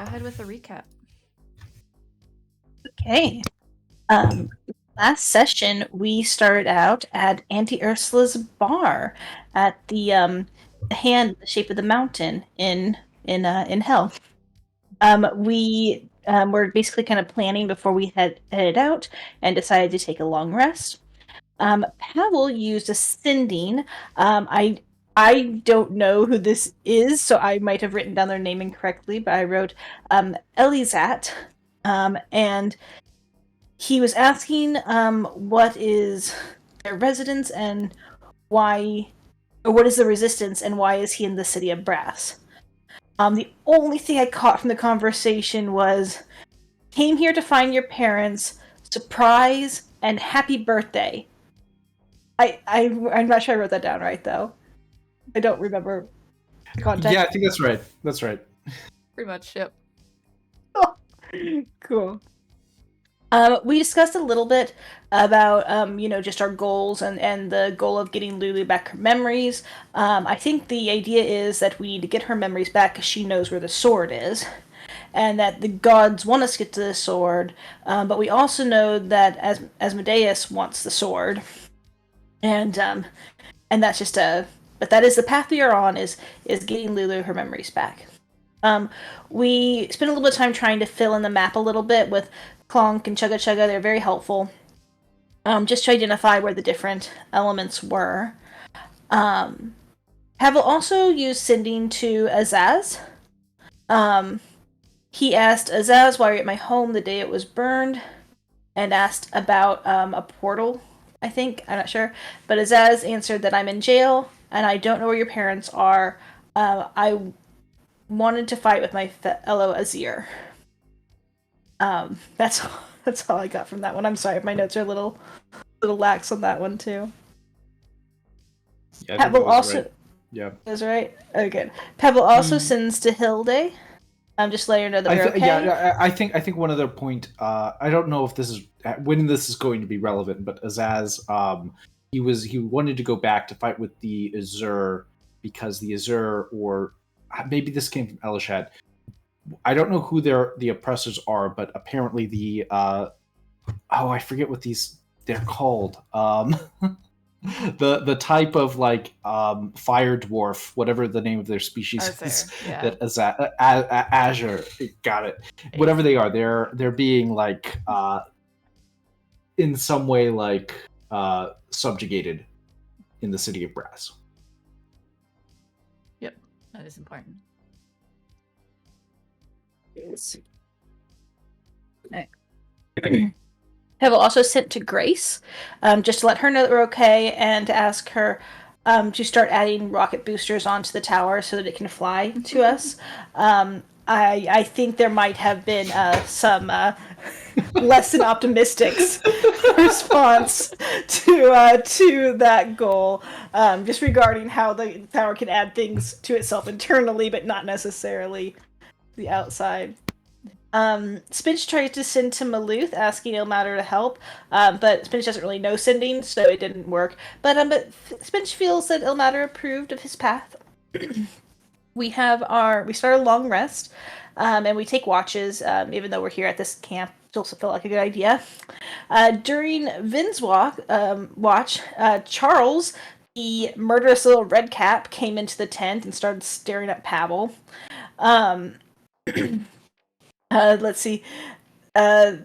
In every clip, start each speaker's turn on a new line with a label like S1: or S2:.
S1: go ahead with a recap.
S2: Okay. Last session we started out at Auntie Ursula's bar at the hand, the shape of the mountain in hell. We were basically kind of planning before we headed out and decided to take a long rest. Pavel used a sending. I don't know who this is, so I might have written down their name incorrectly, but I wrote Elizat, and he was asking what is their residence and why, or what is the resistance and why is he in the city of Brass. The only thing I caught from the conversation was, came here to find your parents, surprise, and happy birthday. I'm not sure I wrote that down right, though. I don't remember the context.
S3: Yeah, I think that's right. That's right.
S1: Pretty much, yep.
S2: Cool. We discussed a little bit about, just our goals and the goal of getting Lulu back her memories. I think the idea is that we need to get her memories back because she knows where the sword is, and that the gods want us to get to the sword, but we also know that Asmodeus wants the sword. And that's just but that is the path we are on, is getting Lulu her memories back. We spent a little bit of time trying to fill in the map a little bit with Clonk and Chugga Chugga. They're very helpful. Just to identify where the different elements were. Pavel also used sending to Azaz. He asked Azaz why you're at my home the day it was burned, and asked about a portal, I think. I'm not sure. But Azaz answered that I'm in jail, and I don't know where your parents are. I wanted to fight with my fellow Azir. That's all I got from that one. I'm sorry if my notes are a little lax on that one too.
S3: Yeah,
S2: Pavel also
S3: right. Yeah,
S2: that's right. Oh, good. Pavel also sends to Hilde. Just letting her know that we're okay.
S3: Yeah, I think one other point. I don't know if this is when this is going to be relevant, but Azaz, he wanted to go back to fight with the Azur because the Azur, or maybe this came from Elishad. I don't know who the oppressors are, but apparently the I forget what they're called. The type of fire dwarf, whatever the name of their species is,
S1: yeah.
S3: that is Azure, got it. Whatever they are, they're being in some way subjugated in the city of Brass.
S1: Yep, that is important.
S2: Pavel also sent to Grace, just to let her know that we're okay, and to ask her to start adding rocket boosters onto the tower so that it can fly to us. I think there might have been some less than optimistic response to that goal, just regarding how the tower can add things to itself internally, but not necessarily the outside. Spinch tried to send to Maluth, asking Ilmater to help, but Spinch doesn't really know sending, so it didn't work. But Spinch feels that Ilmater approved of his path. We start a long rest, and we take watches, even though we're here at this camp. It also felt like a good idea. During Vin's watch, Charles, the murderous little red cap, came into the tent and started staring at Pavel. Let's see. I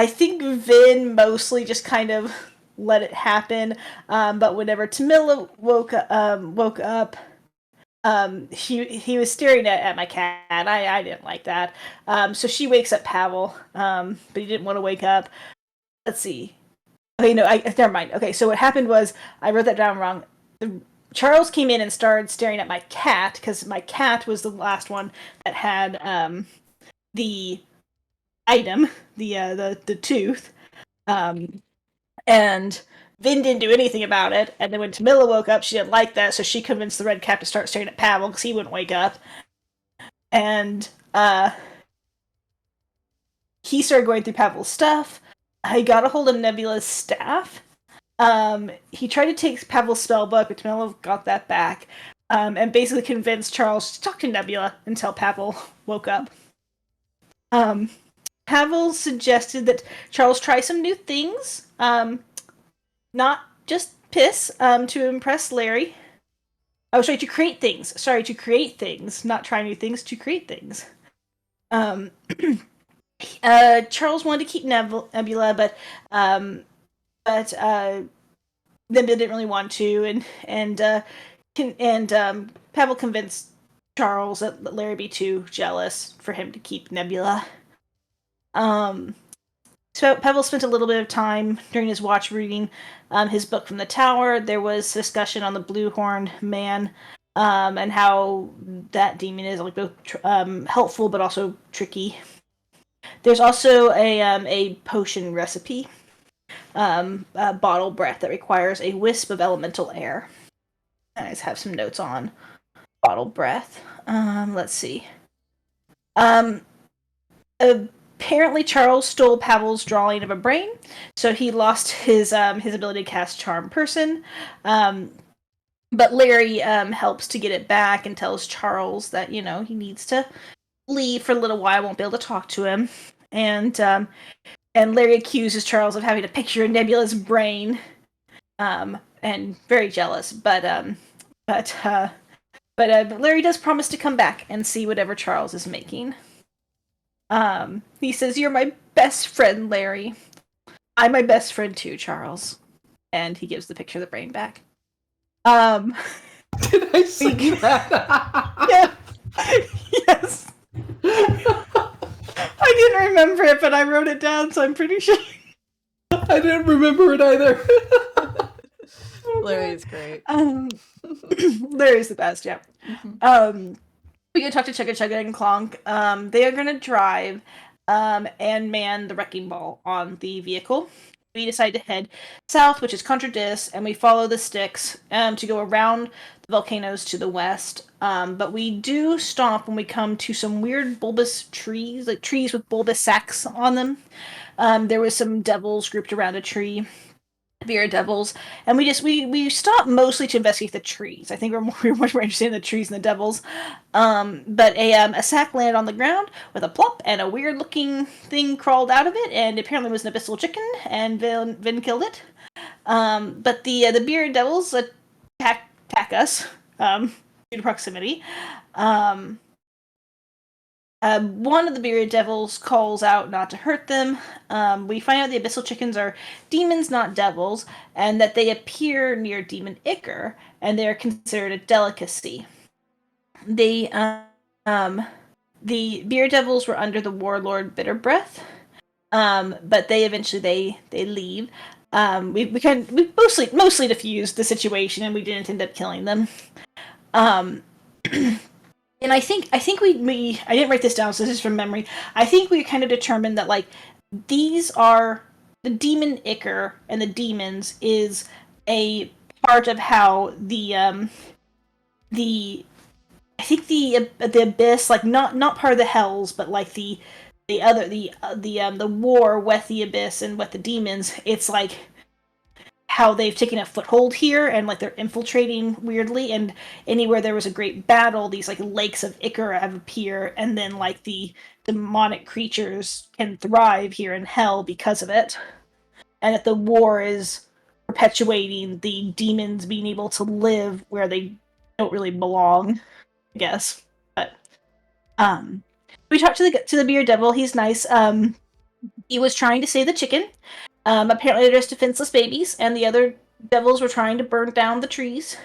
S2: think Vin mostly just kind of let it happen. But whenever Tamila woke up, he was staring at my cat. I didn't like that. So she wakes up Pavel, but he didn't want to wake up. Let's see. Okay, no, never mind. Okay, so what happened was, I wrote that down wrong. Charles came in and started staring at my cat, because my cat was the last one that had the item, the tooth, and Vin didn't do anything about it. And then when Tamila woke up, she didn't like that, so she convinced the red cap to start staring at Pavel because he wouldn't wake up. And he started going through Pavel's stuff. I got a hold of Nebula's staff. He tried to take Pavel's spellbook, but Tamila got that back. and basically convinced Charles to talk to Nebula until Pavel woke up. Pavel suggested that Charles try some new things, not just piss, to impress Larry. Oh, sorry, to create things. Sorry, to create things, not try new things, to create things. Charles wanted to keep Nebula, but Nebula didn't really want to, and Pavel convinced Charles that Larry be too jealous for him to keep Nebula. So Pavel spent a little bit of time during his watch reading his book from the tower. There was discussion on the blue-horned man, and how that demon is like both helpful but also tricky. There's also a potion recipe, a bottle breath that requires a wisp of elemental air. I just have some notes on bottle breath. Let's see. Apparently, Charles stole Pavel's drawing of a brain, so he lost his ability to cast Charm Person. But Larry helps to get it back and tells Charles that he needs to leave for a little while, won't be able to talk to him, and Larry accuses Charles of having a picture of Nebula's brain, and very jealous. But Larry does promise to come back and see whatever Charles is making. He says, "You're my best friend, Larry. I'm my best friend too, Charles." And he gives the picture of the brain back.
S3: Did I see that?
S2: Yeah. Yes. I didn't remember it, but I wrote it down, so I'm pretty sure.
S3: I didn't remember it either.
S1: Larry's great.
S2: Larry's the best, yeah.
S1: Mm-hmm.
S2: We can talk to Chugga Chugga and Clonk. They are going to drive and man the wrecking ball on the vehicle. We decide to head south, which is Contradis, and we follow the sticks to go around the volcanoes to the west. But we do stop when we come to some weird bulbous trees, like trees with bulbous sacs on them. There was some devils grouped around a tree. Beer devils, and we stopped mostly to investigate the trees. I think we're much more interested in the trees than the devils. But a sack landed on the ground with a plop, and a weird looking thing crawled out of it, and apparently was an abyssal chicken, and Vin killed it. But the beer devils attack us due to proximity. One of the bearded devils calls out not to hurt them. We find out the abyssal chickens are demons, not devils, and that they appear near Demon Ichor, and they are considered a delicacy. The bearded devils were under the warlord Bitterbreath, but they eventually they leave. We mostly diffused the situation, and we didn't end up killing them. And I think we I didn't write this down, so this is from memory. I think we kind of determined that like these are the Demon Ichor and the demons is a part of how the abyss, like not part of the hells, but like the war with the abyss and with the demons. It's like how they've taken a foothold here, and like they're infiltrating weirdly, and anywhere there was a great battle, these like lakes of Ichor have appeared, and then like the demonic creatures can thrive here in hell because of it, and that the war is perpetuating the demons being able to live where they don't really belong, I guess. But we talked to the beer devil. He's nice. He was trying to save the chicken. Apparently they're just defenseless babies, and the other devils were trying to burn down the trees.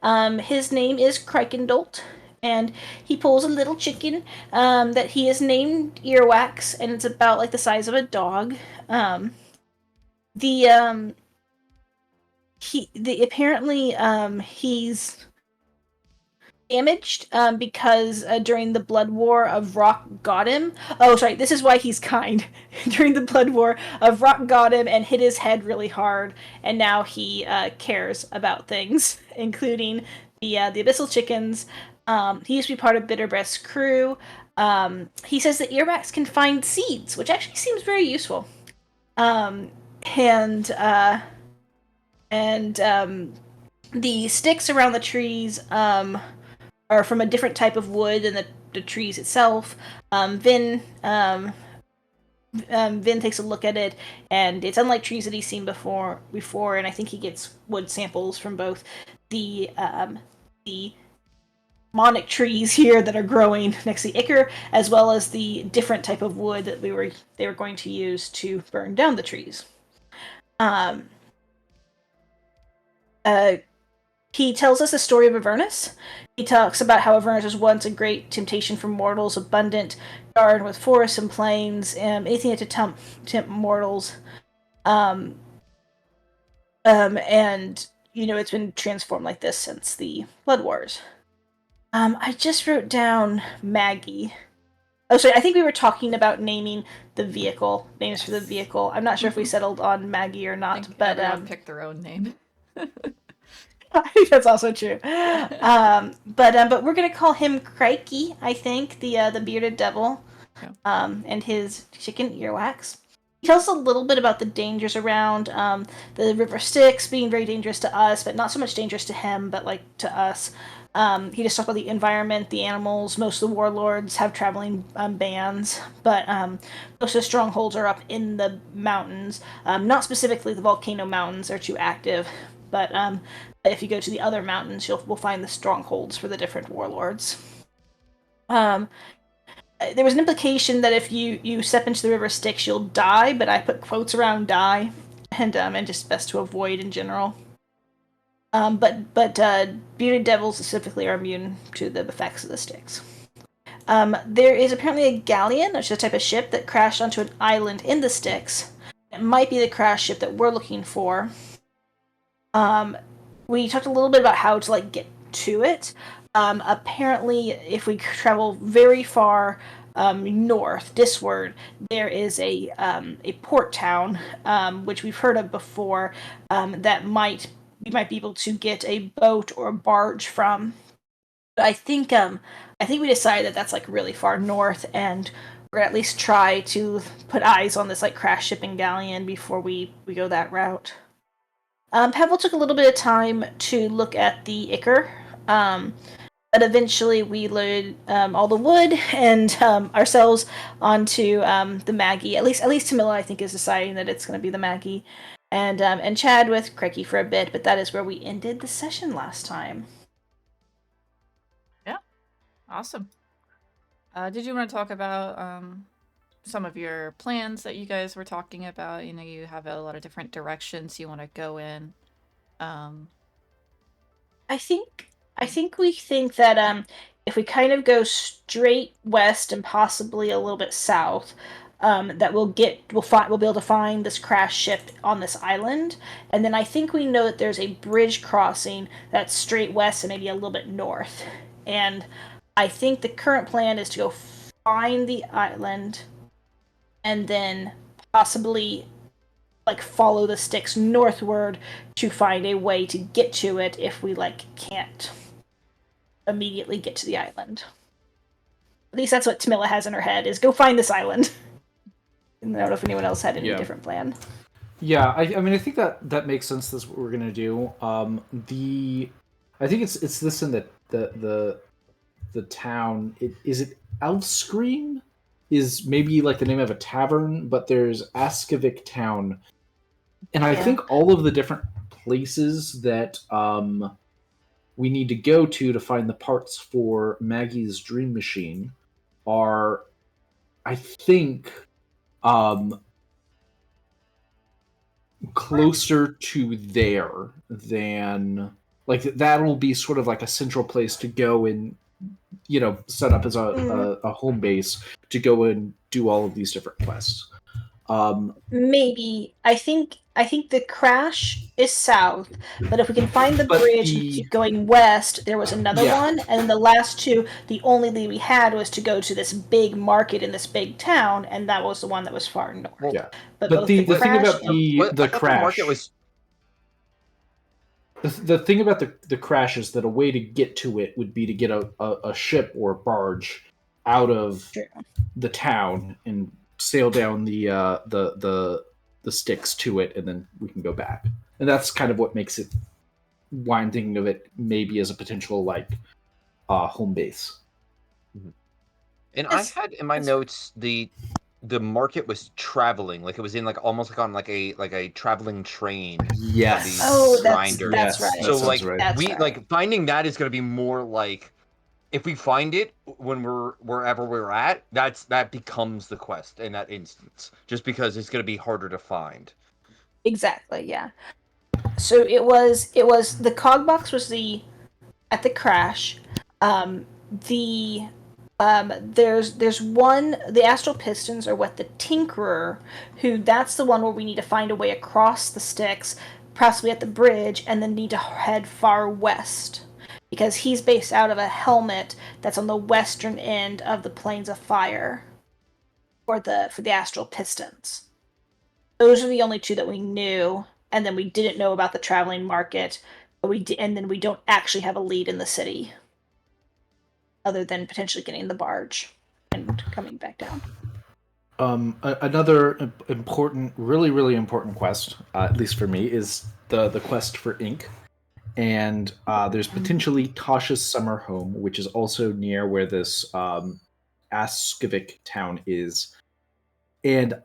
S2: His name is Crikendolt, and he pulls a little chicken that he has named Earwax, and it's about like the size of a dog. He's damaged because during the blood war of Rock got him. Oh, sorry, this is why he's kind. During the blood war of Rock got him and hit his head really hard, and now he cares about things, including the abyssal chickens. He used to be part of Bitterbreast's crew. He says that earwax can find seeds, which actually seems very useful. the sticks around the trees are from a different type of wood than the trees itself. Vin takes a look at it, and it's unlike trees that he's seen before. And I think he gets wood samples from both the monic trees here that are growing next to the Ichor, as well as the different type of wood that they were going to use to burn down the trees. He tells us the story of Avernus. He talks about how Avernus was once a great temptation for mortals, abundant garden with forests and plains, anything to tempt mortals. And it's been transformed like this since the Blood Wars. I just wrote down Maggie. Oh, sorry, I think we were talking about naming the vehicle, names for the vehicle. I'm not sure if we settled on Maggie or not, but
S1: pick their own name.
S2: I think that's also true. But we're gonna call him Crikey, I think, the bearded devil, and his chicken earwax. He tells us a little bit about the dangers around the River Styx being very dangerous to us, but not so much dangerous to him, but like to us. He just talks about the environment, the animals. Most of the warlords have traveling bands, but most of the strongholds are up in the mountains. Not specifically the volcano mountains; they're too active. But if you go to the other mountains, we'll find the strongholds for the different warlords. There was an implication that if you step into the River Styx, you'll die, but I put quotes around die, and just best to avoid in general. But bearded devils specifically are immune to the effects of the Styx. There is apparently a galleon, which is a type of ship that crashed onto an island in the Styx. It might be the crash ship that we're looking for. We talked a little bit about how to get to it. Apparently, if we travel very far north, disward, there is a port town, which we've heard of before, that we might be able to get a boat or a barge from. But I think we decided that that's really far north, and we're gonna at least try to put eyes on this crash shipping galleon before we go that route. Pavel took a little bit of time to look at the Ichor, but eventually we loaded all the wood and ourselves onto the Maggie. At least Tamila, I think, is deciding that it's going to be the Maggie, and Chad with Craigie for a bit. But that is where we ended the session last time.
S1: Yeah, awesome. Did you want to talk about some of your plans that you guys were talking about? You have a lot of different directions you want to go in.
S2: I think we think that if we kind of go straight west and possibly a little bit south, that we'll be able to find this crash ship on this island, and then I think we know that there's a bridge crossing that's straight west and maybe a little bit north. And I think the current plan is to go find the island, and then possibly follow the Styx northward to find a way to get to it if we can't immediately get to the island. At least that's what Tamila has in her head, is go find this island. And I don't know if anyone else had any different plan.
S3: Yeah, I mean, I think that makes sense. That's what we're gonna do. I think it's this in the town. Is it Elfscream? Is maybe the name of a tavern, but there's Askavik Town, and I think all of the different places that we need to go to find the parts for Maggie's dream machine are, I think, closer to there than that will be sort of a central place to go and set up as a home base to go and do all of these different quests.
S2: Maybe I think the crash is south, but if we can find the bridge and keep going west, there was another one, and then the last two, the only lead we had was to go to this big market in this big town, and that was the one that was far north.
S3: Yeah, but the thing about the crash was. The thing about the crash is that a way to get to it would be to get a ship or a barge out of the town and sail down the Styx to it, and then we can go back. And that's kind of what makes it why I'm thinking of it maybe as a potential like home base.
S4: And
S2: Yes,
S4: I had in my
S2: that's-
S4: notes the market was traveling, like it was in like almost like on like a traveling train of
S3: Yes.
S4: these
S2: Oh,
S4: grinders.
S2: that's
S3: Yes,
S2: right.
S4: So
S3: that sounds
S4: like
S3: right.
S2: That's
S4: we
S2: right.
S4: like finding that is going to be more like if we find it when we're wherever we're at, that becomes the quest in that instance, just because it's going to be harder to find.
S2: Exactly, yeah. So it was the cog box was at the crash. The there's one, the astral pistons are what the tinkerer, who that's the one where we need to find a way across the Styx, possibly at the bridge, and then need to head far west because he's based out of a helmet that's on the western end of the plains of fire for the astral pistons. Those are the only two that we knew, and then we didn't know about the traveling market. But and then we don't actually have a lead in the city, other than potentially getting the barge and coming back down.
S3: Another important, really important quest, at least for me, is the quest for ink. And there's potentially Tasha's summer home, which is also near where this Askovic town is. And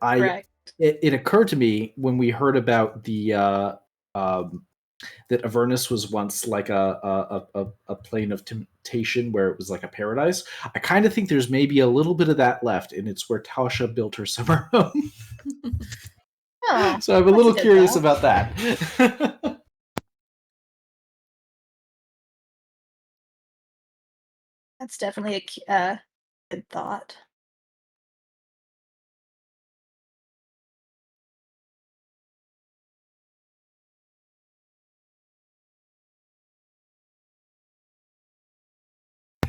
S3: it occurred to me when we heard about the that Avernus was once like a plane of temptation where it was like a paradise. I kind of think there's maybe a little bit of that left, and it's where Tasha built her summer home.
S2: Oh,
S3: So I'm a little curious about that.
S2: That's definitely a good thought.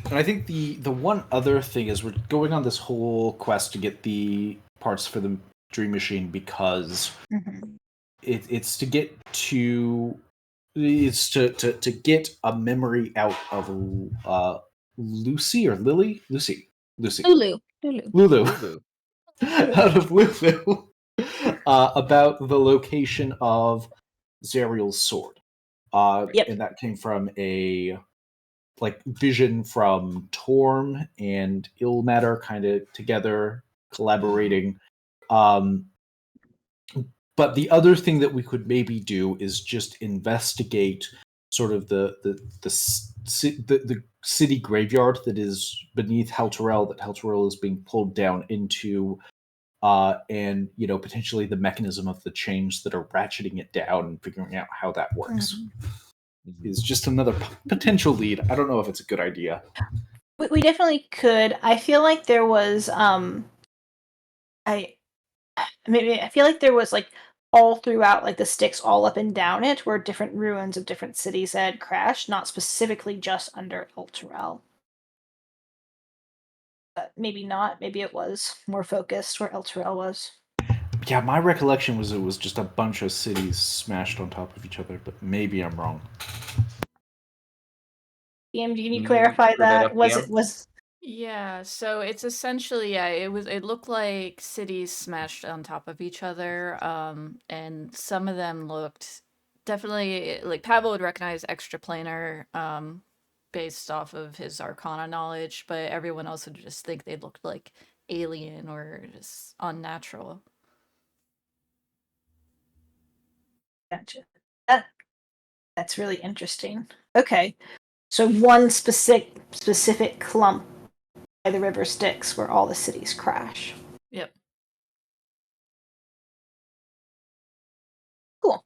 S3: And I think the one other thing is we're going on this whole quest to get the parts for the Dream Machine because it's to get to it's to get a memory out of Lucy or Lily Lucy
S2: Lulu.
S3: out of Lulu about the location of Zariel's sword.
S2: Yep.
S3: And that came from a like vision from Torm and Ilmatter kind of together collaborating. But the other thing that we could maybe do is just investigate sort of the city graveyard that is beneath Helterel, that Helterel is being pulled down into, and potentially the mechanism of the chains that are ratcheting it down and figuring out how that works. Is just another potential lead. I don't know if it's a good idea.
S2: We definitely could. I feel like there was I feel like there was like all throughout like the Styx all up and down it were different ruins of different cities that had crashed, not specifically just under Elturel. But maybe not. Maybe it was more focused where Elturel was.
S3: Yeah, my recollection was it was just a bunch of cities smashed on top of each other, but maybe I'm wrong.
S2: DM, can you clarify that? Was
S1: Yeah, so it's essentially it looked like cities smashed on top of each other, and some of them looked definitely like Pavel would recognize extraplanar, based off of his Arcana knowledge, but everyone else would just think they looked like alien or just unnatural.
S2: Gotcha. That's really interesting. Okay. So one specific clump by the river Styx where all the cities crash.
S1: Yep.
S2: Cool.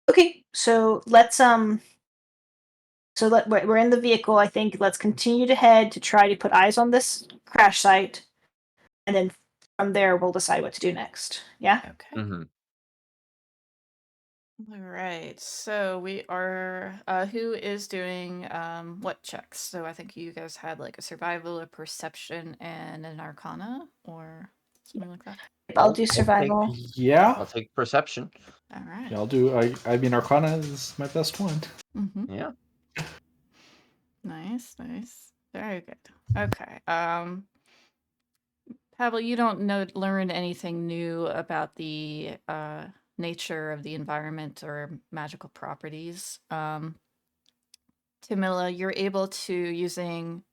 S2: Okay, so let's we're in the vehicle. I think let's continue to head to try to put eyes on this crash site, and then from there we'll decide what to do next. Yeah.
S1: Okay. All right. So we are who is doing what checks? So I think you guys had like a survival, a perception, and an arcana or something like that.
S2: I'll do survival.
S4: I'll take perception.
S1: All right.
S3: Yeah, I'll do. I mean, Arcana is my best one.
S4: Yeah.
S1: Nice. Very good. Okay. Pavel, you don't learn anything new about the nature of the environment or magical properties. Tamila, you're able to, using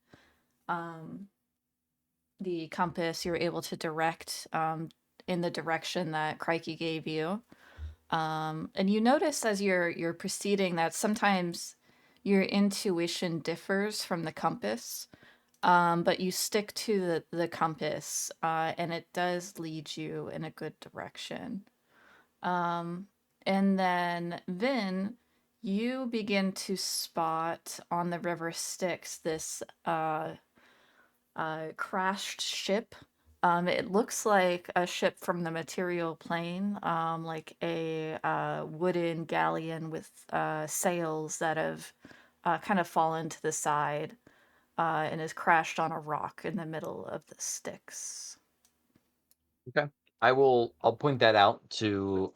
S1: the compass, you're able to direct in the direction that Crikey gave you. And you notice as you're proceeding that sometimes your intuition differs from the compass, but you stick to the compass, and it does lead you in a good direction. And then Vin, you begin to spot on the river Styx this crashed ship. It looks like a ship from the material plane, like a wooden galleon with sails that have kind of fallen to the side, and is crashed on a rock in the middle of the Styx.
S4: Okay. I'll point that out to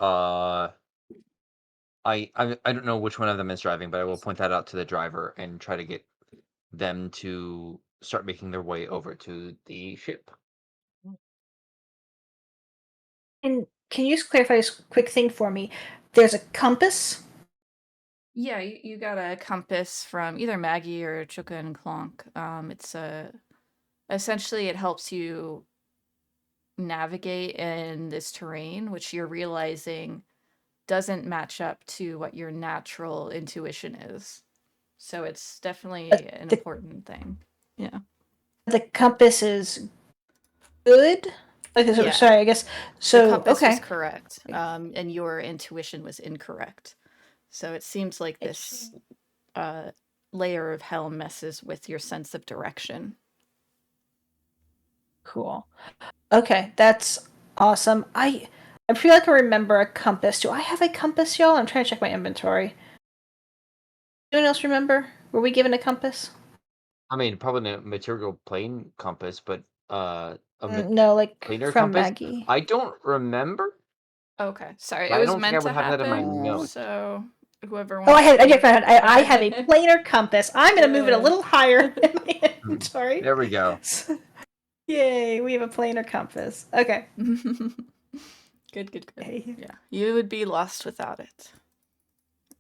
S4: I don't know which one of them is driving, but I will point that out to the driver and try to get them to start making their way over to the ship.
S2: And can you just clarify this quick thing for me? There's a compass.
S1: Yeah, you got a compass from either Maggie or Chuka and Clonk. It's essentially it helps you navigate in this terrain, which you're realizing doesn't match up to what your natural intuition is. So it's definitely an
S2: The
S1: important thing. Yeah.
S2: the compass is good. Okay, so
S1: Yeah.
S2: sorry, I guess.
S1: The
S2: So
S1: compass was
S2: okay.
S1: correct, and your intuition was incorrect. So it seems like this layer of hell messes with your sense of direction.
S2: Cool. Okay, that's awesome. I feel like I remember a compass. Do I have a compass, y'all? I'm trying to check my inventory. Anyone else remember? Were we given a compass?
S4: I mean, probably a material plane compass, but
S2: No, like
S4: planar
S2: from
S4: compass.
S2: Maggie.
S4: I don't remember.
S1: Okay, sorry.
S4: But
S1: It
S4: I
S1: was
S4: don't think I
S1: meant to
S4: would have that in my
S1: happen,
S4: notes.
S1: so whoever
S2: Oh,
S1: wants
S2: I
S1: to.
S2: checked my head. I have a planar compass. I'm gonna move it a
S1: Good.
S2: little higher in my inventory.
S4: There we go.
S2: Yay, we have a planar compass. Okay.
S1: Good.
S2: Hey.
S1: Yeah, you would be lost without it,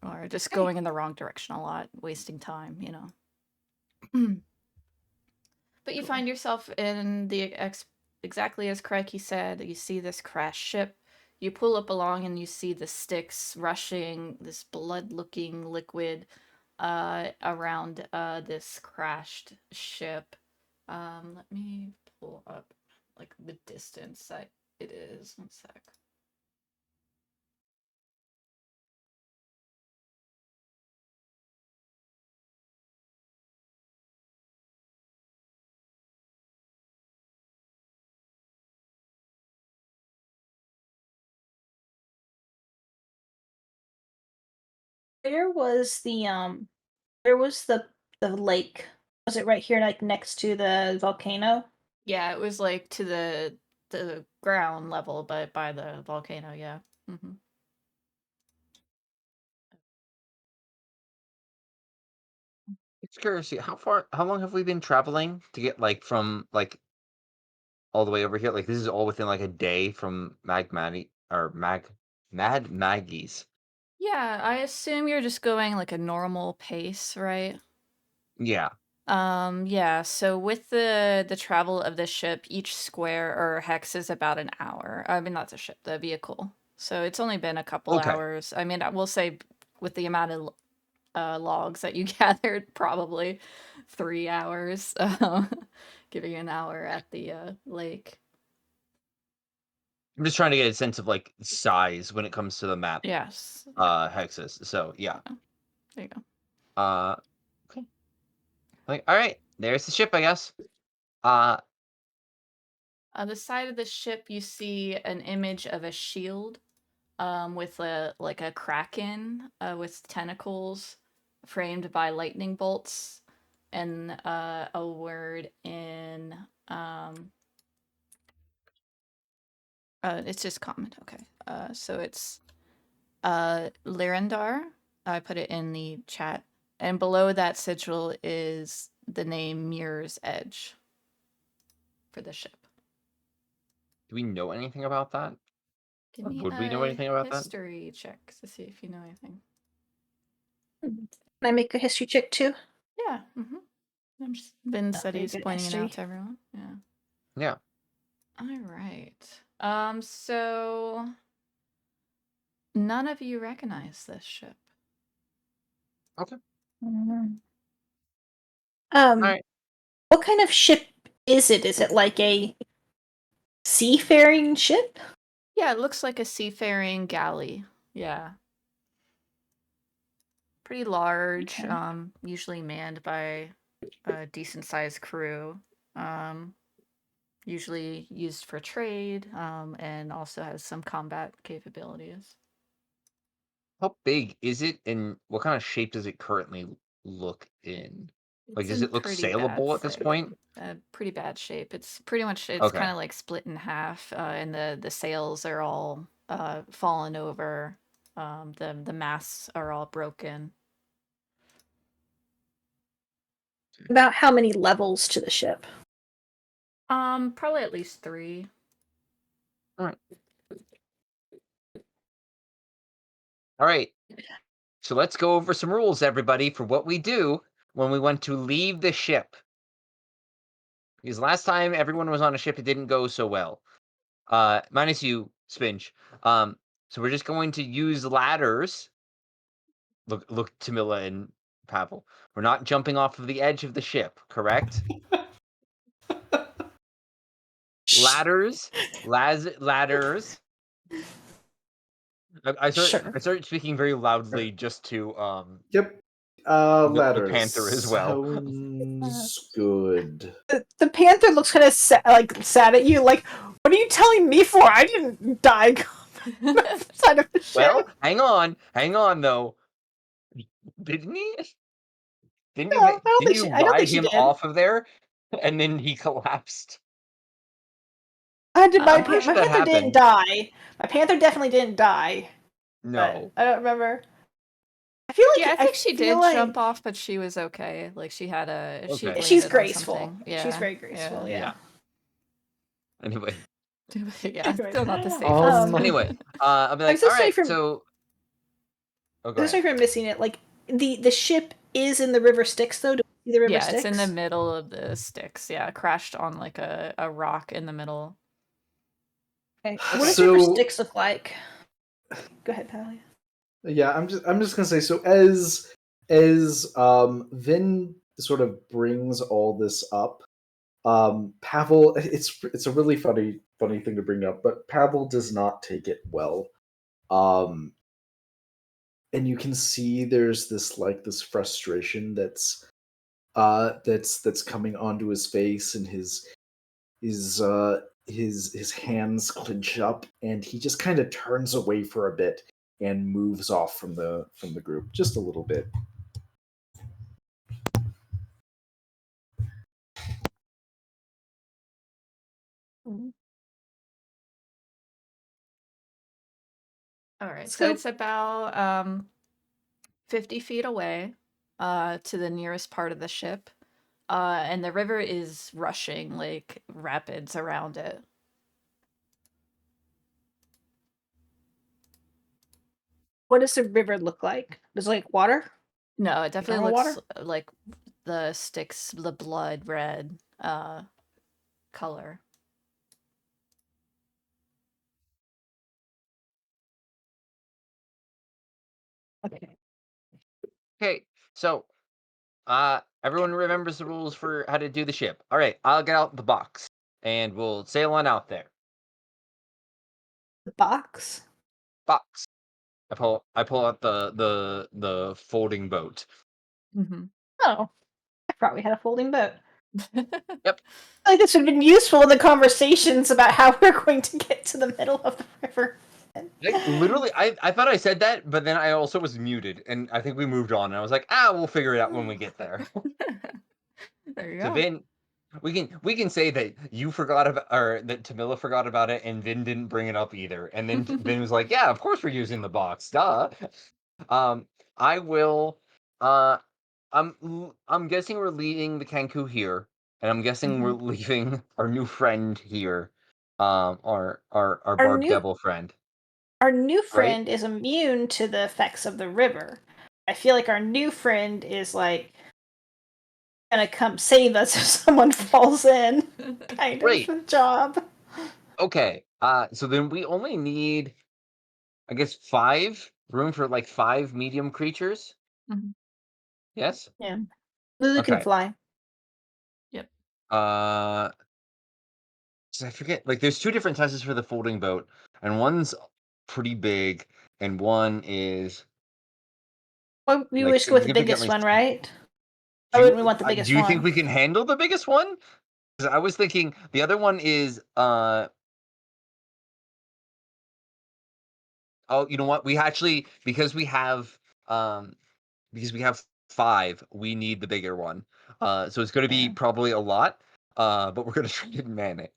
S1: or just
S2: Hey.
S1: going in the wrong direction a lot, wasting time. But you find yourself in the exactly as Crikey said. You see this crashed ship. You pull up along and you see the Styx rushing this blood-looking liquid around this crashed ship. Let me pull up like the distance that it is. One sec.
S2: Where was where was the lake? Was it right here, like next to the volcano?
S1: Yeah, it was like to the ground level, but by the volcano. Yeah. Mm-hmm.
S4: It's curious. How long have we been traveling to get like from like all the way over here? Like this is all within like a day from Mad Maggie's.
S1: Yeah, I assume you're just going like a normal pace, right?
S4: Yeah.
S1: Yeah, so with the travel of the ship, each square or hex is about an hour. I mean, not the ship, the vehicle. So it's only been a couple
S4: Okay.
S1: hours. I mean, I will say with the amount of logs that you gathered, probably 3 hours, giving you an hour at the lake.
S4: I'm just trying to get a sense of like size when it comes to the map
S1: Yes.
S4: hexes. So yeah.
S1: There you go.
S4: Okay. Like all right, there's the ship, I guess. Uh
S1: On the side of the ship, you see an image of a shield, with a like a kraken with tentacles, framed by lightning bolts, and a word in it's just common. Okay. So it's Lirandar. I put it in the chat, and below that sigil is the name Mirror's Edge for the ship.
S4: do we know anything about that?
S1: Give me
S4: Would we know anything about that?
S1: history check to see if you know anything.
S2: Can I make a history check too?
S1: Yeah. I'm just Vin said
S2: very
S1: he's
S2: good at
S1: pointing it
S2: history.
S1: out to everyone. Yeah.
S4: Yeah.
S1: All right. So none of you recognize this ship.
S4: Okay.
S2: Um,
S4: right.
S2: What kind of ship is it? Is it like a seafaring ship?
S1: Yeah, it looks like a seafaring galley. Yeah. Pretty large,
S2: Okay.
S1: usually manned by a decent sized crew. Usually used for trade, and also has some combat capabilities.
S4: How big is it, and what kind of shape does it currently look in? Like,
S1: It's
S4: does
S1: in
S4: it look
S1: pretty bad
S4: sailable at this point?
S1: pretty bad shape. It's pretty much
S4: Okay.
S1: kind of like split in half, and the sails are all fallen over. The masts are all broken.
S2: About how many levels to the ship?
S1: Probably at least 3.
S4: All right. All right. So let's go over some rules, everybody, for what we do when we want to leave the ship. Because last time everyone was on a ship, it didn't go so well. Minus you, Spinch. So we're just going to use ladders. Look, Tamila and Pavel. We're not jumping off of the edge of the ship, correct? Ladders, ladders. I
S2: Sure.
S4: started speaking very loudly just to
S3: Yep.
S4: the
S3: Ladders.
S4: panther as well.
S3: Sounds good.
S2: The panther looks kind of sad at you. Like, what are you telling me for? I didn't die. Side of the ship.
S4: Well, hang on though. Didn't he? Didn't you
S2: No, I don't
S4: ride
S2: think she
S4: him
S2: did.
S4: off of there and then he collapsed?
S2: I did.
S4: I'm pretty sure
S2: My
S4: that
S2: panther didn't
S4: happened.
S2: die. My panther definitely didn't die.
S4: No.
S2: But I don't remember. I feel like
S1: Yeah, I think she
S2: feel
S1: did
S2: like
S1: jump off, but she was okay. Like she had she
S4: Okay.
S2: she's
S1: landed on
S2: graceful.
S1: something. Yeah.
S2: She's very graceful. Yeah.
S4: Anyway.
S1: Yeah,
S2: Anyway.
S1: still not the safest.
S4: Anyway, I'll be
S2: I'm
S4: like,
S2: so
S4: all
S2: sorry
S4: right,
S2: for
S4: so go
S2: I'm so
S4: ahead.
S2: sorry for missing it. Like the ship is in the river Styx though. Do we see the river
S1: Yeah,
S2: Styx?
S1: it's in the middle of the Styx. Yeah, crashed on like a rock in the middle.
S2: Okay.
S4: Okay.
S2: What does
S3: So-
S2: river Styx look like? Go ahead, Pally.
S3: Yeah, I'm just gonna say, so as Vin sort of brings all this up, Pavel, it's a really funny thing to bring up, but Pavel does not take it well. And you can see there's this frustration that's coming onto his face, and his hands clench up, and he just kind of turns away for a bit and moves off from the group just a little bit.
S1: All right,
S2: So-
S1: so it's about 50 feet away to the nearest part of the ship. And the river is rushing like rapids around it.
S2: What does the river look like? Does it like water?
S1: No, it definitely
S2: Normal
S1: looks
S2: water?
S1: like the Styx, the blood red color.
S2: Okay.
S4: Okay, so everyone remembers the rules for how to do the ship. All right, I'll get out the box and we'll sail on out there.
S2: The box.
S4: Box. I pull out the folding boat.
S1: Mm-hmm.
S2: Oh, I forgot we had a folding boat.
S4: Yep.
S2: I think this would have been useful in the conversations about how we're going to get to the middle of the river.
S4: I thought I said that, but then I also was muted, and I think we moved on. And I was like, we'll figure it out when we get there.
S1: There you
S4: So
S1: go.
S4: Vin, we can say that you forgot about, or that Tamila forgot about it, and Vin didn't bring it up either. And then Vin was like, "Yeah, of course we're using the box, duh." I will. I'm guessing we're leaving the Kanku here, and I'm guessing we're leaving our new friend here. Our
S2: Our
S4: Barb
S2: new-
S4: Devil friend.
S2: our new friend is immune to the effects of the river. I feel like our new friend is like gonna come save us if someone falls in, kind of job.
S4: Okay. So then we only need, I guess, 5 room for like 5 medium creatures.
S1: Mhm.
S4: Yes.
S2: Yeah, Lulu can
S4: Okay.
S2: fly.
S1: Yep.
S4: So I forget. Like, there's 2 different sizes for the folding boat, and one's pretty big, and one is
S2: Well, we
S4: like
S2: wish to go with the biggest
S4: significantly.
S2: one, right?
S4: Do
S2: Why wouldn't we
S4: you,
S2: want the
S4: do
S2: biggest
S4: you think
S2: one?
S4: we can handle the biggest one? Because I was thinking the other one is oh, you know what? We actually, because we have 5, we need the bigger one. So it's going to be
S2: Yeah.
S4: probably a lot. But we're going to try to man it.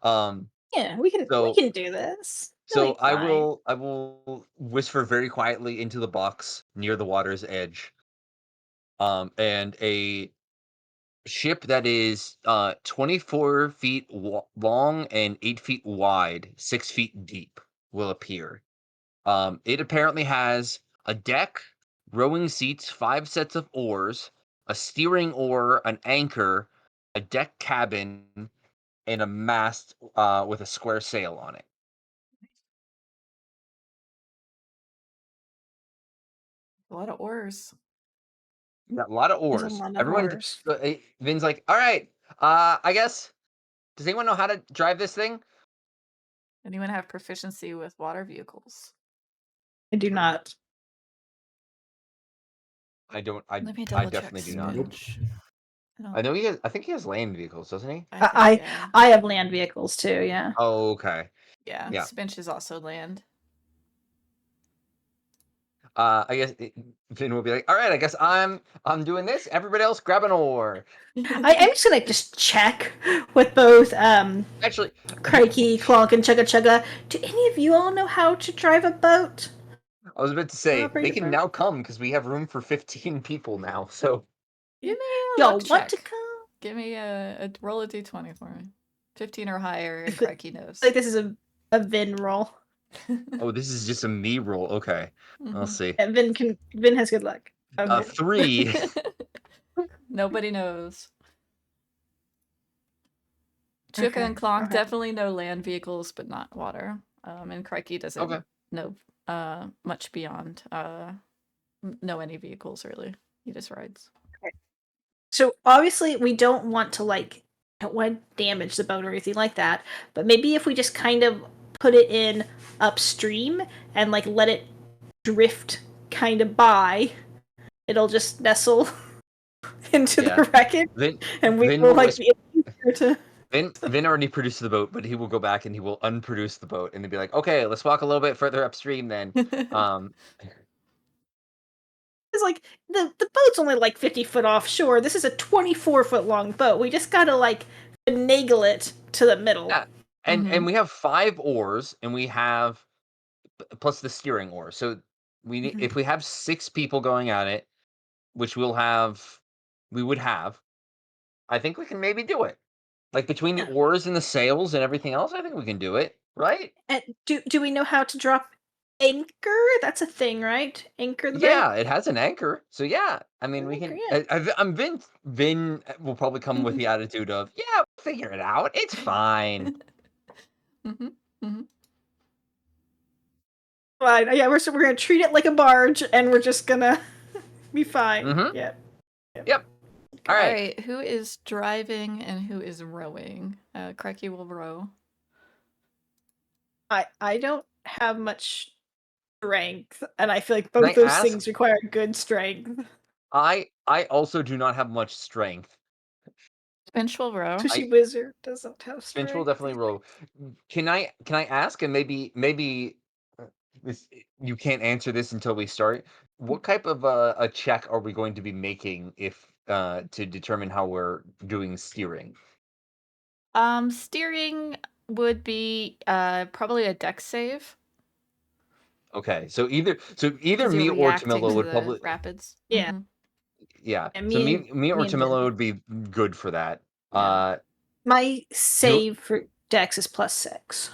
S2: Yeah, we can
S4: So
S2: do this.
S4: so
S2: Really fine.
S4: I will whisper very quietly into the box near the water's edge. And a ship that is 24 feet long and 8 feet wide, 6 feet deep will appear. It apparently has a deck, rowing seats, 5 sets of oars, a steering oar, an anchor, a deck cabin, and a mast with a square sail on it.
S1: A lot of oars.
S4: Yeah, a lot of
S2: There's a
S4: oars.
S2: lot of
S4: Everyone,
S2: oars.
S4: Vin's like, all right. I guess. Does anyone know how to drive this thing?
S1: Anyone have proficiency with water vehicles?
S2: I do not.
S4: I don't.
S1: Let me
S4: I
S1: double check
S4: definitely do not.
S1: Spinch.
S4: I know he has. I think he has land vehicles, doesn't he?
S1: I think, yeah.
S2: I have land vehicles too. Yeah.
S4: Oh, okay.
S1: Yeah,
S4: Yeah.
S1: Spinch is also land.
S4: I guess Vin will be like, all right. I guess I'm doing this. Everybody else, grab an oar.
S2: I'm just gonna check with both
S4: Actually,
S2: Crikey, Clonk, and Chugga Chugga. Do any of you all know how to drive a boat?
S4: I was about to say
S2: Operate
S4: they
S2: a
S4: can
S2: boat?
S4: now come because we have room for 15 people now. So
S1: Give me a
S2: Y'all
S1: luck
S2: want to
S1: check.
S2: come?
S1: Give me a roll a d20 for me. 15 or higher, and
S2: If it-
S1: Crikey knows.
S2: Like this is a Vin roll.
S4: oh, this is just a me roll. Okay, I'll see.
S2: Yeah, Vin has good luck. Okay.
S4: 3.
S1: Nobody knows. Chuka
S2: Okay,
S1: and Clonk
S2: okay.
S1: definitely know land vehicles, but not water. And Crikey doesn't
S4: Okay.
S1: know much beyond know any vehicles really. He just rides.
S2: Okay. So obviously we don't want to damage the boat or anything like that, but maybe if we just kind of put it in upstream and let it drift kind of by, it'll just nestle into
S4: Yeah.
S2: the wreckage, and we
S4: Vin
S2: will
S4: will
S2: be easier to.
S4: Vin already produced the boat, but he will go back and he will unproduce the boat and then be like, okay, let's walk a little bit further upstream then.
S2: It's like the boat's only 50 foot offshore. This is a 24-foot long boat. We just gotta finagle it to the middle.
S4: Yeah. And we have 5 oars and we have plus the steering oar. So we need if we have 6 people going at it, which we would have, I think we can maybe do it. Like between the oars and the sails and everything else, I think we can do it, right?
S2: And do we know how to drop anchor? That's a thing, right? Anchor the boat.
S4: Yeah, it has an anchor. So yeah, I mean we
S2: Anchor,
S4: can.
S2: yeah.
S4: I'm Vin will probably come with the attitude of, yeah, we'll figure it out. It's fine.
S2: Fine. Yeah, we're gonna treat it like a barge, and we're just gonna be fine. Yep.
S4: Yep. All
S1: All
S4: right.
S1: right, who is driving and who is rowing? Crikey will row.
S2: I don't have much strength, and I feel like
S4: Can
S2: both
S4: I
S2: those
S4: ask?
S2: things require good strength.
S4: I also do not have much strength.
S1: Spinch will row.
S2: Tushy Wizard doesn't have strength.
S4: Finch will definitely roll. Can I ask, and maybe this you can't answer this until we start. What type of a check are we going to be making if to determine how we're doing steering?
S1: Steering would be probably a deck save.
S4: Okay, so either
S1: 'Cause
S4: me
S1: you're
S4: or
S1: reacting
S4: Tamila
S1: to
S4: would
S1: the
S4: probably
S1: rapids.
S2: Yeah.
S4: yeah.
S2: And
S4: So
S2: me
S4: me or
S2: and
S4: Tamila
S2: Vin.
S4: would be good for that.
S1: Yeah.
S2: My save for Dex is +6.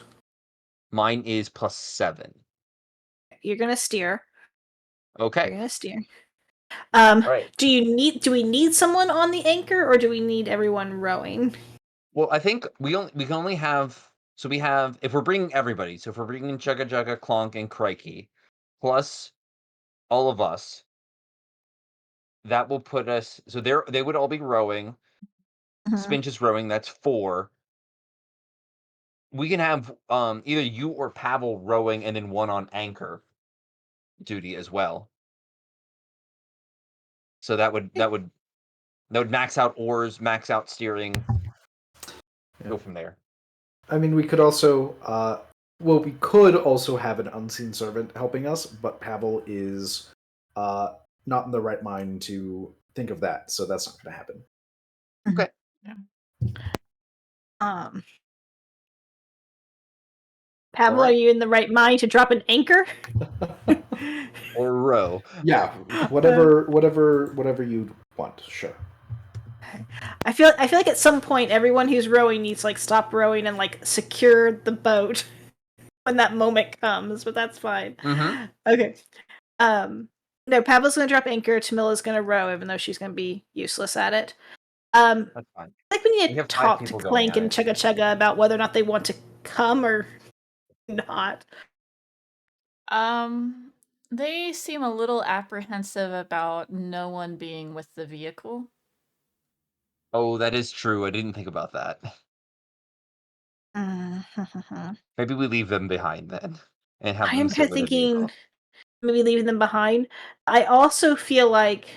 S4: Mine is +7.
S2: You're gonna steer. You're
S4: Okay.
S2: gonna steer.
S4: Right.
S2: Do we need someone on the anchor, or do we need everyone rowing?
S4: Well, I think we can only have, so we have, if we're bringing everybody, so if we're bringing Jugga Jugga, Clonk, and Crikey, plus all of us, that will put us, so they would all be rowing. Spinch is rowing, that's 4. We can have either you or Pavel rowing and then one on anchor duty as well. So that would max out oars, max out steering.
S3: Yeah.
S4: Go from there.
S3: I mean, we could also, we could also have an unseen servant helping us, but Pavel is not in the right mind to think of that, so that's not going to happen.
S4: Okay.
S2: Pavel,
S4: Alright.
S2: are you in the right mind to drop an anchor?
S4: Or row.
S3: Yeah, whatever you want. Sure.
S2: I feel like at some point everyone who's rowing needs to like stop rowing and like secure the boat when that moment comes, but that's fine.
S4: Mm-hmm.
S2: Okay. No, Pavel's gonna drop anchor, Tamilla's gonna row, even though she's gonna be useless at it.
S4: That's fine.
S2: I think we need
S4: We
S2: to
S4: have 5
S2: talk to
S4: people going
S2: Clank
S4: at
S2: and
S4: it.
S2: Chugga Chugga about whether or not they want to come or not.
S1: They seem a little apprehensive about no one being with the vehicle.
S4: Oh, that is true. I didn't think about that. Maybe we leave them behind then and have
S2: I
S4: them
S2: am
S4: sit
S2: kind of
S4: with the vehicle.
S2: thinking maybe leaving them behind. I also feel like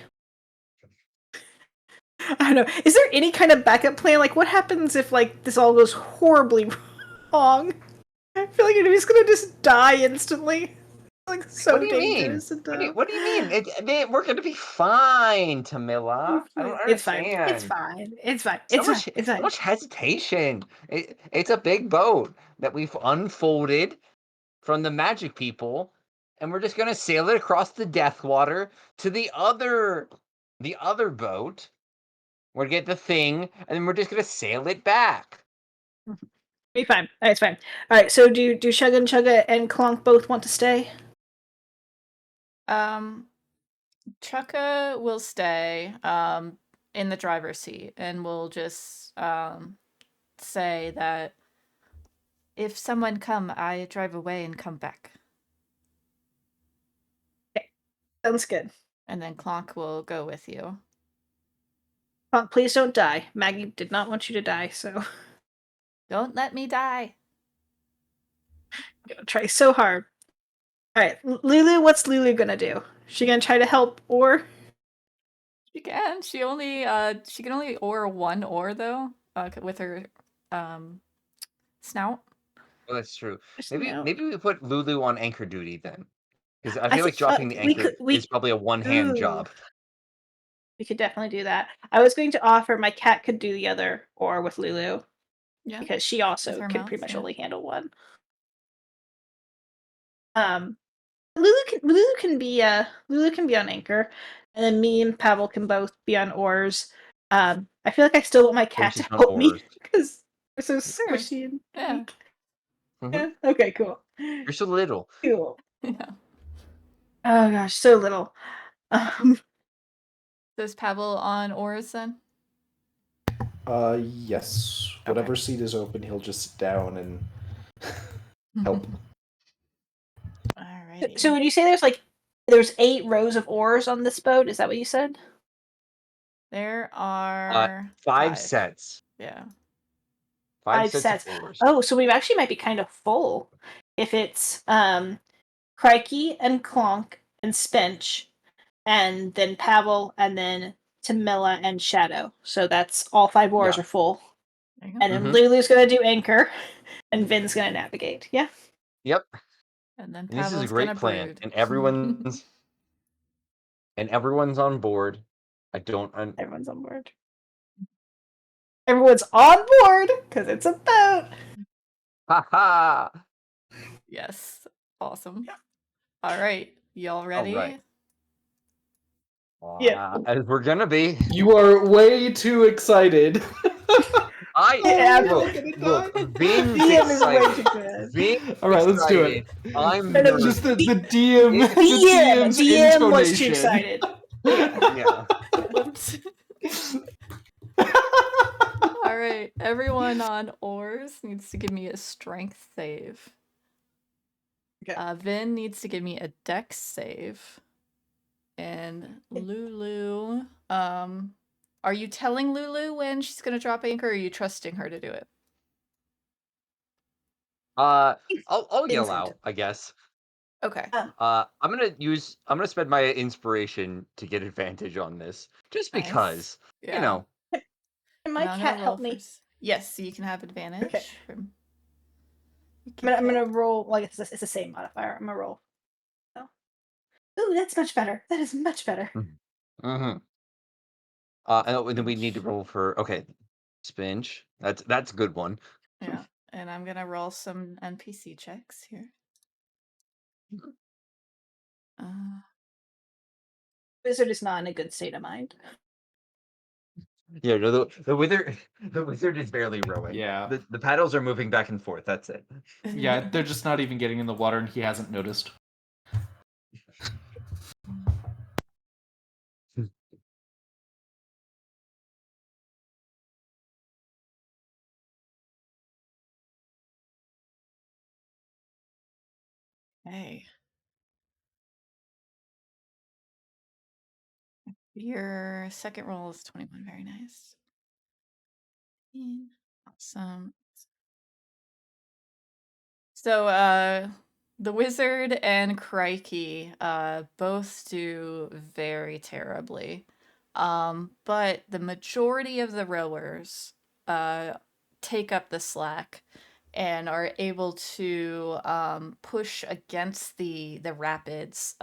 S2: I don't know. Is there any kind of backup plan? Like, what happens if like this all goes horribly wrong? I feel like you're just gonna die instantly. Like so
S4: What do you mean?
S2: dangerous and dumb.
S4: What do you mean? We're going to be fine, Tamila. I don't
S2: It's fine.
S4: understand.
S2: It's fine. It's fine.
S4: So
S2: It's fine. It's
S4: so
S2: fine.
S4: much hesitation. It's a big boat that we've unfolded from the magic people, and we're just gonna sail it across the Death Water to the other boat. We're gonna get the thing, and then we're just gonna sail it back.
S2: Be fine. It's fine. All right. So do Chugga and Chugga and Clonk both want to stay?
S1: Chukka will stay in the driver's seat, and we'll just say that if someone come, I drive away and come back.
S2: Okay. Sounds good.
S1: And then Clonk will go with you.
S2: Clonk, please don't die. Maggie did not want you to die, so
S1: Don't let me die.
S2: I'm gonna try so hard. All right, Lulu, what's Lulu gonna do? She gonna try to help, or
S1: She can. She can only oar one oar though, with her snout.
S4: Oh, that's true.
S2: no?
S4: Maybe we put Lulu on anchor duty then, because I
S2: I
S4: feel like
S2: think
S4: dropping the anchor is probably a one-hand
S2: ooh,
S4: job.
S2: we could definitely do that. I was going to offer my cat could do the other oar with Lulu
S1: Yeah.
S2: because she
S1: With
S2: also
S1: her
S2: can
S1: mouth,
S2: pretty much
S1: yeah.
S2: only handle one. Lulu can be on anchor, and then me and Pavel can both be on oars. I feel like I still want my cat to
S4: Horses on
S2: help me
S4: oars.
S2: because we're so
S1: Sure.
S2: squishy and
S1: Yeah.
S2: weak.
S4: Mhm.
S2: Yeah. Okay, cool.
S4: You're so little.
S2: Cool.
S1: Yeah.
S2: Oh gosh, so little.
S1: Is Pavel on oars then?
S3: Yes. Whatever seat is open, he'll just sit down and help.
S1: Alrighty.
S2: So would you say there's 8 rows of oars on this boat? Is that what you said?
S1: There are
S4: 5 sets.
S1: Yeah.
S4: 5
S2: 5
S4: sets
S2: sets.
S4: of oars.
S2: Oh, so we actually might be kind of full if it's Crikey and Clonk and Spench, and then Pavel, and then Tamilla and Shadow. So that's all 5 oars
S4: Yeah.
S2: are full.
S1: There you go.
S2: And then Lulu's gonna do anchor, and Vin's gonna navigate. Yeah.
S4: Yep.
S1: And then
S4: And this is a
S1: Pavel's
S4: great
S1: gonna
S4: plan,
S1: brood.
S4: and everyone's on board.
S2: Everyone's on board. Everyone's on board because it's a boat.
S4: Ha ha!
S1: Yes. Awesome. All right. Y'all ready?
S4: right.
S2: Yeah.
S4: As we're gonna be.
S3: You are way too excited.
S2: Yeah,
S4: look, Vin's
S2: DM is way
S4: excited.
S2: too good.
S4: Vin's
S3: All right, let's do it.
S4: excited. I'm
S2: No, no,
S4: nervous.
S3: Just the DM, the
S2: DM,
S3: DM's
S2: DM was too
S3: intonation.
S2: excited.
S4: Yeah.
S1: Whoops. All right, everyone on oars needs to give me a strength save.
S2: Okay.
S1: Vin needs to give me a dex save. And Lulu, are you telling Lulu when she's gonna drop anchor, or are you trusting her to do it?
S4: I'll yell
S2: Vin's
S4: out, I guess.
S1: Okay.
S4: I'm gonna spend my inspiration to get advantage on this, just
S1: Nice.
S4: because,
S1: Yeah.
S4: you know.
S2: Can my
S1: And I'm
S2: cat
S1: gonna
S2: help
S1: roll
S2: me?
S1: first. Yes, so you can have advantage.
S2: Okay.
S1: From...
S2: I'm gonna roll. Well, it's the same modifier. I'm gonna roll. Oh. Ooh, that's much better. That is much better.
S4: Mm-hmm. And then we need to roll for Spinch. That's a good one.
S1: Yeah, and I'm gonna roll some NPC checks here.
S2: Wizard is not in a good state of mind.
S4: Yeah, no, the wizard is barely rowing.
S3: Yeah.
S4: The paddles are moving back and forth. That's it.
S3: Yeah, they're just not even getting in the water, and he hasn't noticed.
S1: Hey. Your second roll is 21. Very nice. Awesome. So, the wizard and Crikey, both do very terribly. But the majority of the rowers, take up the slack and are able to, push against the rapids,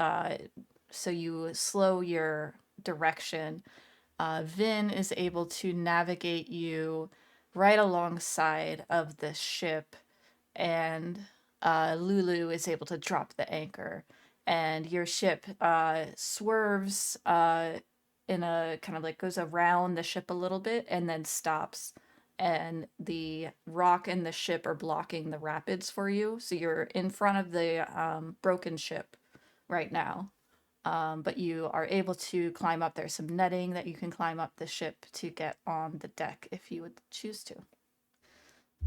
S1: so you slow your direction. Vin is able to navigate you right alongside of the ship, and Lulu is able to drop the anchor, and your ship swerves in a kind of like goes around the ship a little bit and then stops. And the rock and the ship are blocking the rapids for you, so you're in front of the broken ship right now. But you are able to climb up. There's some netting that you can climb up the ship to get on the deck if you would choose to.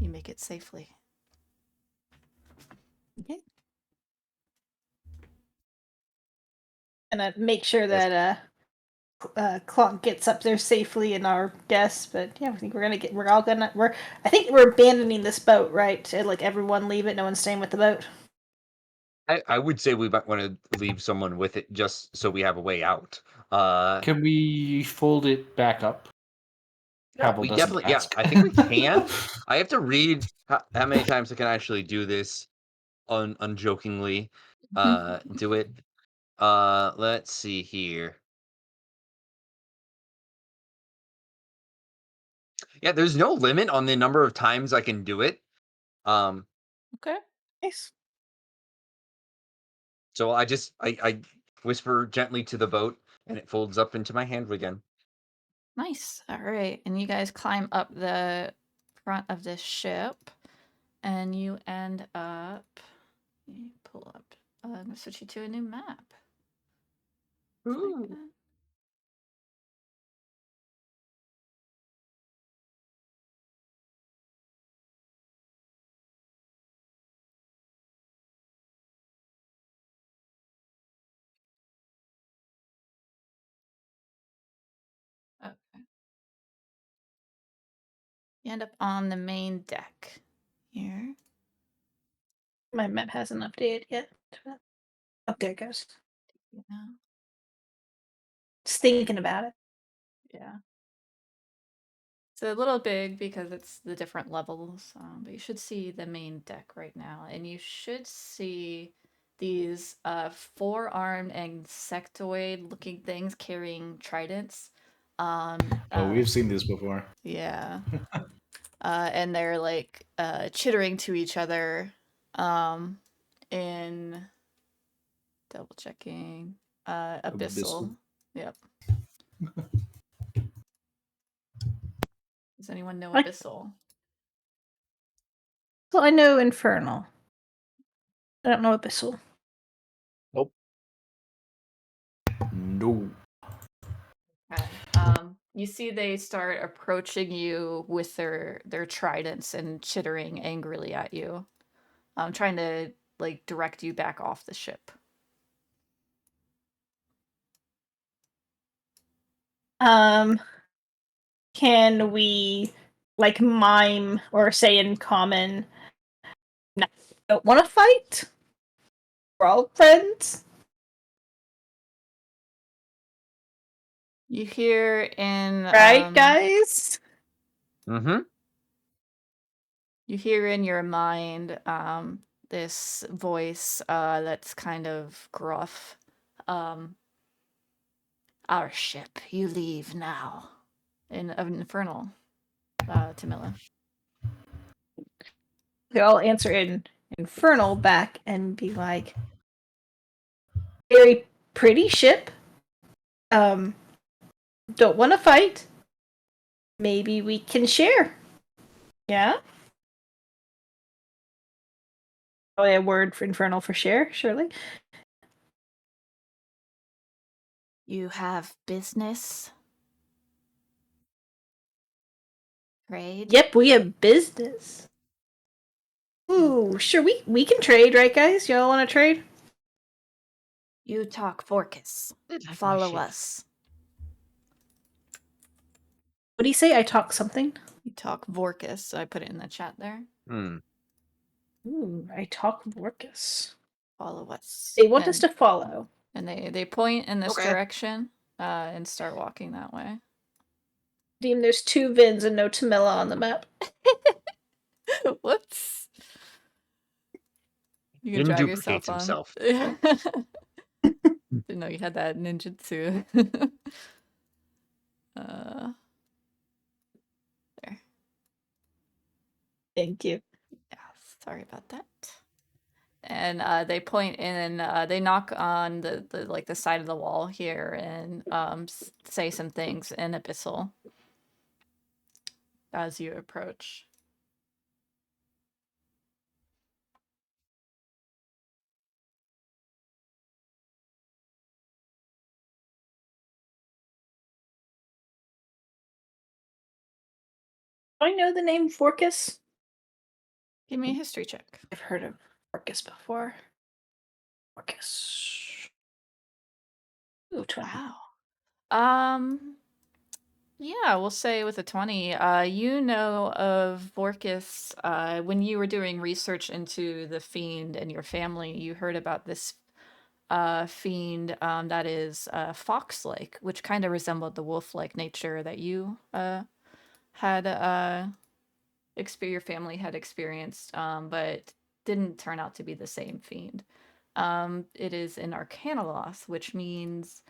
S1: You make it safely.
S2: Okay. And make sure
S4: Yes.
S2: that Clonk gets up there safely and our guests. But yeah, I think I think we're abandoning this boat, right? Like everyone leave it. No one's staying with the boat.
S4: I would say we might want to leave someone with it just so we have a way out.
S3: Can we fold it back up?
S4: Yeah,
S3: Pavel
S4: we
S3: doesn't
S4: definitely. Yeah,
S3: ask.
S4: I think we can. I have to read how many times I can actually do this unjokingly. Do it. Let's see here. Yeah, there's no limit on the number of times I can do it.
S1: Okay.
S2: Nice.
S4: So I whisper gently to the boat, and it folds up into my hand again.
S1: Nice. All right. And you guys climb up the front of this ship, and you end up. Let me pull up. I'm going to switch you to a new map.
S4: Ooh.
S1: Okay. You end up on the main deck here.
S2: My map hasn't updated yet. Oh, there it goes.
S1: Yeah.
S2: Just thinking about it.
S1: Yeah. It's a little big because it's the different levels, but you should see the main deck right now, and you should see these four-armed insectoid-looking things carrying tridents.
S3: We've seen this before.
S1: Yeah. And they're like chittering to each other, in double checking abyssal.
S3: Abyssal.
S1: Yep. Does anyone know
S2: I-
S1: abyssal?
S2: So I know infernal. I don't know abyssal.
S3: No.
S1: Okay. You see they start approaching you with their tridents and chittering angrily at you, trying to like direct you back off the ship.
S2: Can we like mime or say in common? No, don't want to fight. We're all friends.
S1: You hear in
S2: Right, guys?
S4: Mm-hmm.
S1: you hear in your mind this voice that's kind of gruff. Our ship, you leave now. In infernal, Tamila.
S2: They all answer in infernal back and be like, very pretty ship. Don't want to fight. Maybe we can share. Yeah? Probably a word for infernal for share, surely.
S1: You have business? Trade?
S2: Yep, we have business. Ooh, sure, we can trade, right, guys? Y'all want to trade?
S1: You talk Vorkis.
S4: Did like my
S1: Follow
S4: ship.
S1: us.
S2: What do you say? I talk something?
S1: You talk Vorkis. I put it in the chat there.
S4: Hmm.
S2: Ooh, I talk Vorkus.
S1: Follow us.
S2: They want us to follow.
S1: And they point in this
S4: Okay.
S1: direction and start walking that way.
S2: Deem there's 2 Vins and no Tamila on the map.
S1: Whoops. You can
S4: Jim
S1: drag
S4: duplicates
S1: yourself on.
S4: himself.
S1: Didn't know you had that ninjutsu. There.
S2: Thank you.
S1: Yeah, sorry about that. And they point in, they knock on the like the side of the wall here and say some things in abyssal as you approach.
S2: Do I know the name Vorkus?
S1: Give me a history check.
S2: I've heard of Vorkus before. Vorkus. Ooh, 20.
S1: Wow. Yeah, we'll say with a 20. You know of Vorkis, when you were doing research into the fiend and your family, you heard about this fiend that is fox-like, which kind of resembled the wolf-like nature that you had your family had experienced, but didn't turn out to be the same fiend. It is an arcanoloth, which means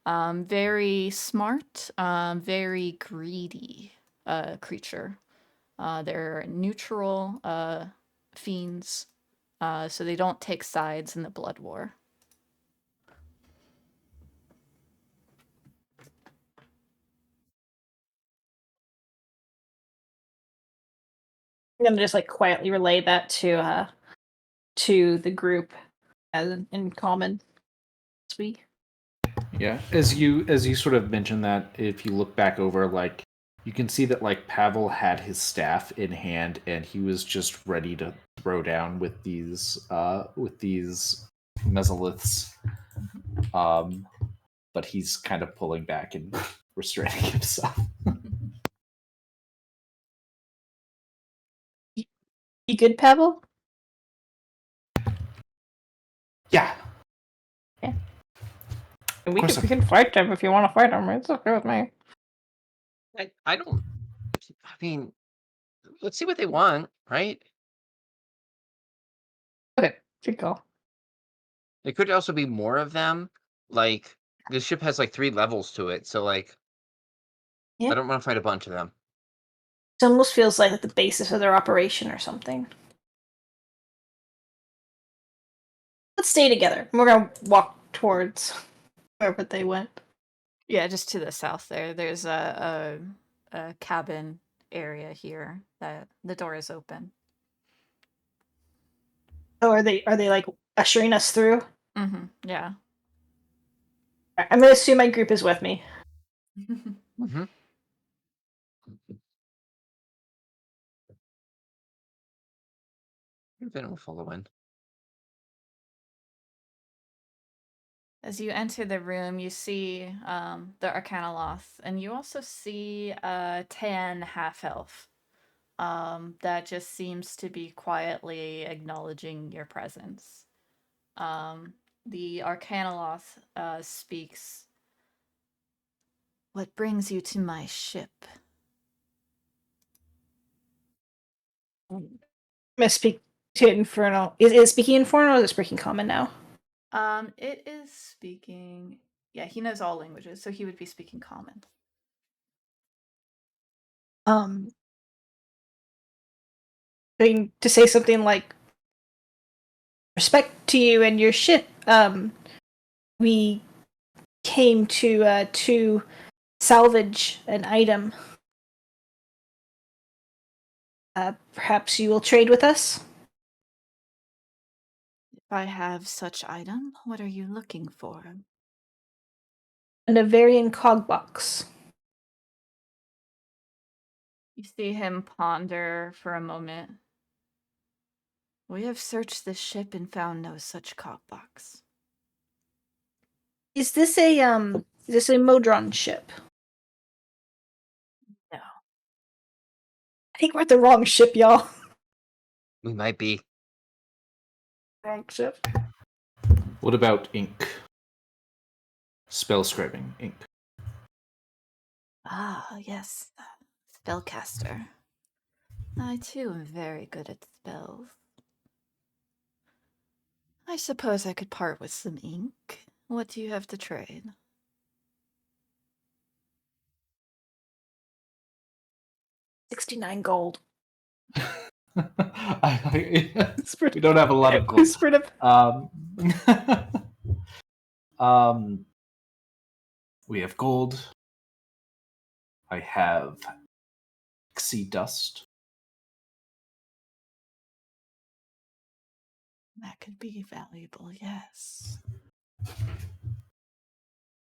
S1: very smart, very greedy creature. They're neutral fiends, so they don't take sides in the blood war.
S2: I'm gonna just like quietly relay that to the group as in common. Sweet.
S3: Yeah, as you sort of mentioned that, if you look back over, like you can see that like Pavel had his staff in hand and he was just ready to throw down with these mesoliths, but he's kind of pulling back and restraining himself.
S2: You good, Pavel?
S3: Yeah,
S2: We
S3: course
S2: can fight them if you want to fight them. It's okay with me.
S4: I don't. I mean, let's see what they want, right?
S2: Okay, good call.
S4: There could also be more of them. Like this ship has like 3 levels to it, so like
S2: Yeah.
S4: I don't want to fight a bunch of them.
S2: It almost feels like the basis of their operation or something. Let's stay together. We're gonna walk towards wherever they went.
S1: Yeah, just to the south there. There's a cabin area here that the door is open.
S2: Oh, are they like ushering us through?
S1: Mm-hmm. Yeah.
S2: I'm gonna assume my group is with me.
S4: Mm-hmm. Then we'll follow in.
S1: As you enter the room, you see the Arcanoloth, and you also see a tan half-elf that just seems to be quietly acknowledging your presence. The Arcanoloth speaks. What brings you to my ship?
S2: I'm gonna speak to infernal. Is it speaking infernal or is it speaking common now?
S1: It is speaking. Yeah, he knows all languages, so he would be speaking common.
S2: Going to say something like respect to you and your ship. We came to salvage an item. Perhaps you will trade with us?
S1: If I have such item, what are you looking for?
S2: An Avarian cog box.
S1: You see him ponder for a moment. We have searched this ship and found no such cockbox.
S2: Is this a Modron ship?
S1: No.
S2: I think we're at the wrong ship, y'all.
S4: We might be.
S2: Wrong ship.
S3: What about ink? Spell scribing ink.
S1: Ah, yes. Spellcaster. I too am very good at spells. I suppose I could part with some ink. What do you have to trade?
S2: 69 gold.
S3: We don't have a lot of gold. We have gold. I have pixie dust.
S1: That could be valuable, yes.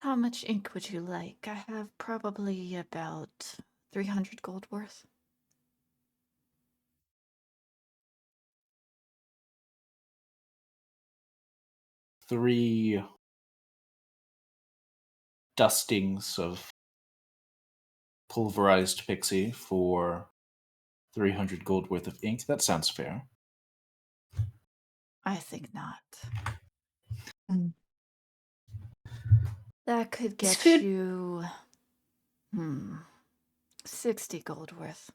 S1: How much ink would you like? I have probably about 300 gold worth.
S3: Three dustings of pulverized pixie for 300 gold worth of ink. That sounds fair.
S1: I think not. That could get you 60 gold worth.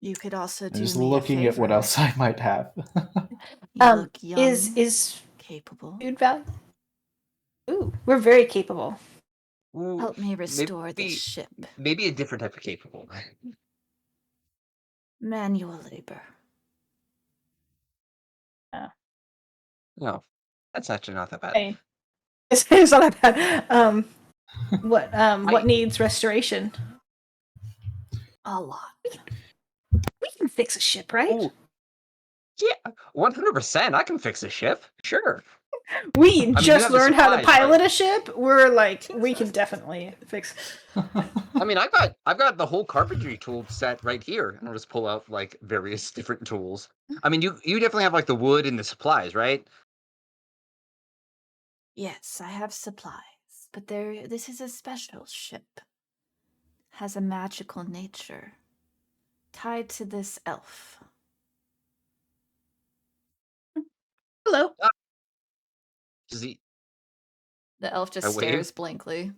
S1: You could also do
S3: Just
S1: me
S3: looking
S1: a
S3: at what
S1: favor.
S3: else I might have.
S1: You look young,
S2: Is
S1: capable.
S2: food value? Ooh, we're very capable.
S4: Ooh,
S1: Help me restore this ship.
S4: Maybe a different type of capable.
S1: Manual labor.
S4: No, that's actually not that bad.
S2: Hey, it's not that bad. What needs restoration?
S1: A lot.
S2: We can fix a ship, right?
S4: Ooh. Yeah, 100%. I can fix a ship. Sure.
S2: We
S4: I mean, you
S2: just
S4: have the
S2: learned how to
S4: supplies,
S2: pilot
S4: right?
S2: a ship. We're like, we can definitely fix.
S4: I mean, I've got the whole carpentry tool set right here, and I'll just pull out like various different tools. I mean, you definitely have like the wood and the supplies, right?
S1: Yes, I have supplies, but this is a special ship. Has a magical nature. Tied to this elf.
S2: Hello.
S4: Does he?
S1: The elf
S4: I
S1: just
S4: wave.
S1: stares blankly.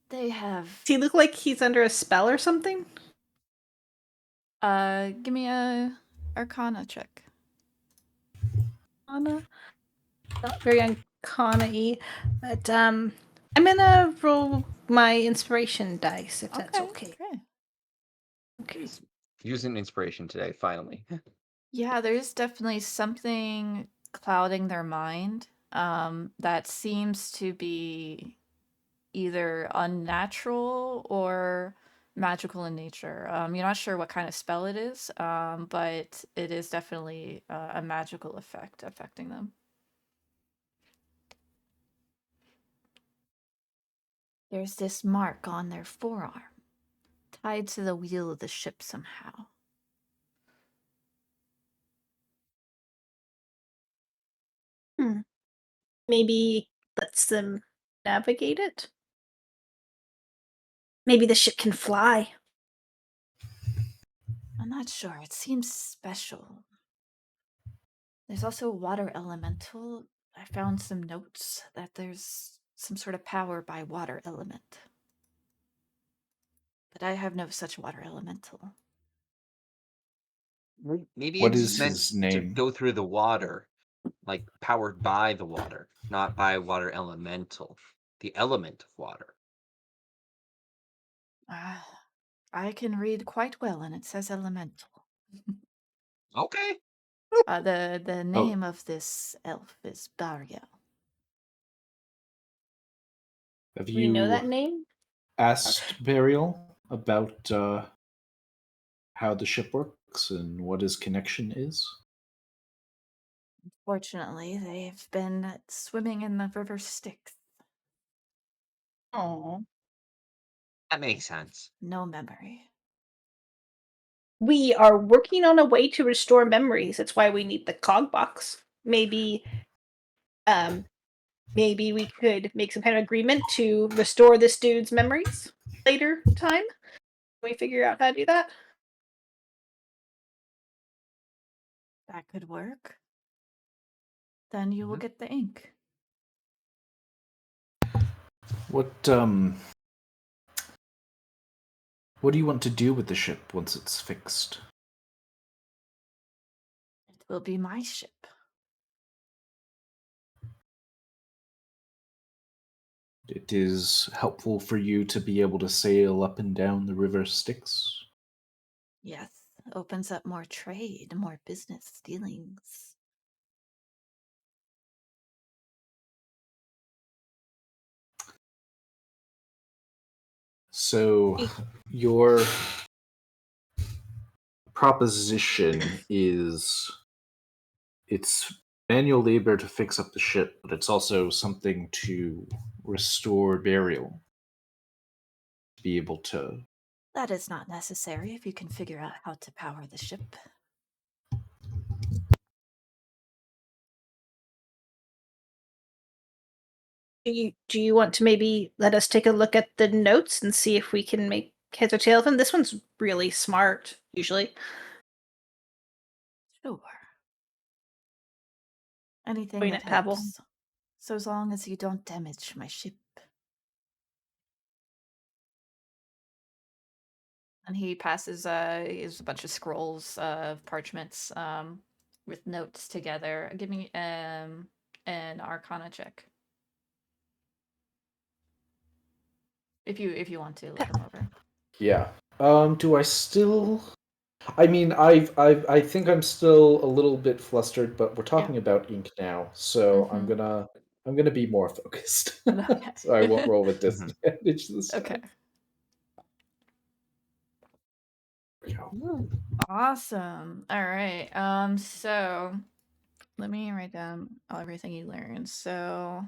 S1: They have...
S2: Does he look like he's under a spell or something?
S1: Give me a Arcana check.
S2: Arcana? Not very Arcana-y, but I'm gonna roll my inspiration dice if that's okay.
S1: Okay.
S2: Okay.
S4: Using inspiration today, finally.
S1: Yeah, there's definitely something clouding their mind that seems to be either unnatural or magical in nature. You're not sure what kind of spell it is, but it is definitely a magical effect affecting them. There's this mark on their forearm, tied to the wheel of the ship somehow.
S2: Hmm. Maybe lets them navigate it. Maybe the ship can fly.
S1: I'm not sure. It seems special. There's also a water elemental. I found some notes that there's some sort of power by water element. But I have no such water elemental.
S4: Maybe
S3: What
S4: it's
S3: is
S4: meant
S3: his
S4: to
S3: name?
S4: go through the water, like powered by the water, not by water elemental. The element of water.
S1: I can read quite well, and it says elemental.
S4: Okay.
S1: The
S3: Oh,
S1: name of this elf is Bariel.
S3: have
S2: We know
S3: you
S2: that name?
S3: asked Burial about how the ship works and what his connection is?
S1: Fortunately, they've been swimming in the river Styx.
S2: Oh.
S4: That makes sense.
S1: No memory.
S2: We are working on a way to restore memories. That's why we need the cog box. Um maybe we could make some kind of agreement to restore this dude's memories later time. Can we figure out how to do that?
S1: That could work. Then you will
S4: Mhm.
S1: get the ink.
S3: What what do you want to do with the ship once it's fixed?
S1: It will be my ship.
S3: It is helpful for you to be able to sail up and down the river Styx.
S1: Yes, opens up more trade, more business dealings.
S3: So your proposition is it's manual labor to fix up the ship, but it's also something to restore burial, to be able to.
S1: That is not necessary if you can figure out how to power the ship.
S2: Do you want to maybe let us take a look at the notes and see if we can make heads or tail of them? This one's really smart, usually.
S1: Sure. Anything
S2: Point
S1: that
S2: at Pavel.
S1: helps. So as long as you don't damage my ship. And he passes is a bunch of scrolls of parchments with notes together. Give me an arcana check. If you want to look them over.
S3: Yeah. Do I still? I mean, I think I'm still a little bit flustered, but we're
S1: Yeah.
S3: talking about ink now, so I'm
S1: Mm-hmm.
S3: gonna be more focused. So I won't
S1: Okay.
S3: roll with
S4: Mhm.
S3: disadvantage this
S1: Okay.
S3: time. There we go.
S4: Woo.
S1: Awesome. All right. So let me write down everything you learned. So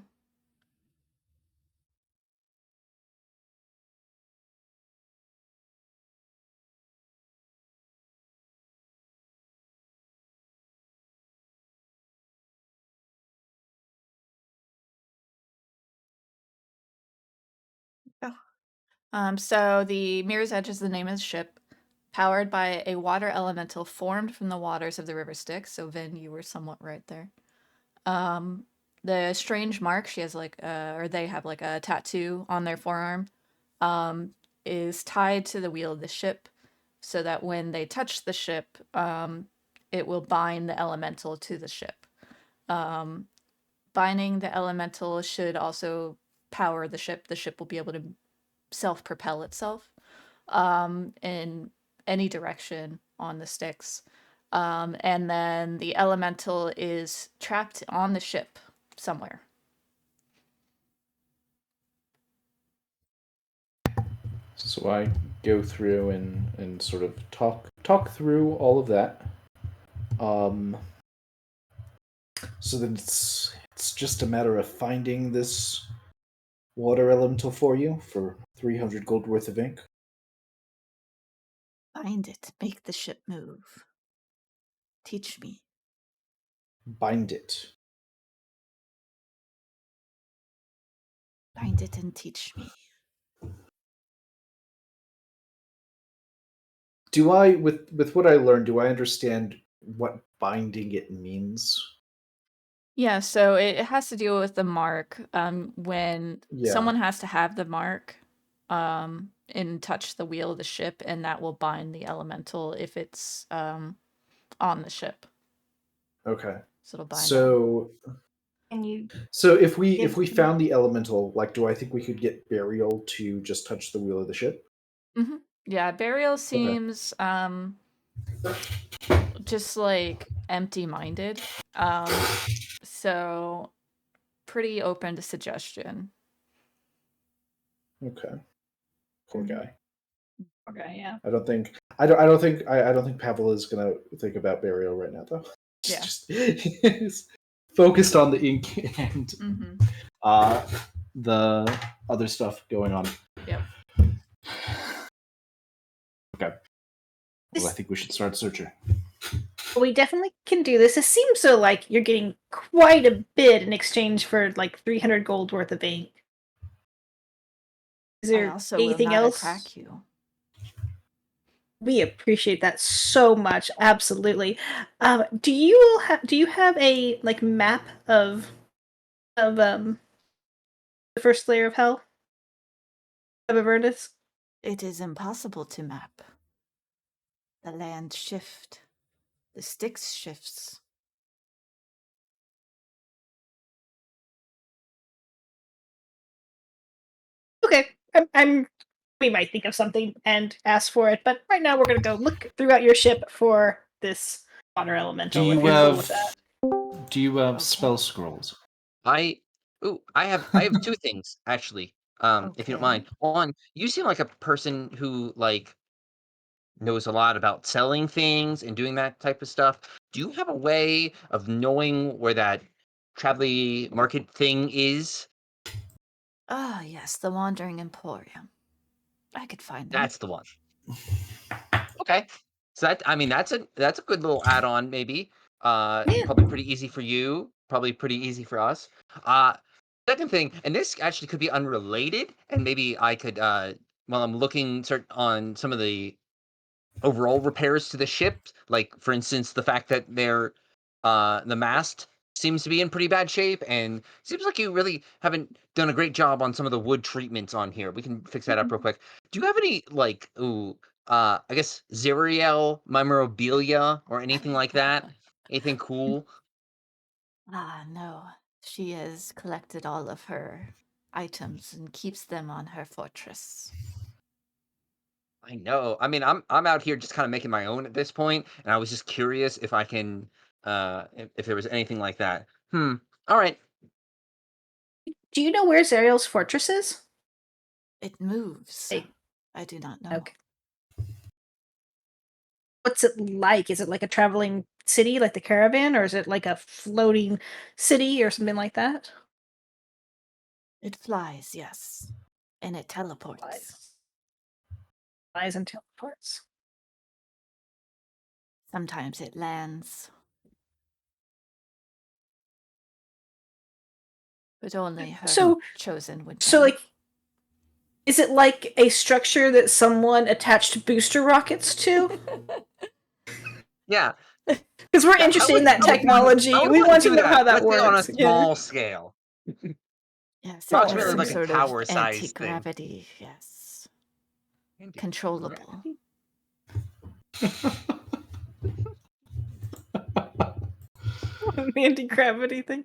S1: oh. So the Mirror's Edge is the name of the ship, powered by a water elemental formed from the waters of the River Styx. So Vin, you were somewhat right there. Um, the strange mark she has like or they have like a tattoo on their forearm, um, is tied to the wheel of the ship, so that when they touch the ship, it will bind the elemental to the ship. Um, Binding the elemental should also power the ship. The ship will be able to self-propel itself in any direction on the Styx. And then the elemental is trapped on the ship somewhere.
S3: So I go through and sort of talk through all of that. So then it's just a matter of finding this water elemental for you for 300 gold worth of ink.
S1: Find it. Make the ship move. Teach me.
S3: Bind it.
S1: Find it and teach me.
S3: Do I, with what I learned, do I understand what binding it means?
S1: Yeah, so it has to do with the mark. When
S3: Yeah.
S1: someone has to have the mark, and touch the wheel of the ship, and that will bind the elemental if it's on the ship.
S3: Okay.
S1: So it'll bind them.
S3: So
S2: Can you?
S3: so if we
S2: Give-
S3: found the elemental, like, do I think we could get burial to just touch the wheel of the ship?
S1: Mm-hmm. Yeah, burial seems just like empty-minded. So pretty open to suggestion.
S3: Okay. Poor guy.
S2: Okay, yeah.
S3: I don't think Pavel is gonna think about burial right now though.
S1: Yeah.
S3: Just he's focused on the ink and the other stuff going on.
S1: Yep.
S3: Okay. Well, I think we should start searching.
S2: We definitely can do this. It seems so like you're getting quite a bit in exchange for like 300 gold worth of ink. Is
S1: I
S2: there
S1: also will
S2: anything
S1: not
S2: else?
S1: attack you.
S2: We appreciate that so much. Absolutely. Do you have a like map of the first layer of hell of Avernus?
S1: It is impossible to map. The land shift. The Styx shifts.
S2: Okay, we might think of something and ask for it, but right now we're gonna go look throughout your ship for this water elemental.
S3: Do
S2: if
S3: you
S2: you're cool
S3: have
S2: with that.
S3: do you have
S1: Okay.
S3: spell scrolls?
S4: I have two things actually. If you don't
S1: Okay.
S4: mind. One, you seem like a person who like knows a lot about selling things and doing that type of stuff. Do you have a way of knowing where that traveling market thing is?
S1: Ah, yes, the Wandering Emporium. I could find them.
S4: That's the one. Okay. So that's a good little add-on maybe.
S2: Yeah.
S4: Probably pretty easy for you, probably pretty easy for us. Uh Second thing, and this actually could be unrelated, and maybe I could while I'm looking on some of the overall repairs to the ship, like for instance the fact that the mast seems to be in pretty bad shape, and seems like you really haven't done a great job on some of the wood treatments on here. We can fix that up real quick. Do you have any like I guess Zeriel memorabilia or anything like that? Anything cool?
S1: Ah, no. She has collected all of her items and keeps them on her fortress.
S4: I know. I mean, I'm out here just kind of making my own at this point, and I was just curious if I can if there was anything like that. All right.
S2: Do you know where Zariel's fortress is?
S1: It moves.
S2: Hey.
S1: I do not know.
S2: Okay. What's it like? Is it like a traveling city, like the caravan, or is it like a floating city or something like that?
S1: It flies, yes. And it teleports.
S2: Flies and teleports.
S1: Sometimes it lands. But only her chosen would know.
S2: So like, is it like a structure that someone attached booster rockets to?
S4: Yeah.
S2: Because we're interested in that technology. We want to know how that
S4: Let's say on a
S2: works.
S4: small scale.
S1: Yes,
S4: Approximately
S1: some
S4: like a
S1: sort of
S4: tower-sized thing.
S1: anti-gravity, yes. Controllable.
S2: The anti-gravity thing.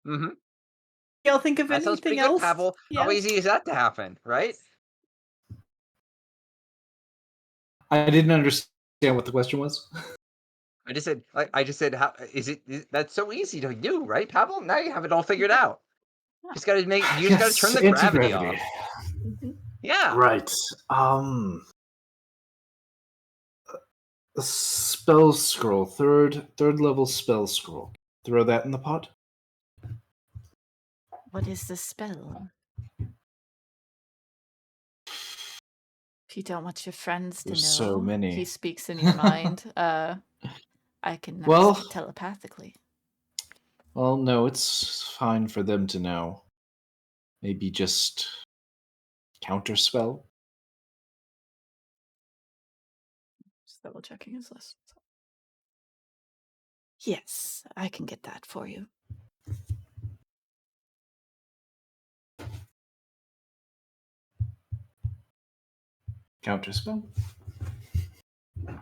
S4: Mm-hmm.
S2: Y'all think of
S4: That sounds pretty
S2: anything
S4: good,
S2: else?
S4: Pavel.
S2: Yeah.
S4: How easy is that to happen, right?
S3: I didn't understand what the question was.
S4: I just said, how that's so easy to do, right, Pavel? Now you have it all figured out.
S1: Yeah.
S4: You just gotta turn the gravity
S3: anti-gravity.
S4: off.
S1: Mhm.
S4: Yeah.
S3: Right. A spell scroll, third level spell scroll. Throw that in the pot.
S1: What is the spell? If you don't want your friends to
S3: There's
S1: know,
S3: so many.
S1: he speaks in your mind. I can
S3: Well-
S1: ask telepathically.
S3: Well, no, it's fine for them to know. Maybe just counterspell.
S1: Just double checking his list. Yes, I can get that for you.
S3: Counterspell.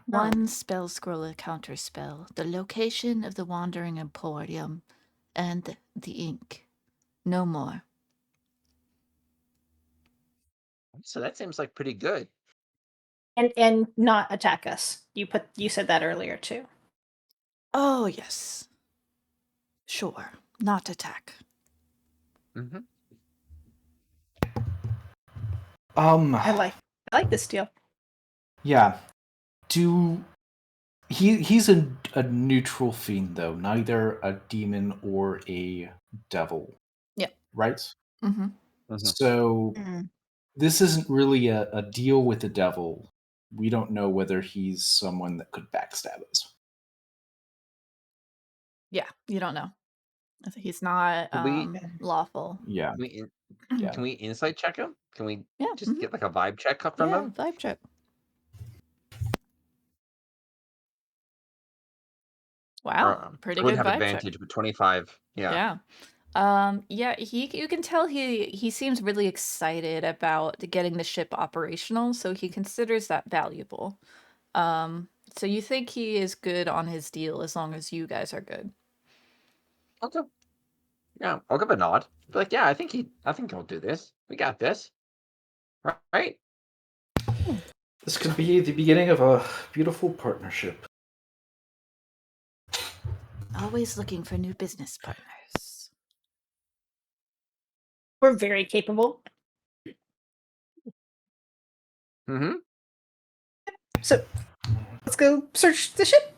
S1: One spell scroll, a counter spell, the location of the Wandering Emporium, and the ink. No more.
S4: So that seems like pretty good.
S2: And not attack us. You said that earlier too.
S1: Oh, yes. Sure, not attack.
S4: Mm-hmm.
S2: I like this deal.
S3: Yeah. He's a neutral fiend though, neither a demon or a devil.
S1: Yep.
S3: Right?
S1: Mm-hmm.
S4: Mm-hmm.
S3: So
S2: Mm.
S3: this isn't really a deal with the devil. We don't know whether he's someone that could backstab us.
S1: Yeah, you don't know. He's not
S4: Can we-
S1: lawful.
S3: Yeah. Yeah.
S4: Can we insight check him? Can we
S1: Yeah.
S4: just get like a vibe check from
S1: Yeah,
S4: him?
S1: vibe check. Wow, pretty
S4: I wouldn't
S1: good
S4: have
S1: vibe
S4: advantage,
S1: check.
S4: but 25. Yeah.
S1: Yeah, you can tell he seems really excited about getting the ship operational, so he considers that valuable. So you think he is good on his deal as long as you guys are good.
S4: Okay. Yeah, I'll give a nod. Be like, yeah, I think he'll do this. We got this. Right?
S3: This could be the beginning of a beautiful partnership.
S1: Always looking for new business partners.
S2: We're very capable.
S4: Mm-hmm.
S2: So let's go search the ship.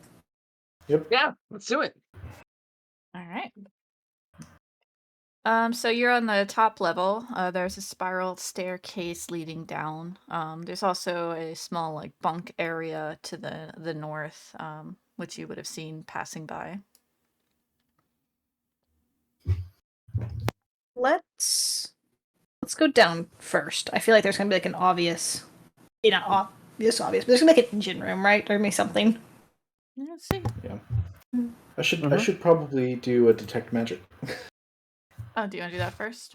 S3: Yep.
S4: Yeah, let's do it.
S1: All right. So you're on the top level. There's a spiral staircase leading down. There's also a small like bunk area to the north, which you would have seen passing by.
S2: Let's go down first. I feel like there's gonna be like an obvious, not obvious, but there's gonna be like an engine room, right? There's gonna be something.
S1: Let's see.
S3: Yeah. I
S4: Mhm.
S3: should probably do a detect magic.
S1: Oh, do you want to do that first?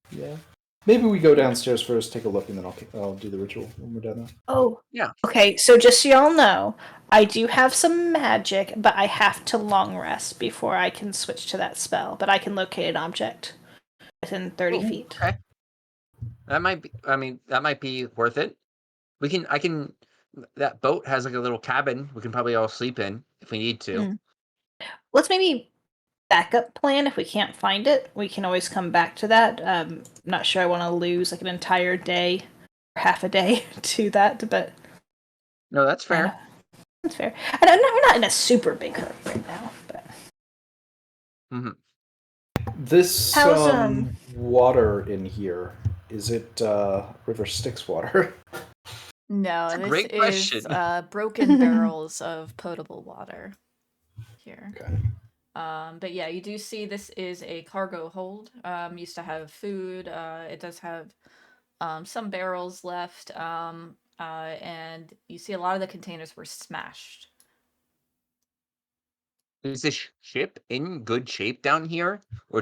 S3: Yeah. Maybe we go downstairs first, take a look, and then I'll do the ritual when we're done.
S2: Oh,
S4: Yeah.
S2: okay. So just so y'all know, I do have some magic, but I have to long rest before I can switch to that spell. But I can locate an object within 30
S4: Ooh,
S2: feet.
S4: Okay. That might be. I mean, that might be worth it. I can. That boat has like a little cabin. We can probably all sleep in if we need to.
S2: Mm. Let's maybe backup plan if we can't find it. We can always come back to that. Not sure I want to lose like an entire day or half a day to that, but
S4: No, that's fair.
S2: that's fair. And we're not in a super big hurry right now, but
S4: Mm-hmm.
S3: This
S2: How's,
S3: water in here, is it River Styx water?
S1: No,
S4: That's a
S1: this
S4: great
S1: is
S4: question.
S1: broken barrels of potable water here.
S3: Okay.
S1: But yeah, you do see this is a cargo hold. Used to have food. It does have some barrels left. And you see a lot of the containers were smashed.
S4: Is this ship in good shape down here, or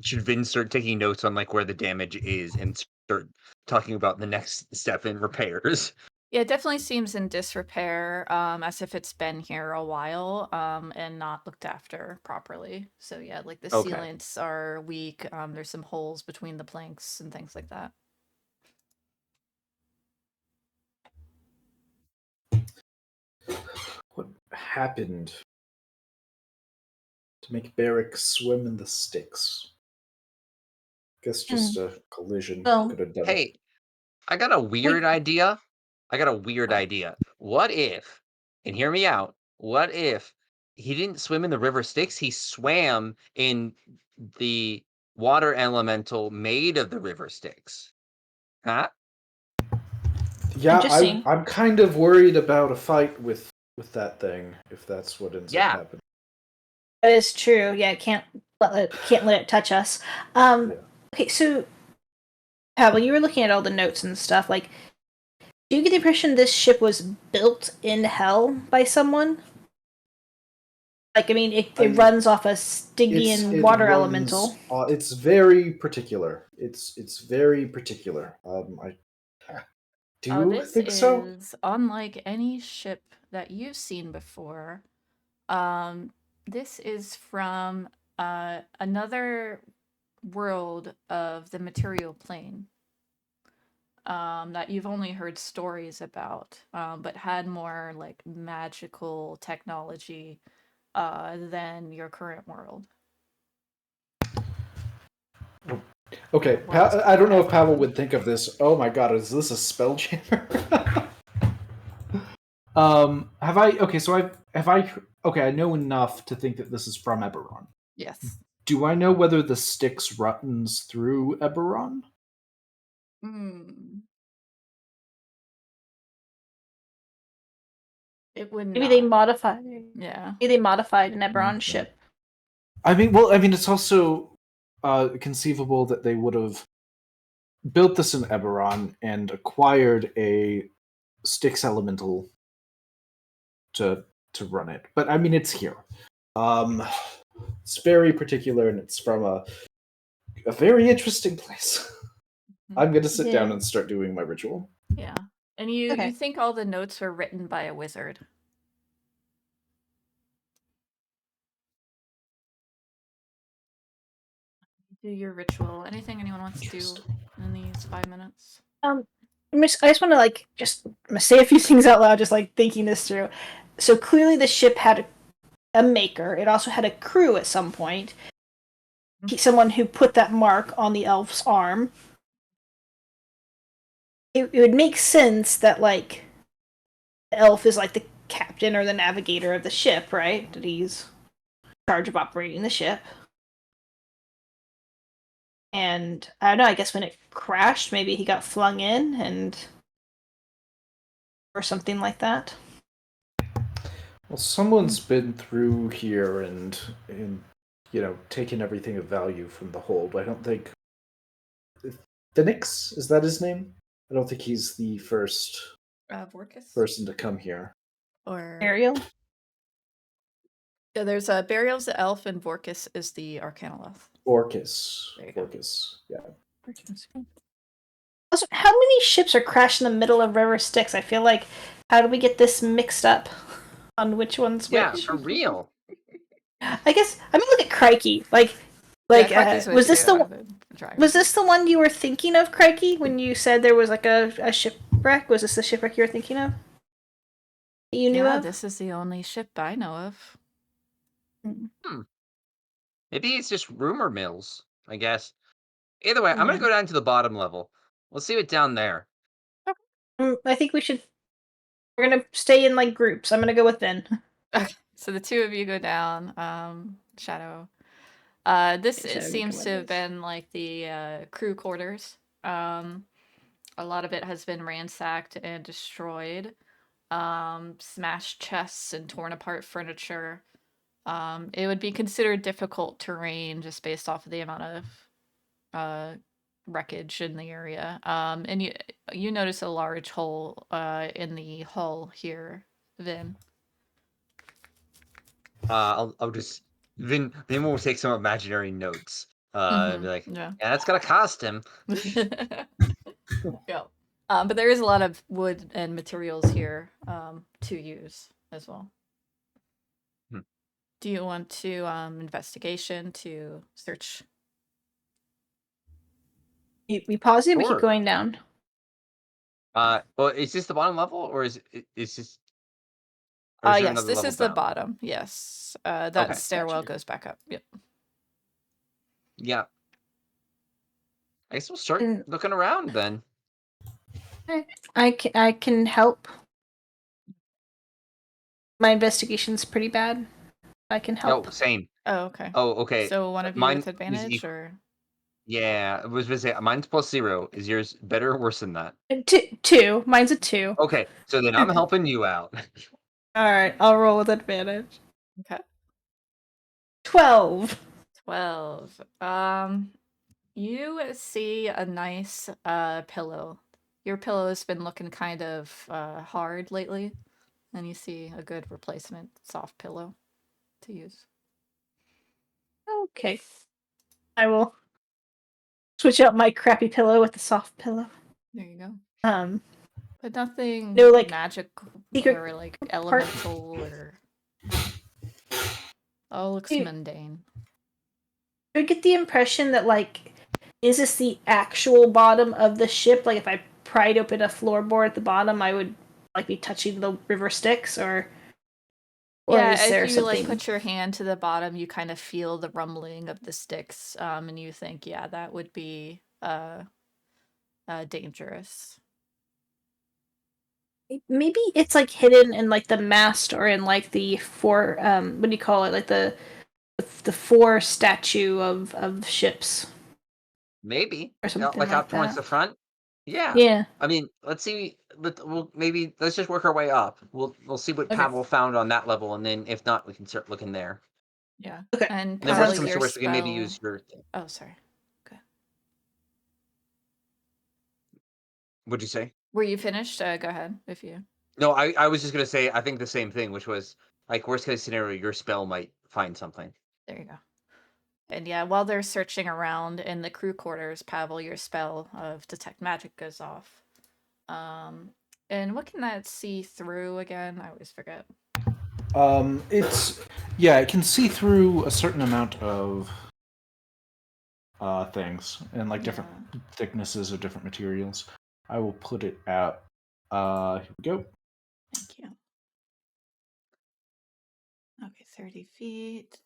S4: should Vin start taking notes on like where the damage is and start talking about the next step in repairs?
S1: Yeah, it definitely seems in disrepair, as if it's been here a while, and not looked after properly. So yeah, like the
S4: Okay.
S1: sealants are weak. There's some holes between the planks and things like that.
S3: What happened to make Barrick swim in the Styx? Guess just a collision
S2: Well,
S3: could have done it.
S4: Hey, I got a weird idea. What if, and hear me out, what if he didn't swim in the river Styx, he swam in the water elemental made of the river Styx? Huh?
S3: Yeah,
S2: Interesting.
S3: I'm kind of worried about a fight with that thing if that's what ends up
S4: Yeah.
S3: happening.
S2: That is true. Yeah, can't let it touch us.
S3: Yeah.
S2: Okay, so Pavel, you were looking at all the notes and stuff. Like, do you get the impression this ship was built in hell by someone? Like, I mean, it runs off a Stygian
S3: It
S2: water
S3: runs,
S2: elemental.
S3: it's very particular. It's very particular. I do
S1: This
S3: think so.
S1: is unlike any ship that you've seen before. This is from another world of the material plane that you've only heard stories about, but had more like magical technology than your current world.
S3: Okay,
S1: Well,
S3: I don't know if
S1: forever.
S3: Pavel would think of this. Oh my god, is this a spell jammer? Have I? Okay, so have I? Okay, I know enough to think that this is from Eberron.
S1: Yes.
S3: Do I know whether the Styx runs through Eberron?
S1: Hmm. It would
S2: Maybe they
S1: not.
S2: modified.
S1: Yeah.
S2: Maybe they modified an Eberron
S3: Okay.
S2: ship.
S3: I mean, it's also conceivable that they would have built this in Eberron and acquired a Styx elemental to run it. But I mean, it's here. It's very particular, and it's from a very interesting place. I'm going to sit down and start doing my ritual.
S1: Yeah. And you
S2: Okay.
S1: think all the notes were written by a wizard. Do your ritual. Anything anyone wants to do in these 5 minutes?
S2: I just want to I'm gonna say a few things out loud, just like thinking this through. So clearly, the ship had a maker. It also had a crew at some point. Someone who put that mark on the elf's arm. It would make sense that the elf is like the captain or the navigator of the ship, right? That he's in charge of operating the ship. And I don't know, I guess when it crashed, maybe he got flung in or something like that.
S3: Well, someone's been through here and taken everything of value from the hold. I don't think Phoenix, is that his name? I don't think he's the first
S1: Vorkis?
S3: person to come here.
S1: Or
S2: Ariel?
S1: Yeah, there's Burial's the elf and Vorkis is the Arcanolith.
S3: Orcus.
S1: There you go.
S3: Orcus, yeah.
S2: Also, how many ships are crashed in the middle of River Styx? I feel like, how do we get this mixed up on which one's
S4: Yeah,
S2: which?
S4: for real.
S2: I guess I mean look at Crikey. Was this the one you were thinking of, Crikey, when you said there was like a shipwreck? Was this the shipwreck you were thinking of? That you knew of?
S1: This is the only ship I know of.
S4: Maybe it's just rumor mills, I guess. Either way, I'm going to go down to the bottom level. We'll see it down there.
S2: I think we're gonna stay in like groups. I'm gonna go with Ben.
S1: So the two of you go down. Shadow. This
S2: Shadow,
S1: seems to have been like the crew quarters. A lot of it has been ransacked and destroyed. Smashed chests and torn apart furniture. It would be considered difficult terrain just based off of the amount of wreckage in the area. And you notice a large hole in the hull here, Vin.
S4: I'll just Vin will take some imaginary notes. Be like,
S1: Yeah.
S4: yeah, that's gonna cost him.
S1: Yeah. But there is a lot of wood and materials here to use as well. Do you want to investigation to search?
S2: We pause it. We keep
S4: Sure.
S2: going down.
S4: Well, is this the bottom level, or is this? Or is there
S1: Yes,
S4: another
S1: this
S4: level
S1: is the
S4: down?
S1: bottom. Yes. That
S4: Okay,
S1: stairwell
S4: gotcha.
S1: goes back up. Yep.
S4: Yeah. I guess we'll start
S2: And
S4: looking around then.
S2: I can help. My investigation's pretty bad. I can help.
S4: Oh, same.
S1: Oh, okay.
S4: Oh, okay.
S1: So one of you
S4: Mine
S1: with
S4: is
S1: advantage,
S4: equal.
S1: or
S4: Yeah, I was gonna say mine's +0. Is yours better or worse than that?
S2: Two. Mine's a 2.
S4: Okay, so then I'm helping you out.
S2: All right, I'll roll with advantage.
S1: okay.
S2: 12.
S1: 12. You see a nice pillow. Your pillow has been looking kind of hard lately, and you see a good replacement soft pillow to use.
S2: Okay. I will switch out my crappy pillow with the soft pillow.
S1: There you go.
S2: Um,
S1: But nothing
S2: No, like,
S1: magic
S2: secret
S1: or like
S2: part.
S1: elemental or all looks
S2: Dude.
S1: mundane.
S2: I get the impression that, like, is this the actual bottom of the ship? Like, if I pried open a floorboard at the bottom, I would like be touching the river Styx, or
S1: Yeah,
S2: is
S1: if
S2: there
S1: you like
S2: something?
S1: put your hand to the bottom, you kind of feel the rumbling of the sticks, and you think, yeah, that would be dangerous.
S2: Maybe it's like hidden in like the mast or in like the what do you call it? Like the fore statue of ships
S4: Maybe.
S2: or something
S4: Like out
S2: like
S4: towards
S2: that.
S4: the front? Yeah.
S2: Yeah.
S4: I mean, let's see. Let's just work our way up. We'll see what
S2: Okay.
S4: Pavel found on that level, and then if not, we can start looking there.
S1: Yeah.
S2: Okay.
S1: And
S4: And then
S1: Pavel,
S4: worst comes to
S1: your
S4: worst, we can maybe
S1: spell.
S4: use your thing.
S1: Oh, sorry. Okay.
S4: What'd you say?
S1: Were you finished? Go ahead if you.
S4: No, I was just gonna say I think the same thing, which was like worst case scenario, your spell might find something.
S1: There you go. And yeah, while they're searching around in the crew quarters, Pavel, your spell of detect magic goes off. And what can that see through again? I always forget.
S3: It can see through a certain amount of things and like different thicknesses of different materials. I will put it out. Here we go.
S1: Thank you. Okay, 30 feet.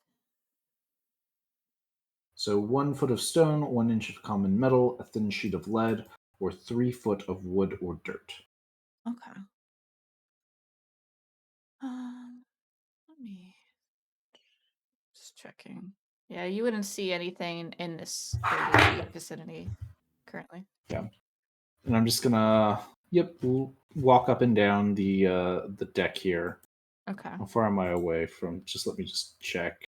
S3: So 1 foot of stone, 1 inch of common metal, a thin sheet of lead, or 3 foot of wood or dirt.
S1: Okay. Let me just checking. Yeah, you wouldn't see anything in this 30 feet vicinity currently.
S3: Yeah. And I'm just gonna walk up and down the deck here.
S1: Okay.
S3: How far am I away from? Let me just check.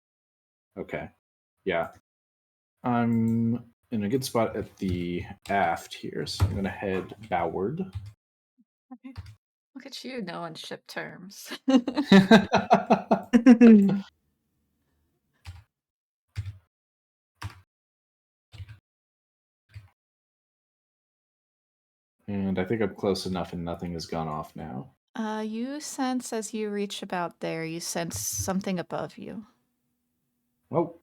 S3: Okay. Yeah. I'm in a good spot at the aft here, so I'm gonna head bowward.
S1: Okay. Look at you knowing ship terms.
S3: And I think I'm close enough and nothing has gone off now.
S1: You sense as you reach about there, you sense something above you.
S3: Oh.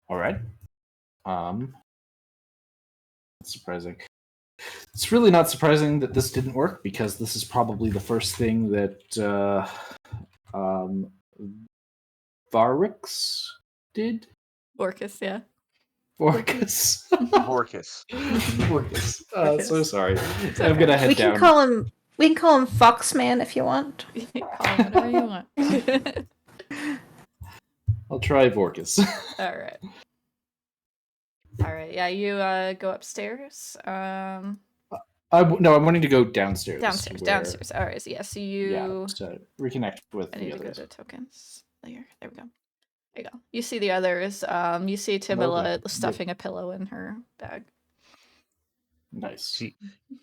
S3: Alright. That's surprising. It's really not surprising that this didn't work, because this is probably the first thing that Varrix did.
S1: Orcus, yeah.
S3: Vorkus.
S4: Vorkus.
S3: Vorkus. So sorry.
S1: It's
S3: I'm
S1: okay.
S3: gonna head
S2: We can
S3: down.
S2: call him Foxman if you want.
S1: You can call him whatever you want.
S3: I'll try Vorkus.
S1: All right. All right. Yeah, you go upstairs.
S3: No, I'm wanting to go downstairs.
S1: Downstairs. All right. So yeah, so you.
S3: To reconnect with
S1: I need
S3: the
S1: to go
S3: others.
S1: to tokens. There we go. There you go. You see the others. You see
S3: Hello
S1: Timilla
S3: there.
S1: stuffing a pillow in her bag.
S3: Nice.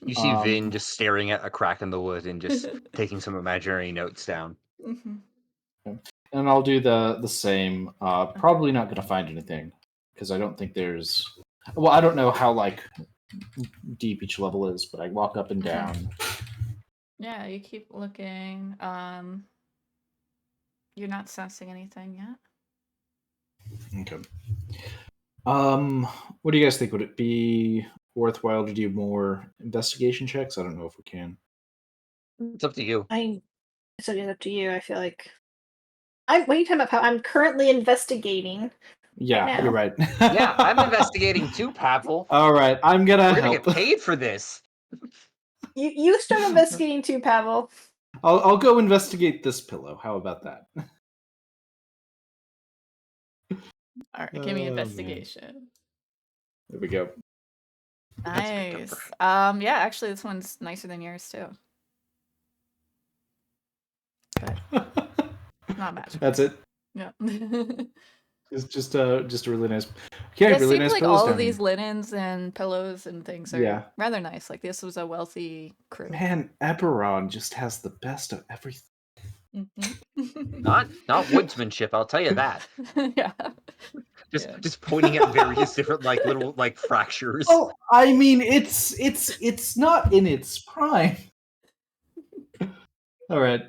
S4: You see Vin just staring at a crack in the wood and just taking some imaginary notes down.
S1: Mm-hmm.
S3: And I'll do the same. Probably not going to find anything, because I don't think there's. Well, I don't know how like deep each level is, but I walk up and down.
S1: Yeah, you keep looking. You're not sensing anything yet.
S3: Okay. What do you guys think? Would it be worthwhile to do more investigation checks? I don't know if we can.
S4: It's up to you.
S2: So it's up to you. I feel like I'm currently investigating.
S3: Yeah,
S2: now.
S3: you're right.
S4: Yeah, I'm investigating too, Pavel.
S3: All right, I'm gonna
S4: We're gonna
S3: help.
S4: get paid for this.
S2: You start investigating too, Pavel.
S3: I'll go investigate this pillow. How about that?
S1: All right, give me
S3: Oh, man.
S1: investigation.
S3: There we go.
S4: That's a good number.
S1: Nice. Yeah, actually, this one's nicer than yours too. But not magical.
S3: That's it.
S1: Yeah.
S3: It's just a really nice. Yeah,
S1: It
S3: really
S1: seems
S3: nice
S1: like
S3: pillows
S1: all
S3: down
S1: of these
S3: here.
S1: linens and pillows and things are
S3: Yeah.
S1: rather nice. Like this was a wealthy crew.
S3: Man, Eberron just has the best of everything.
S4: Not woodsmanship, I'll tell you that.
S1: Yeah.
S4: Just pointing at various different little fractures.
S3: Oh, I mean, it's not in its prime. All right.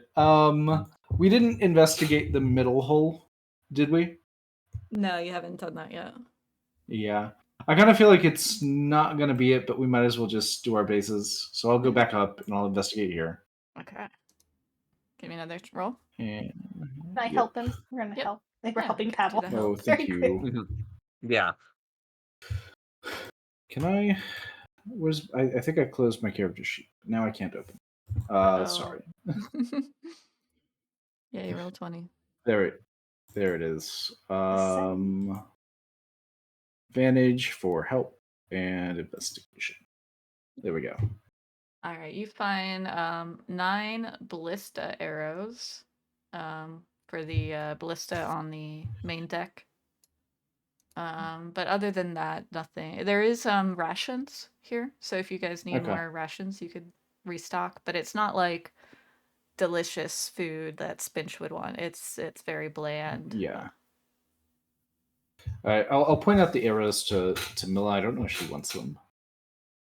S3: We didn't investigate the middle hole, did we?
S1: No, you haven't done that yet.
S3: Yeah. I kind of feel like it's not going to be it, but we might as well just do our bases. So I'll go back up and I'll investigate here.
S1: Okay. Give me another roll.
S3: And,
S2: Can I help him? We're gonna
S1: Yep.
S2: help. Like we're
S1: Yeah,
S2: helping
S1: do
S2: Pavel.
S1: the
S3: oh,
S1: help.
S3: thank
S2: Very
S3: you.
S4: Yeah.
S3: Can I? I think I closed my character sheet. Now I can't open.
S1: Oh.
S3: Sorry.
S1: Yeah, you rolled 20.
S3: There it is. Advantage for help and investigation. There we go.
S1: All right, you find 9 ballista arrows for the ballista on the main deck. But other than that, nothing. There is rations here, so if you guys need
S3: Okay.
S1: more rations, you could restock. But it's not like delicious food that Spinch would want. It's very bland.
S3: Yeah. All right. I'll point out the arrows to Mila. I don't know if she wants them.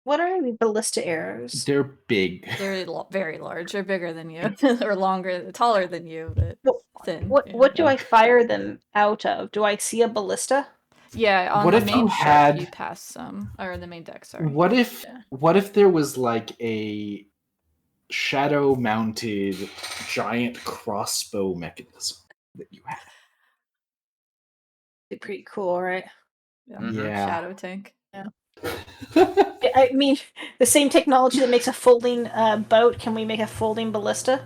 S2: What are the ballista arrows?
S3: They're big.
S1: They're very large. They're bigger than you, or longer, taller than you, but thin.
S2: What do I fire them out of? Do I see a ballista?
S1: Yeah, on
S3: What
S1: the
S3: if
S1: main
S3: you
S1: ship,
S3: had-
S1: you pass some, or the main deck. Sorry.
S3: What if there was like a shadow-mounted giant crossbow mechanism that you had?
S2: It'd be pretty cool, right?
S3: Yeah.
S1: Shadow tank.
S2: I mean, the same technology that makes a folding boat. Can we make a folding ballista?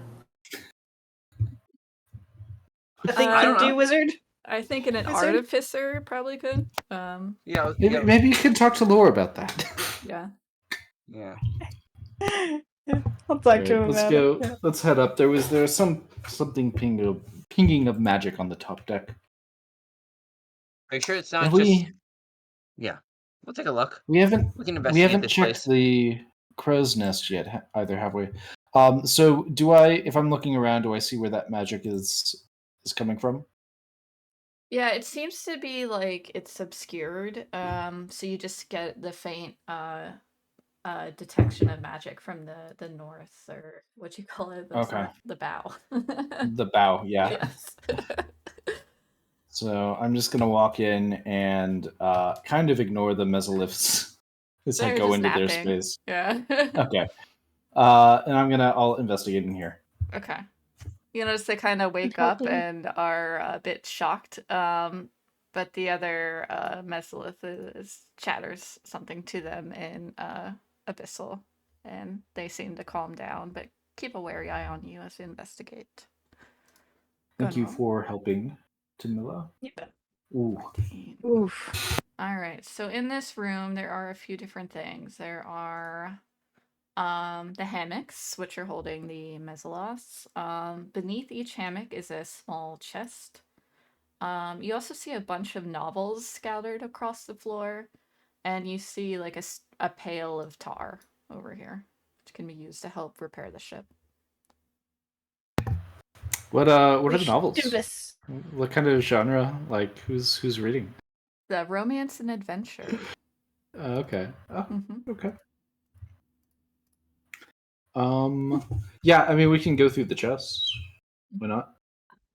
S2: The thing
S4: I
S2: can
S4: don't
S2: do,
S4: know.
S2: wizard.
S1: I think an
S2: Wizard?
S1: artificer probably could.
S4: Yeah.
S3: Maybe you can talk to Laura about that.
S1: Yeah.
S4: Yeah.
S2: I'll talk to him
S3: Let's
S2: about
S3: go.
S2: it. Yeah.
S3: Let's head up. There's something pinging of magic on the top deck.
S4: Make sure it's not
S3: And
S4: just. Yeah. We'll take a look.
S3: we haven't
S4: We can investigate this
S3: checked
S4: place.
S3: the crow's nest yet either, have we? So if I'm looking around, do I see where that magic is coming from?
S1: Yeah, it seems to be like it's obscured. So you just get the faint detection of magic from the north, or what you call it? That's
S3: Okay.
S1: not the bow.
S3: The bow, yeah.
S1: Yes.
S3: So I'm just gonna walk in and kind of ignore the mesoliths as I
S1: They're
S3: go
S1: just
S3: into their
S1: napping.
S3: space.
S1: Yeah.
S3: Okay. And I'll investigate in here.
S1: Okay. You notice they kind of wake up and are a bit shocked. But the other mesolith chatters something to them in abyssal, and they seem to calm down, but keep a wary eye on you as you investigate.
S3: Thank you for helping, Tamila.
S2: Yep.
S3: Ooh.
S2: Oof.
S1: All right. So in this room, there are a few different things. There are the hammocks, which are holding the mesolos. Beneath each hammock is a small chest. You also see a bunch of novels scattered across the floor, and you see like a pail of tar over here, which can be used to help repair the ship.
S3: What are the
S2: should
S3: novels?
S2: do this.
S3: What kind of genre? Like who's reading?
S1: The romance and adventure.
S3: Okay. Oh,
S1: Mhm.
S3: okay. Yeah, I mean we can go through the chests. Why not?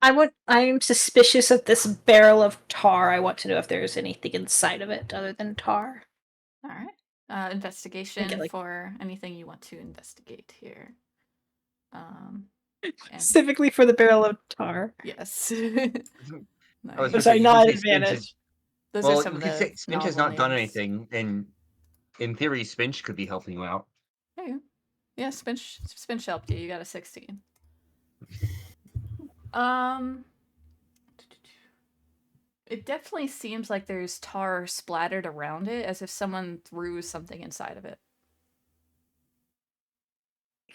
S2: I'm suspicious of this barrel of tar. I want to know if there's anything inside of it other than tar.
S1: All right. Investigation
S2: like-
S1: for anything you want to investigate here. And
S2: Specifically for the barrel of tar.
S1: yes.
S4: I was
S2: I'm
S4: gonna
S1: Nice.
S2: sorry,
S4: say you can
S2: not
S4: say
S2: an
S4: Spinch
S2: advantage.
S4: is
S1: Those are
S4: well.
S1: some
S4: You
S1: of
S4: can
S1: the
S4: say Spinch has
S1: novel
S4: not done
S1: names.
S4: anything, and in theory, Spinch could be helping you out.
S1: There you go. Yeah, Spinch helped you. You got a 16. It definitely seems like there's tar splattered around it, as if someone threw something inside of it.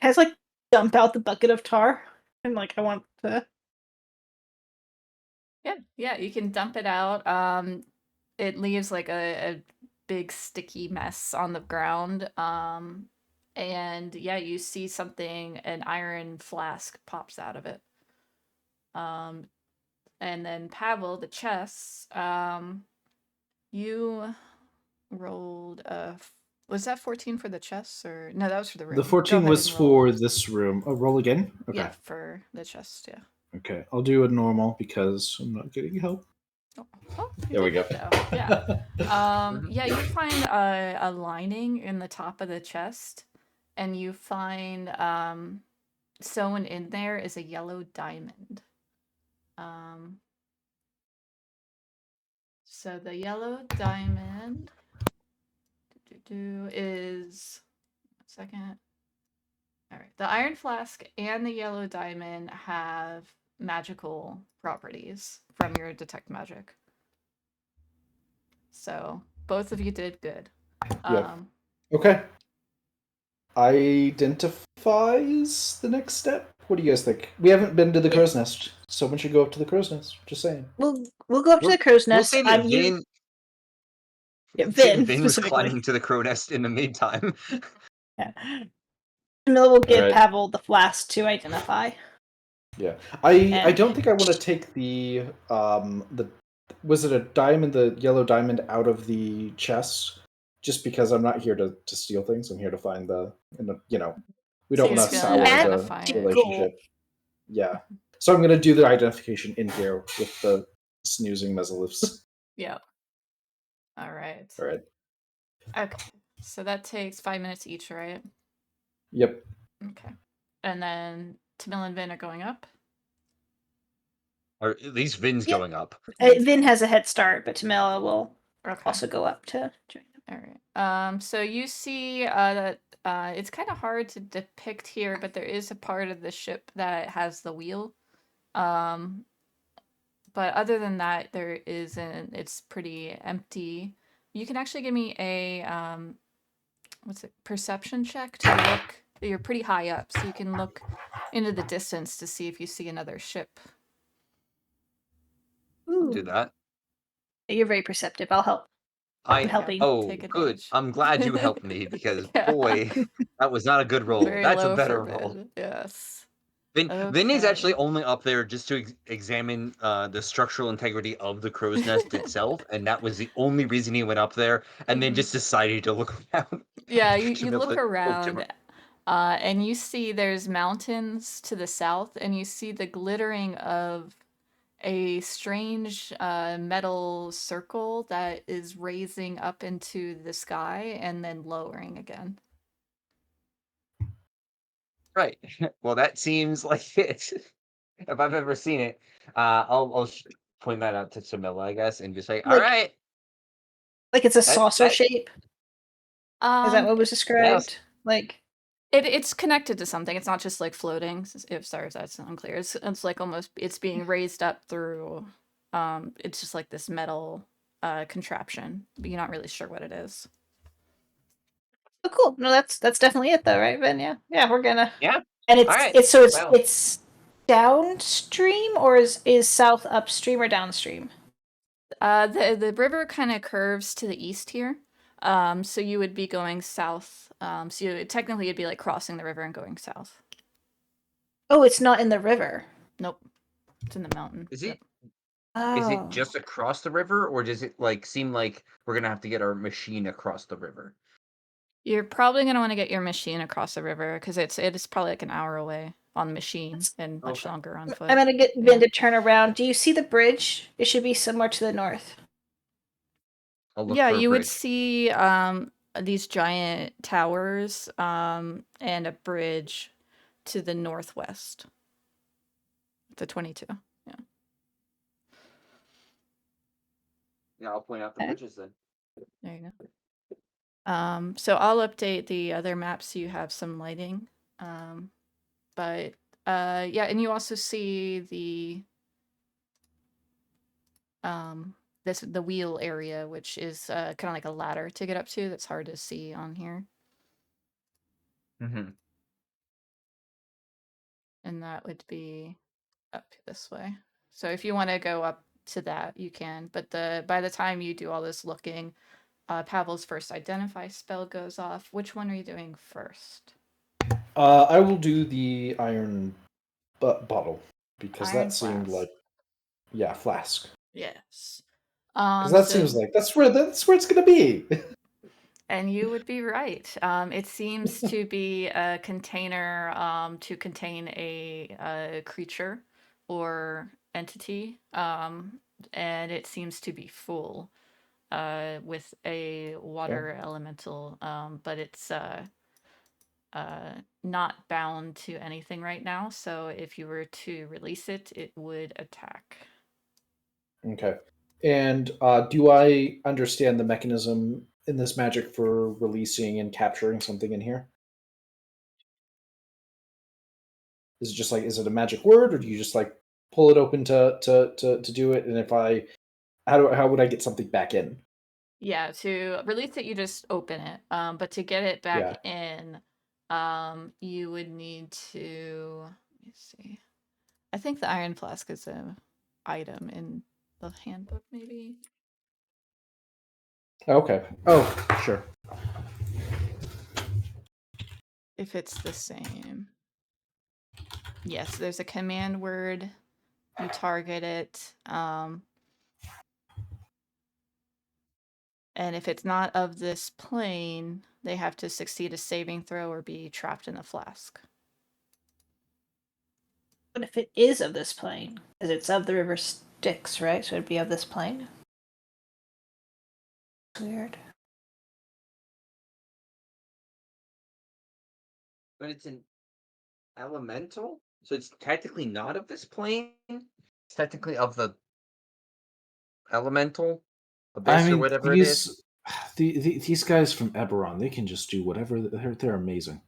S2: Guys, like, dump out the bucket of tar. And, like, I want to...
S1: Yeah, you can dump it out. It leaves like a big sticky mess on the ground. And yeah, you see something, an iron flask pops out of it. And then Pavel, the chess, you rolled was that 14 for the chest, or no, that was for the room.
S3: The
S1: Go
S3: 14
S1: ahead
S3: was
S1: and roll.
S3: for this room. Oh, roll again? Okay.
S1: Yeah, for the chest, yeah.
S3: Okay. I'll do a normal because I'm not getting help.
S1: Oh, you
S3: There we
S1: did
S3: go.
S1: good, though. Yeah. Yeah, you find a lining in the top of the chest, and you find sewn in there is a yellow diamond. So the yellow diamond is 1 second. All right. The iron flask and the yellow diamond have magical properties from your detect magic. So both of you did good.
S3: Yep. Okay. Identifies the next step. What do you guys think? We haven't been to the crow's nest. Someone should go up to the crow's nest. Just saying.
S2: We'll go up to the crow's
S4: We'll
S2: nest.
S4: say that
S2: Yeah,
S4: Vin
S2: Vin,
S4: was
S2: specifically.
S4: climbing to the crow nest in the meantime.
S2: Yeah. Camilla will give
S3: Alright.
S2: Pavel the flask to identify.
S3: Yeah. I
S2: And
S3: don't think I want to take the was it a diamond, the yellow diamond, out of the chest, just because I'm not here to steal things. I'm here to find we
S1: So
S3: don't
S1: you're
S3: want
S1: just
S3: to
S1: gonna
S3: sour
S1: identify
S3: the
S1: it.
S3: relationship. Yeah. So I'm going to do the identification in here with the snoozing mesoliths.
S1: Yeah. All right.
S3: All right.
S1: Okay. So that takes 5 minutes each, right?
S3: Yep.
S1: Okay. And then Tamil and Vin are going up.
S4: Or at least Vin's
S2: Yep.
S4: going up.
S2: Vin has a head start, but Tamila will
S1: Okay.
S2: also go up to join them.
S1: All right. So you see that it's kind of hard to depict here, but there is a part of the ship that has the wheel. But other than that, there isn't. It's pretty empty. You can actually give me a perception check to look. You're pretty high up, so you can look into the distance to see if you see another ship.
S4: I'll do that.
S2: You're very perceptive. I'll help. I'm helping.
S4: Oh,
S1: Take
S4: good.
S1: advantage.
S4: I'm glad you helped me because
S1: Yeah.
S4: boy, that was not a good roll.
S1: Very
S4: That's a
S1: low
S4: better
S1: for
S4: roll.
S1: Vin. Yes.
S4: Vin is actually
S1: Okay.
S4: only up there just to examine the structural integrity of the crow's nest itself, and that was the only reason he went up there. And then just decided to look around.
S1: Yeah, you look
S4: Jamila poked
S1: around,
S4: him.
S1: and you see there's mountains to the south, and you see the glittering of a strange metal circle that is raising up into the sky and then lowering again.
S4: Right. Well, that seems like it. If I've ever seen it, I'll point that out to Jamila, I guess, and just say, "All
S2: Like-
S4: right."
S2: Like it's a saucer shape? Is that what was described?
S4: Yes.
S2: Like
S1: It's connected to something. It's not just like floating. If that's unclear. It's like almost it's being raised up through. It's just like this metal contraption, but you're not really sure what it is.
S2: oh, cool. No, that's definitely it, though, right, Vin? Yeah, we're gonna.
S4: Yeah.
S2: And it's
S4: All right.
S2: it's downstream, or is south upstream or downstream?
S1: The river kind of curves to the east here. So you would be going south. So technically you'd be like crossing the river and going south.
S2: Oh, it's not in the river.
S1: Nope. It's in the mountain.
S4: Is it?
S2: Oh.
S4: Is it just across the river, or does it like seem like we're gonna have to get our machine across the river?
S1: You're probably gonna want to get your machine across the river because it is probably like an hour away on the machine and much longer on foot.
S2: I'm gonna get Vin to turn around. Do you see the bridge? It should be somewhere to the north.
S1: Yeah, you would see these giant towers and a bridge to the northwest. the 22. Yeah.
S4: Yeah, I'll point out the
S2: Okay.
S4: bridges then.
S1: There you go. So I'll update the other maps so you have some lighting. But yeah, and you also see the the wheel area, which is kind of like a ladder to get up to. That's hard to see on here,
S4: Mm-hmm.
S1: and that would be up this way. So if you want to go up to that, you can. But by the time you do all this looking, Pavel's first identify spell goes off. Which one are you doing first?
S3: I will do the iron bottle because
S1: Iron
S3: that seemed
S1: flask.
S3: like flask.
S1: Yes.
S3: Because that seems
S1: So
S3: like that's where it's gonna be.
S1: and you would be right. It seems to be a container to contain a creature or entity, and it seems to be full with a
S3: Okay.
S1: water elemental, but it's not bound to anything right now. So if you were to release it, it would attack.
S3: Okay. And do I understand the mechanism in this magic for releasing and capturing something in here? Is it just like, is it a magic word, or do you just like pull it open to do it? And if I how would I get something back in?
S1: Yeah, to release it, you just open it. But to get it back
S3: Yeah.
S1: in, you would need to. Let me see. I think the iron flask is a item in the handbook, maybe.
S3: Okay. Oh, sure.
S1: If it's the same. Yes, there's a command word. You target it. And if it's not of this plane, they have to succeed a saving throw or be trapped in the flask.
S2: What if it is of this plane? Because it's of the river Styx, right? So it'd be of this plane. Weird.
S4: But it's an elemental, so it's technically not of this plane. It's technically of the elemental
S3: I
S4: abyss or
S3: mean,
S4: whatever it is.
S3: these guys from Eberron, they can just do whatever. They're amazing.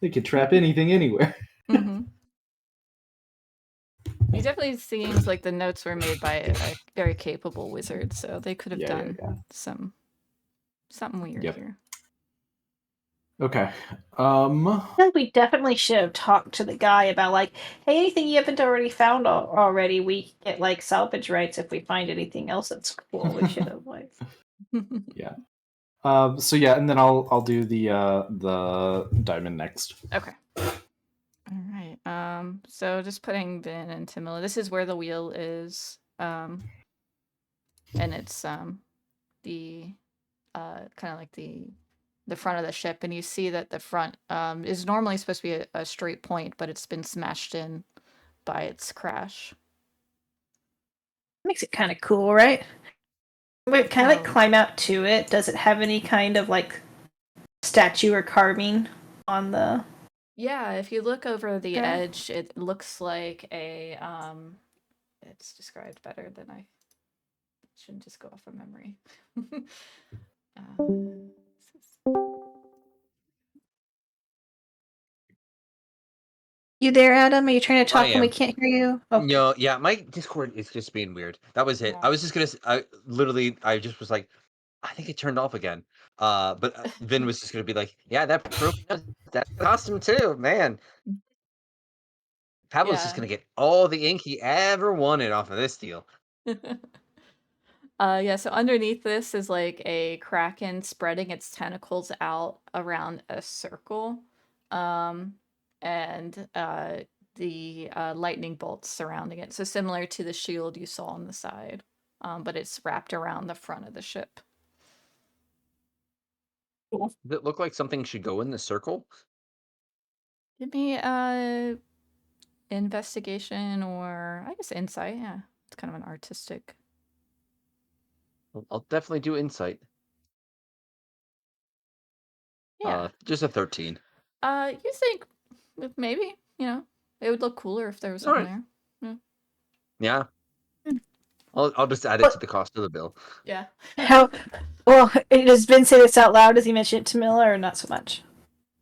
S3: They can trap anything anywhere.
S1: Mm-hmm. It definitely seems like the notes were made by a very capable wizard, so they could have
S3: Yeah.
S1: done something weird
S3: Yep.
S1: here.
S3: Okay.
S2: I feel like we definitely should have talked to the guy about like, hey, anything you haven't already found already, we get like salvage rights if we find anything else that's cool. We should have like.
S3: Yeah. So yeah, and then I'll do the diamond next.
S1: Okay. All right. So just putting Vin and Timilla. This is where the wheel is. And it's the kind of like the front of the ship, and you see that the front is normally supposed to be a straight point, but it's been smashed in by its crash.
S2: Makes it kind of cool, right? We kind of like
S1: Oh,
S2: climb out to it. Does it have any kind of like statue or carving on the?
S1: yeah, if you look over the
S2: Okay.
S1: edge, it looks like a it's described better than I shouldn't just go off of memory.
S2: You there, Adam? Are you trying to
S4: I
S2: talk and we
S4: am.
S2: can't hear you? Okay.
S4: No, yeah, my Discord is just being weird. That was it. I was just gonna. I just was like, I think it turned off again. But Vin was just gonna be like, yeah, that broken nose, that's the costume too, man. Pablo's just
S1: Yeah.
S4: gonna get all the ink he ever wanted off of this deal.
S1: Yeah, so underneath this is like a kraken spreading its tentacles out around a circle. Um, and the lightning bolts surrounding it. So similar to the shield you saw on the side. But it's wrapped around the front of the ship.
S2: Cool.
S4: Does it look like something should go in the circle?
S1: Give me investigation or I guess insight, yeah. It's kind of an artistic.
S4: I'll definitely do insight.
S1: Yeah.
S4: Just a 13.
S1: You think maybe, you know. It would look cooler if there was something there.
S4: Yeah.
S2: Hmm.
S4: I'll just add it
S2: What-
S4: to the cost of the bill.
S1: Yeah.
S2: How? Well, does Ben say this out loud? Does he mention it to Miller, or not so much?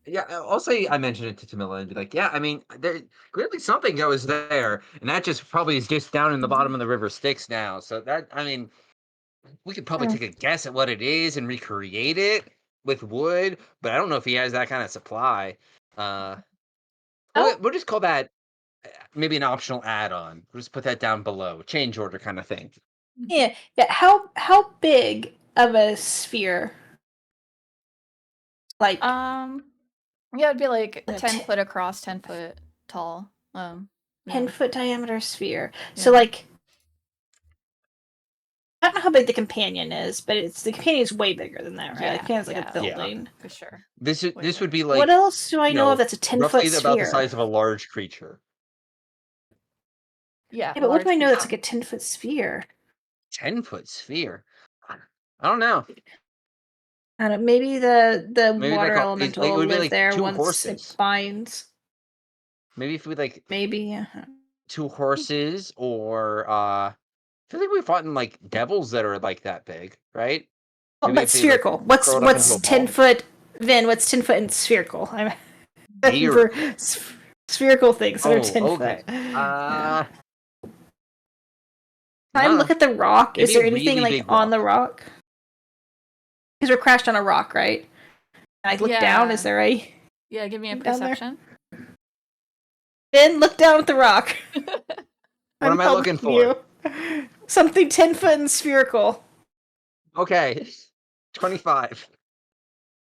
S4: Yeah, I'll say I mentioned it to Tamila and be like, yeah, I mean, there clearly something that was there, and that just probably is just down in the bottom of the river Styx now. So that, I mean, we could probably take a guess at what it is and recreate it with wood, but I don't know if he has that kind of supply. We'll just call that maybe an optional add-on. We'll just put that down below, change order kind of thing.
S2: Yeah. How big of a sphere? Like
S1: Yeah, it'd be like
S2: No,
S1: 10 foot across, 10 foot tall.
S2: 10-foot diameter sphere. So
S1: Yeah.
S2: like, I don't know how big the companion is, but the companion is way bigger than that, right?
S1: Yeah,
S2: The companion's like
S1: yeah.
S2: a building.
S1: For sure.
S4: This would be like
S2: What else do I
S4: you
S2: know of that's a 10-foot
S4: roughly
S2: sphere?
S4: about the size of a large creature.
S1: Yeah,
S2: Yeah, but what do I know that's
S1: creature.
S2: like a 10-foot sphere?
S4: 10-foot sphere. I don't know.
S2: I don't know, maybe the
S4: Maybe
S2: water
S4: like
S2: elemental
S4: it
S2: will
S4: would be
S2: live
S4: like
S2: there
S4: 2
S2: once
S4: horses.
S2: it binds.
S4: Maybe if we like
S2: Maybe.
S4: 2 horses, or I feel like we fought in like devils that are like that big, right?
S2: Well,
S4: Maybe
S2: but
S4: if they like
S2: spherical.
S4: curl it up into
S2: What's
S4: a
S2: 10
S4: ball.
S2: foot? Vin, what's 10 foot and spherical? I'm asking
S4: Deer.
S2: for spherical things that are 10
S4: Okay.
S2: foot. Yeah. Can I look at the rock? Is
S4: Maybe
S2: there
S4: a
S2: anything
S4: really
S2: like
S4: big
S2: on
S4: rock.
S2: the rock? Because we're crashed on a rock, right? Can I look down? Is there a?
S1: Yeah, give me a
S2: down there?
S1: perception.
S2: Then look down at the rock.
S4: What am I looking for?
S2: Something 10 foot and spherical.
S4: Okay. 25.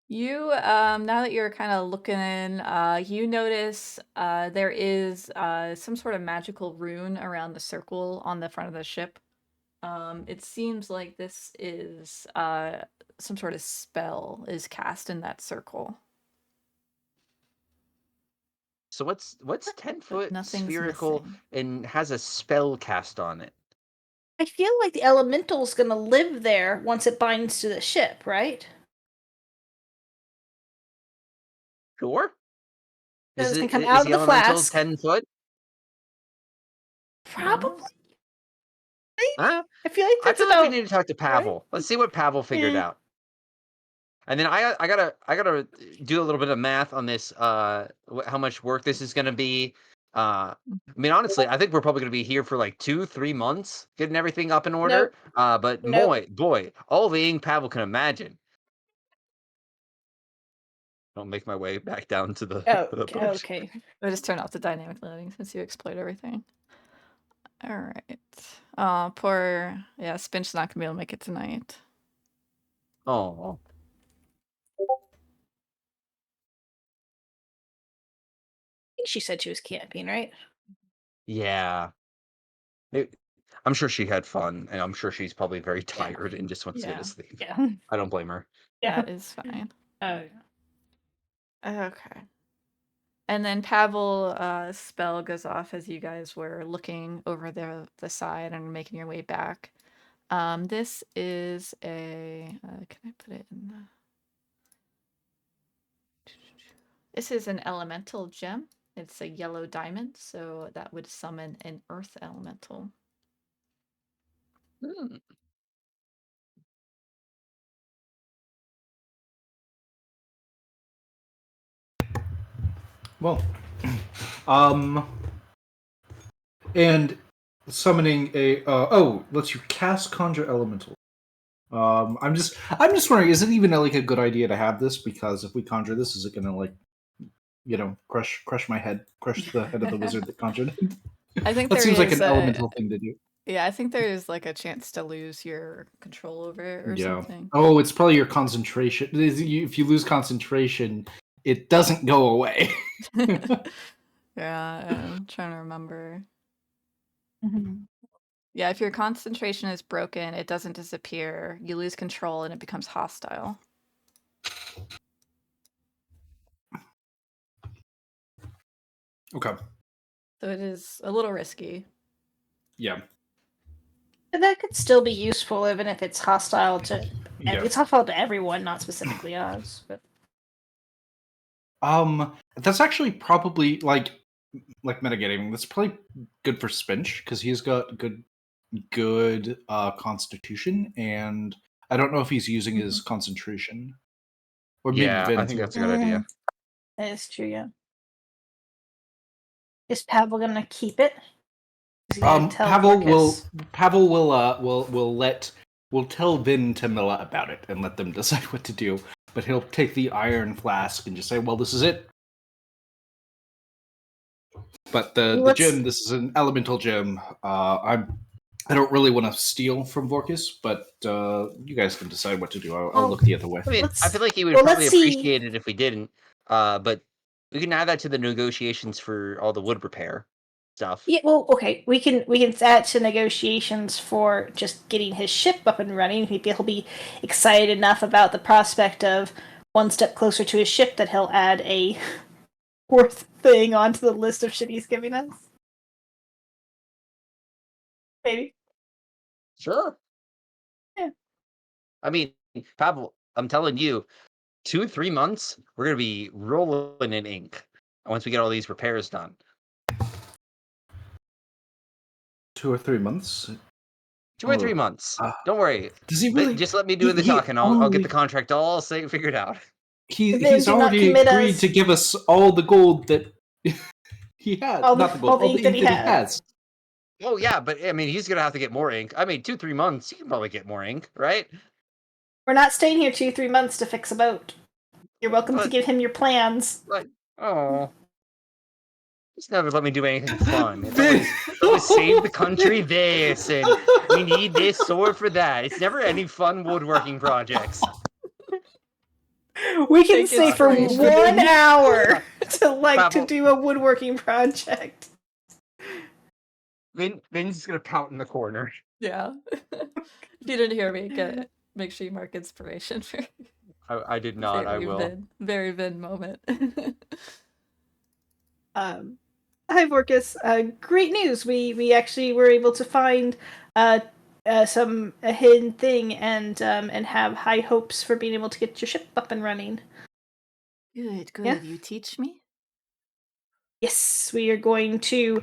S1: You now that you're kind of looking in, you notice there is some sort of magical rune around the circle on the front of the ship. It seems like this is some sort of spell is cast in that circle.
S4: So what's 10 foot
S1: nothing's
S4: spherical
S1: missing.
S4: and has a spell cast on it?
S2: I feel like the elemental's gonna live there once it binds to the ship, right?
S4: Sure.
S2: So
S4: Is
S2: it's
S4: it
S2: gonna come
S4: is
S2: out of
S4: the
S2: the
S4: elemental
S2: flask.
S4: 10 foot?
S2: Probably.
S4: Huh?
S2: I feel like
S4: I
S2: that's
S4: feel like we
S2: about.
S4: need to talk to Pavel. Let's see what Pavel figured
S2: Yeah.
S4: out. And then I gotta do a little bit of math on this. How much work this is gonna be. I mean, honestly, I think we're probably gonna be here for like 2-3 months getting everything up in order. But
S2: Nope.
S4: boy, all the ink Pavel can imagine. I'll make my way back down to the boat.
S2: Okay.
S1: I'll just turn off the dynamic loading since you exploit everything. All right. Poor Spinch's not gonna be able to make it tonight.
S4: Oh.
S2: I think she said she was camping, right?
S4: Yeah. I'm sure she had fun, and I'm sure she's probably very tired and just wants to go to sleep.
S2: Yeah.
S4: I don't blame her.
S1: That is fine.
S2: Oh.
S1: Okay. And then Pavel's spell goes off as you guys were looking over the side and making your way back. This is a can I put it in the This is an elemental gem. It's a yellow diamond, so that would summon an earth elemental.
S4: Hmm.
S3: Well, and summoning a lets you cast conjure elemental. I'm just wondering, is it even like a good idea to have this? Because if we conjure this, is it gonna like, crush my head, crush the head of the wizard that conjured it?
S1: I think
S3: That
S1: there
S3: seems like
S1: is
S3: an elemental thing to do.
S1: Yeah, I think there is like a chance to lose your control over it or something.
S3: Oh, it's probably your concentration. If you lose concentration, it doesn't go away.
S1: Yeah, I'm trying to remember.
S2: Mm-hmm.
S1: Yeah, if your concentration is broken, it doesn't disappear. You lose control and it becomes hostile.
S3: Okay.
S1: So it is a little risky.
S3: Yeah.
S2: But that could still be useful, even if it's hostile to.
S3: Yeah.
S2: It's hostile to everyone, not specifically us. But
S3: That's actually probably like like metagaming. That's probably good for Spinch because he's got good constitution, and I don't know if he's using his concentration, or maybe
S4: Yeah,
S3: Vin
S4: I think
S3: too.
S4: that's a good idea.
S2: That is true, yeah. Is Pavel gonna keep it? Is he gonna tell
S3: Pavel
S2: Vorkis?
S3: will tell Vin to Mila about it and let them decide what to do. But he'll take the iron flask and just say, "Well, this is it." But the gem, this is an elemental gem. I don't really want to steal from Vorkis, but you guys can decide what to do. I'll look the other way.
S4: I mean, I feel like he would
S2: well,
S4: probably
S2: let's see.
S4: appreciate it if we didn't. But we can add that to the negotiations for all the wood repair stuff.
S2: Yeah, well, okay. We can add to negotiations for just getting his ship up and running. He'll be excited enough about the prospect of one step closer to his ship that he'll add a fourth thing onto the list of shit he's giving us. Maybe.
S4: Sure.
S2: Yeah.
S4: I mean, Pavel, I'm telling you, 2-3 months, we're gonna be rolling in ink once we get all these repairs done.
S3: 2 or 3 months.
S4: 2 or 3 months. Don't worry.
S3: Does he really?
S4: Just let me do the talking. I'll get the contract all figured out.
S3: He's already agreed to give us all the gold that he has. Not the gold, all the ink that he has.
S4: Oh yeah, but I mean, he's gonna have to get more ink. I mean, 2-3 months, he can probably get more ink, right?
S2: We're not staying here 2-3 months to fix a boat. You're welcome to give him your plans.
S4: But just never let me do anything fun. It's always save the country this, and we need this sword for that. It's never any fun woodworking projects.
S2: We can stay for 1 hour to do a woodworking project.
S4: Vin's just gonna pout in the corner.
S1: Yeah. If you didn't hear me, make sure you mark inspiration for.
S4: I did not. I will.
S1: Very Vin moment.
S2: Hi, Vorkis. Great news. We actually were able to find a hidden thing and have high hopes for being able to get your ship up and running.
S1: Good. Yeah? You teach me?
S2: Yes, we are going to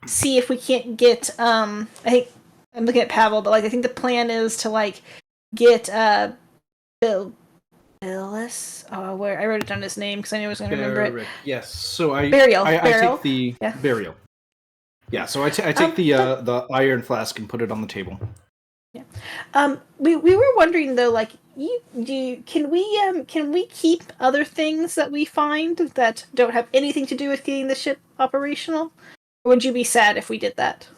S2: see if we can't get I think I'm looking at Pavel, but I think the plan is to get Billis. Where I wrote it down his name because I knew I was going to remember it.
S3: Yes. So I
S2: Burial.
S3: I take the burial. Yeah. So I take the iron flask and put it on the table.
S2: Yeah. We were wondering though, can we keep other things that we find that don't have anything to do with getting the ship operational? Or would you be sad if we did that?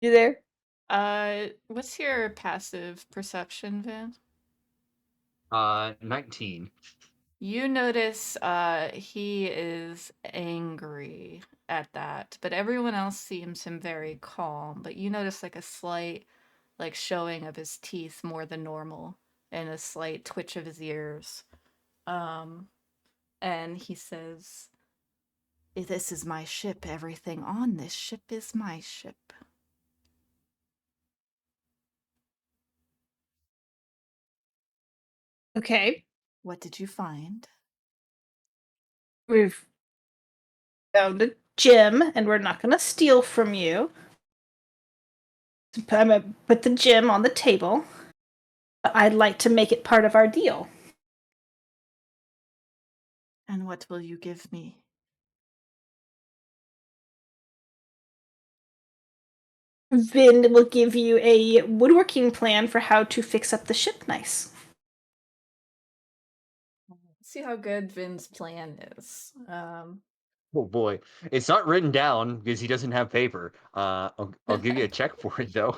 S2: You there?
S1: What's your passive perception, Vin?
S4: 19.
S1: You notice he is angry at that, but everyone else seems him very calm. But you notice a slight showing of his teeth more than normal and a slight twitch of his ears. And he says, "This is my ship. Everything on this ship is my ship."
S2: Okay.
S1: What did you find?
S2: We've found a gem, and we're not going to steal from you. I'm going to put the gem on the table. But I'd like to make it part of our deal.
S1: And what will you give me?
S2: Vin will give you a woodworking plan for how to fix up the ship nice.
S1: Let's see how good Vin's plan is.
S4: Oh boy, it's not written down because he doesn't have paper. I'll give you a check for it though.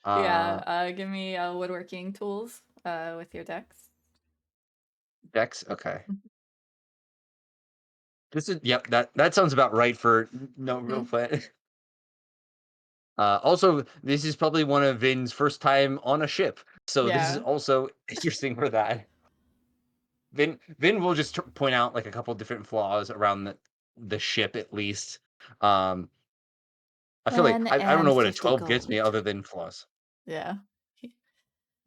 S1: Give me woodworking tools with your dex.
S4: Dex, okay. This is that sounds about right for no real plan. Also, this is probably one of Vin's first time on a ship, so this is also interesting for that. Vin will just point out a couple different flaws around the ship at least. I feel like I don't know what a 12 gets me other than flaws.
S1: Yeah.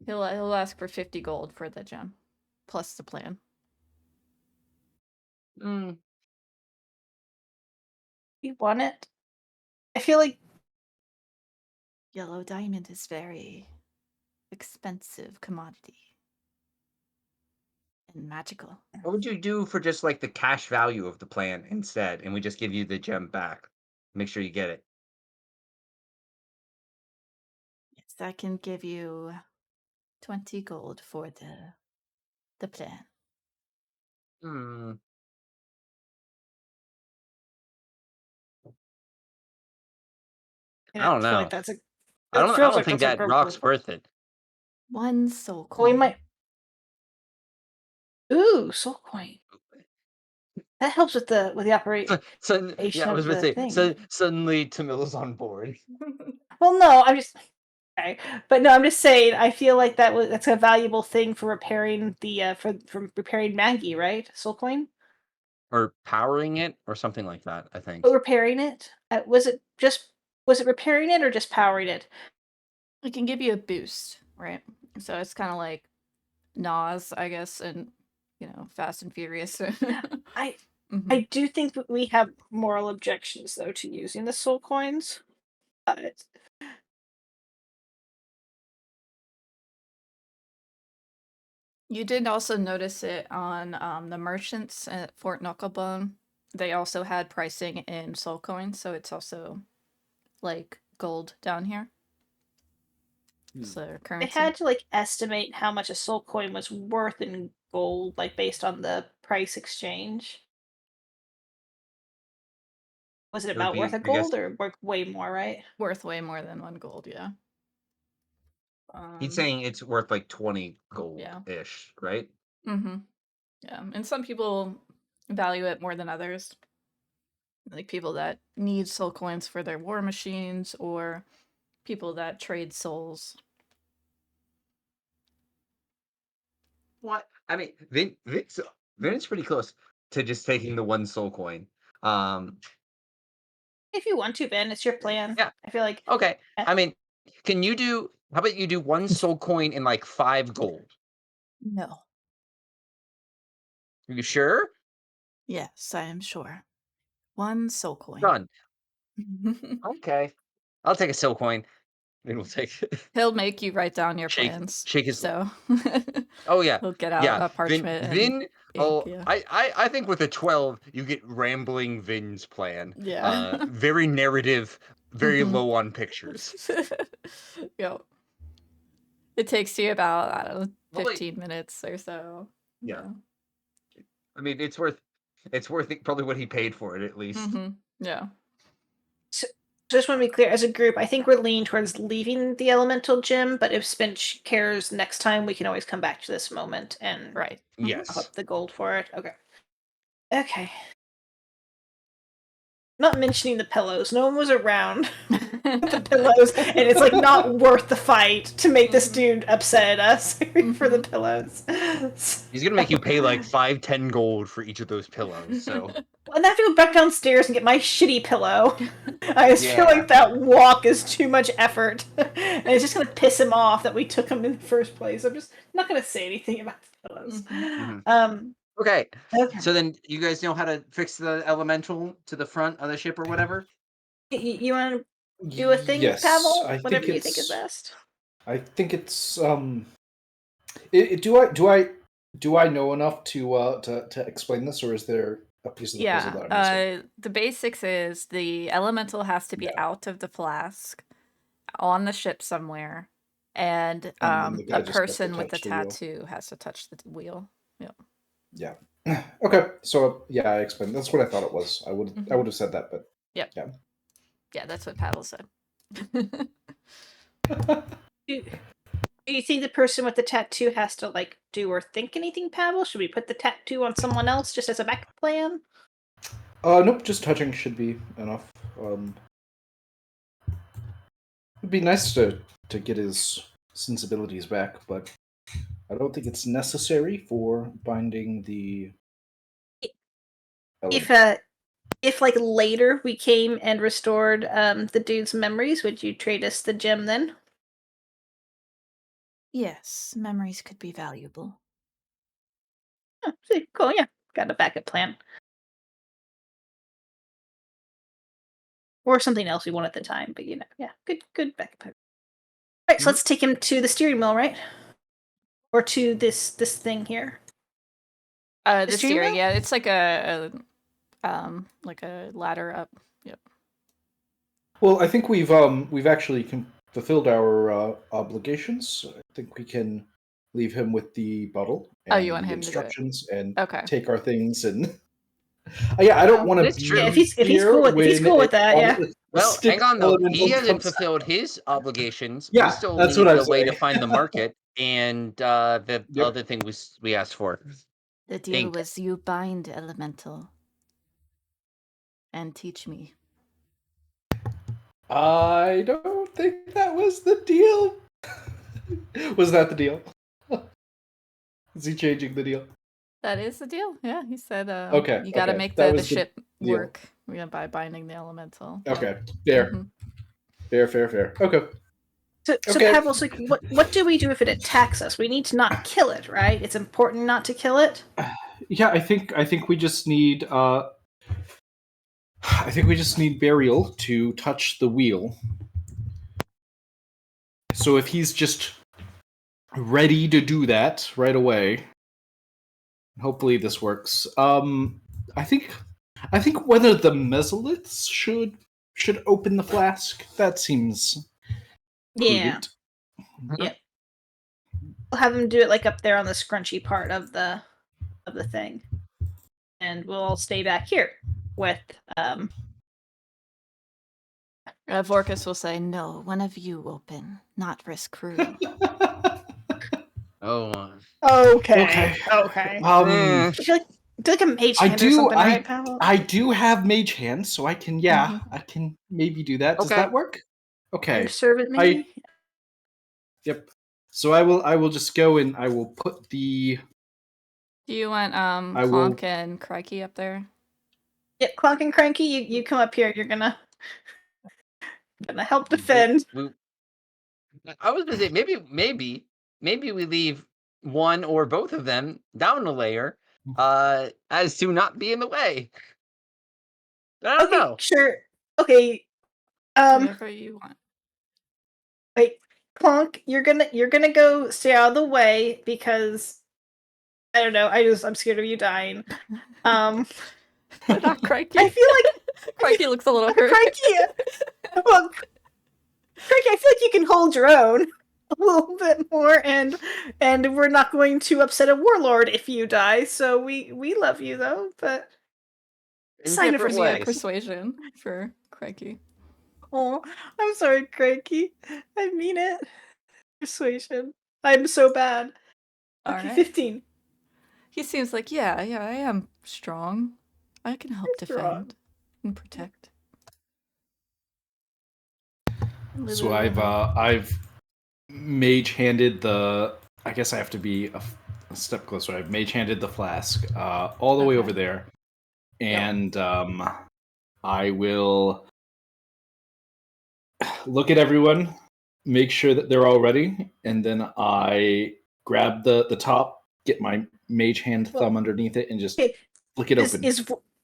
S1: He'll ask for 50 gold for the gem, plus the plan.
S4: Mm,
S2: You want it? I feel like
S1: Yellow diamond is very expensive commodity and magical.
S4: what would you do for just like the cash value of the plan instead, and we just give you the gem back? Make sure you get it.
S1: Yes, I can give you 20 gold for the plan.
S4: Hmm. I
S2: I
S4: don't
S2: feel like
S4: know.
S2: that's a.
S4: I
S2: It
S4: don't. I
S2: feels
S4: don't
S2: like
S4: think
S2: that's a
S4: that rock's worth it.
S1: One soul
S2: Well, we
S1: coin.
S2: might. Ooh, soul coin. That helps with the operation
S4: Yeah, I was
S2: of
S4: gonna
S2: the
S4: say.
S2: thing.
S4: So suddenly Tamila's on board.
S2: Well, no, I'm just. Okay. But no, I'm just saying. I feel like that's a valuable thing for repairing the for repairing Maggie, right? Soul coin.
S4: Or powering it, or something like that. I think.
S2: Oh, repairing it. Was it repairing it or just powering it?
S1: It can give you a boost, right? So it's kind of like Nas, I guess, and Fast and Furious.
S2: I
S1: Mhm.
S2: I do think that we have moral objections though to using the soul coins. But
S1: You did also notice it on the merchants at Fort Knucklebone. They also had pricing in soul coins, so it's also like gold down here. It's their
S2: I
S1: currency.
S2: had to like estimate how much a soul coin was worth in gold, like based on the price exchange. Was it
S4: It would
S2: about worth
S4: be,
S2: a
S4: I guess,
S2: gold or worth way more, right?
S1: Worth way more than 1 gold, yeah.
S4: he's saying it's worth like 20
S1: Yeah.
S4: gold-ish, right?
S1: Mm-hmm. Yeah. And some people value it more than others. Like people that need soul coins for their war machines or people that trade souls.
S4: What? I mean, Vin's pretty close to just taking the one soul coin. Um,
S2: If you want to, Ben, it's your plan.
S4: yeah.
S2: I feel like
S4: Okay.
S2: eh,
S4: I mean, can you do? How about you do one soul coin in like 5 gold?
S1: No.
S4: Are you sure?
S1: Yes, I am sure. 1 soul coin.
S4: Done. Okay. I'll take a soul coin. And we'll take
S1: He'll make you write down your
S4: shake
S1: plans.
S4: shake his.
S1: So
S4: Oh yeah,
S1: he'll get out
S4: yeah.
S1: a parchment and
S4: Vin.
S1: ink,
S4: Oh,
S1: yeah.
S4: I think with a 12, you get rambling Vin's plan.
S1: Yeah.
S4: Very narrative, very
S1: Mhm.
S4: low on pictures.
S1: Yep. It takes you about, I don't know,
S4: Probably,
S1: 15 minutes or so.
S4: yeah.
S1: Yeah.
S4: I mean, it's worth it, probably what he paid for it at least.
S1: Mm-hmm. Yeah.
S2: so just want to be clear, as a group, I think we're leaning towards leaving the elemental gym, but if Spinch cares next time, we can always come back to this moment and
S1: Right.
S4: Yes.
S2: up the gold for it. Okay. Okay. Not mentioning the pillows. No one was around the pillows, and it's like not worth the fight to make this dude upset at us for the pillows.
S4: He's gonna make you pay like 5-10 gold for each of those pillows. So
S2: And I have to go back downstairs and get my shitty pillow. I just feel
S4: yeah.
S2: like that walk is too much effort, and it's just gonna piss him off that we took him in the first place. I'm just not gonna say anything about the pillows.
S4: Mhm.
S2: Um.
S4: Okay.
S2: Okay.
S4: So then you guys know how to fix the elemental to the front of the ship or whatever?
S2: You want to do a thing,
S3: Yes,
S2: Pavel? Whatever you think is best.
S3: I think it's do I know enough to explain this, or is there a piece of the puzzle
S1: Yeah.
S3: that I'm missing?
S1: The basics is the elemental has to be
S3: Yeah,
S1: out of the flask on the ship somewhere, and
S3: and then the
S1: a
S3: guy just has to
S1: person with the
S3: touch the wheel.
S1: tattoo has to touch the wheel. Yep.
S3: Yeah. Okay. So yeah, I explained. That's what I thought it was. I would
S1: Mhm.
S3: have said that, but
S1: Yep.
S3: yeah.
S1: Yeah, that's what Pavel said.
S2: Do you think the person with the tattoo has to like do or think anything, Pavel? Should we put the tattoo on someone else just as a backup plan?
S3: Nope. Just touching should be enough. It'd be nice to get his sensibilities back, but I don't think it's necessary for binding the
S2: If
S3: element.
S2: if like later we came and restored the dude's memories, would you trade us the gem then?
S1: Yes, memories could be valuable.
S2: Oh, see, cool, yeah. Got a backup plan. Or something else we want at the time, but yeah, good backup plan. Alright, so let's take him to the steering wheel, right? Or to this thing here.
S1: The
S2: steering
S1: steering,
S2: wheel?
S1: yeah, it's like a ladder up. Yep.
S3: Well, I think we've actually fulfilled our obligations. I think we can leave him with the bottle
S1: Oh,
S3: and
S1: you want
S3: the
S1: him to do it?
S3: instructions and
S1: Okay.
S3: take our things and. Yeah, I don't want to
S4: That's
S3: be
S4: true.
S2: Yeah, if he's
S3: here
S2: cool with
S3: when
S2: that, yeah.
S4: Well, hang on though. He hasn't
S3: comes.
S4: fulfilled his obligations. We
S3: Yeah,
S4: still
S3: that's
S4: need
S3: what I'm
S4: the way to
S3: saying.
S4: find the market and the
S3: Yep.
S4: other thing we asked for.
S1: The deal
S4: Ink.
S1: was you bind elemental and teach me.
S3: I don't think that was the deal. Was that the deal? Is he changing the deal?
S1: That is the deal. Yeah, he said
S3: Okay,
S1: you got to
S3: okay,
S1: make
S3: that
S1: the
S3: was the
S1: ship
S3: deal.
S1: work by binding the elemental.
S3: Okay, fair.
S1: Mhm.
S3: Fair. Okay.
S2: So
S3: Okay.
S2: Pavel's like, what do we do if it attacks us? We need to not kill it, right? It's important not to kill it.
S3: Yeah, I think we just need Burial to touch the wheel. So if he's just ready to do that right away, hopefully this works. I think whether the mesoliths should open the flask. That seems
S2: Yeah.
S3: prudent.
S2: Yep. We'll have him do it like up there on the scrunchy part of the thing, and we'll all stay back here with
S1: Vorkus will say, "No, one of you open, not risk crew."
S4: Oh.
S2: Okay.
S4: Mm.
S2: I feel like a mage
S3: I
S2: hand or
S3: do.
S2: something, right, Pavel?
S3: I do have mage hands, so I can. Yeah, I can maybe do that. Does
S4: Okay.
S3: that work? Okay.
S2: Your servant, maybe.
S3: Yep. So I will just go and I will put the.
S1: Do you want
S3: I
S1: Clonk
S3: will.
S1: and Crikey up there?
S2: Yeah, Clonk and Cranky, you come up here. You're gonna help defend.
S4: I was gonna say maybe we leave one or both of them down a layer, as to not be in the way. I don't
S2: Okay,
S4: know.
S2: sure. Okay.
S1: Whatever you want.
S2: Wait, Clonk, you're gonna go stay out of the way because I don't know. I'm scared of you dying.
S1: Not Crikey.
S2: I feel like
S1: Crikey looks a little hurt.
S2: Crikey. Well, Crikey, I feel like you can hold your own a little bit more, and we're not going to upset a warlord if you die. So we love you though, but
S4: In
S2: sign of
S4: different
S1: Yeah,
S4: ways.
S1: persuasion for Crikey.
S2: oh, I'm sorry, Crikey. I mean it. Persuasion. I'm so bad.
S1: All
S2: Okay,
S1: right.
S2: 15.
S1: He seems like, yeah, I am strong. I can help
S2: You're strong.
S1: defend and protect.
S3: So I've mage handed the. I guess I have to be a step closer. I've mage handed the flask all the way over there, and I will look at everyone, make sure that they're all ready, and then I grab the top, get my mage hand thumb underneath it, and just flick it open.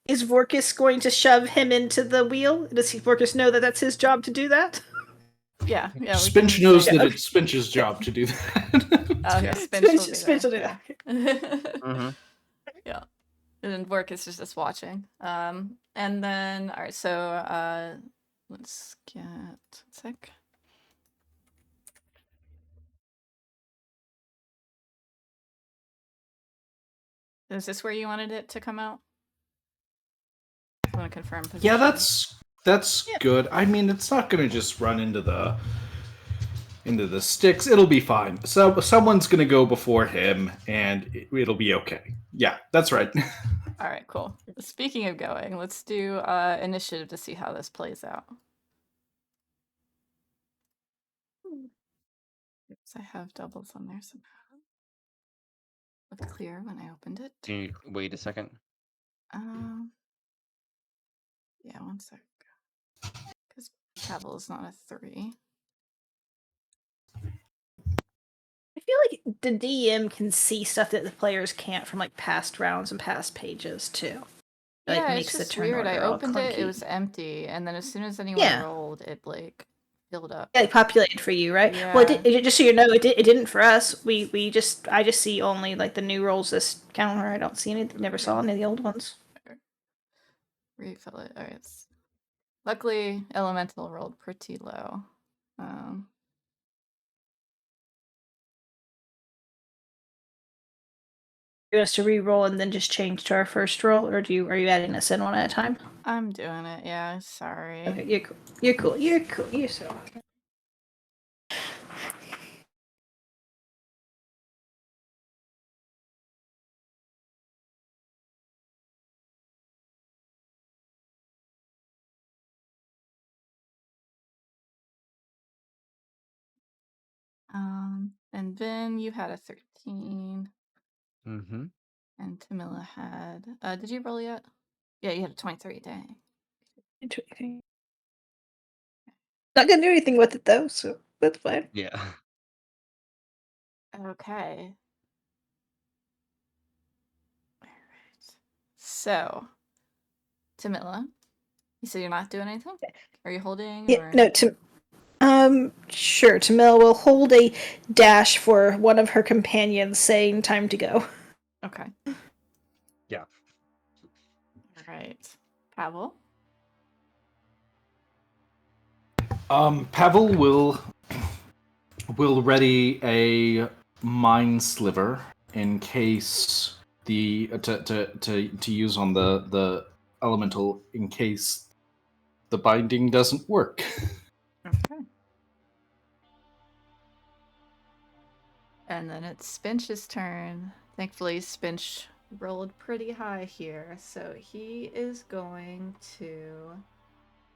S2: Is Vorkus going to shove him into the wheel? Does Vorkus know that that's his job to do that?
S1: Yeah.
S3: Spinch knows that it's Spinch's job to do that.
S1: Okay,
S2: Spinch will do that.
S1: Mm-hmm. Yeah. And then Vorkus is just watching. And then, all right, so let's get a sec. Is this where you wanted it to come out? I want to confirm position.
S3: Yeah, that's good. I mean, it's not going to just run into the sticks. It'll be fine. So someone's going to go before him, and it'll be okay. Yeah, that's right.
S1: All right, cool. Speaking of going, let's do initiative to see how this plays out. Oops, I have doubles on there somehow. Looked clear when I opened it.
S4: Can you wait a second?
S1: Yeah, one sec. Because Pavel is not a 3.
S2: I feel like the DM can see stuff that the players can't from like past rounds and past pages too. Like
S1: Yeah, it's
S2: makes the
S1: just
S2: turn
S1: weird. I
S2: order all
S1: opened it, it
S2: clunky.
S1: was empty, and then as soon as anyone
S2: Yeah.
S1: rolled, it like filled up.
S2: Yeah, like populated for you, right?
S1: Yeah.
S2: Well, it just so you know, it didn't for us. I just see only like the new rolls this counter. I don't see any. Never saw any of the old ones.
S1: Refill it. All right. Luckily, elemental rolled pretty low.
S2: You want us to re-roll and then just change to our first roll, or are you adding us in one at a time?
S1: I'm doing it. Yeah, sorry.
S2: Okay, you're cool. You're cool. You're cool. You're so.
S1: And then you had a 13.
S4: Mm-hmm.
S1: And Tamila had. Did you roll yet? Yeah, you had a 23. Dang.
S2: Not gonna do anything with it though, so that's fine.
S4: Yeah.
S1: Okay. All right. So, Tamila, you said you're not doing anything? Are you holding?
S2: Yeah,
S1: or...
S2: no, sure. Tamil will hold a dash for one of her companions, saying "Time to go."
S1: Okay.
S4: Yeah.
S1: All right. Pavel?
S3: Pavel will ready a mind sliver in case to use on the elemental in case the binding doesn't work.
S1: Okay. And then it's Spinch's turn. Thankfully, Spinch rolled pretty high here, so he is going to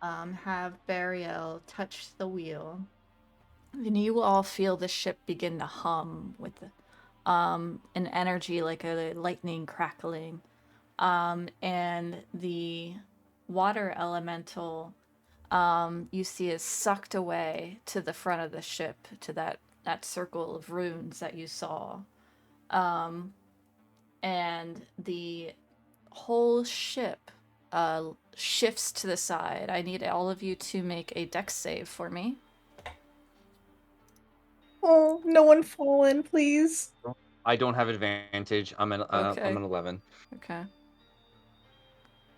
S1: have Burial touch the wheel. And you all feel the ship begin to hum with an energy like a lightning crackling. And the water elemental you see is sucked away to the front of the ship, to that circle of runes that you saw. And the whole ship shifts to the side. I need all of you to make a dex save for me.
S2: Oh, no one fall in, please.
S4: I don't have advantage. I'm an
S1: Okay.
S4: I'm an 11.
S1: Okay.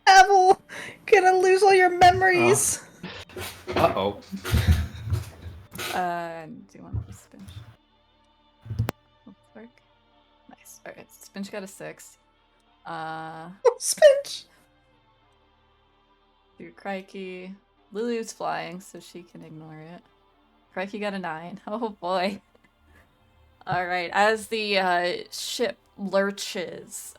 S2: Pavel, gonna lose all your memories.
S3: Uh-oh.
S1: Do you want to Spinch? Let's work. Nice. Alright, Spinch got a 6.
S2: Oh, Spinch.
S1: Do Crikey. Lulu's flying, so she can ignore it. Crikey got a 9. Oh boy. Alright, as the ship lurches,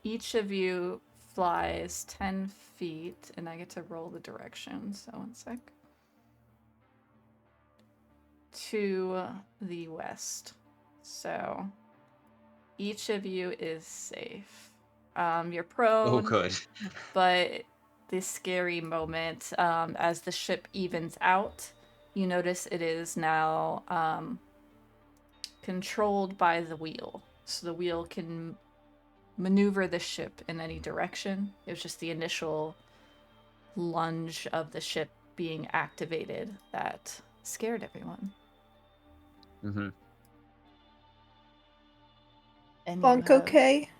S1: each of you flies 10 feet, and I get to roll the direction, so 1 sec. To the west. So, each of you is safe. You're prone.
S4: Oh, good.
S1: But this scary moment, as the ship evens out, you notice it is now controlled by the wheel. So the wheel can maneuver the ship in any direction. It was just the initial lunge of the ship being activated that scared everyone.
S4: Mm-hmm.
S1: And
S2: Bonk, okay?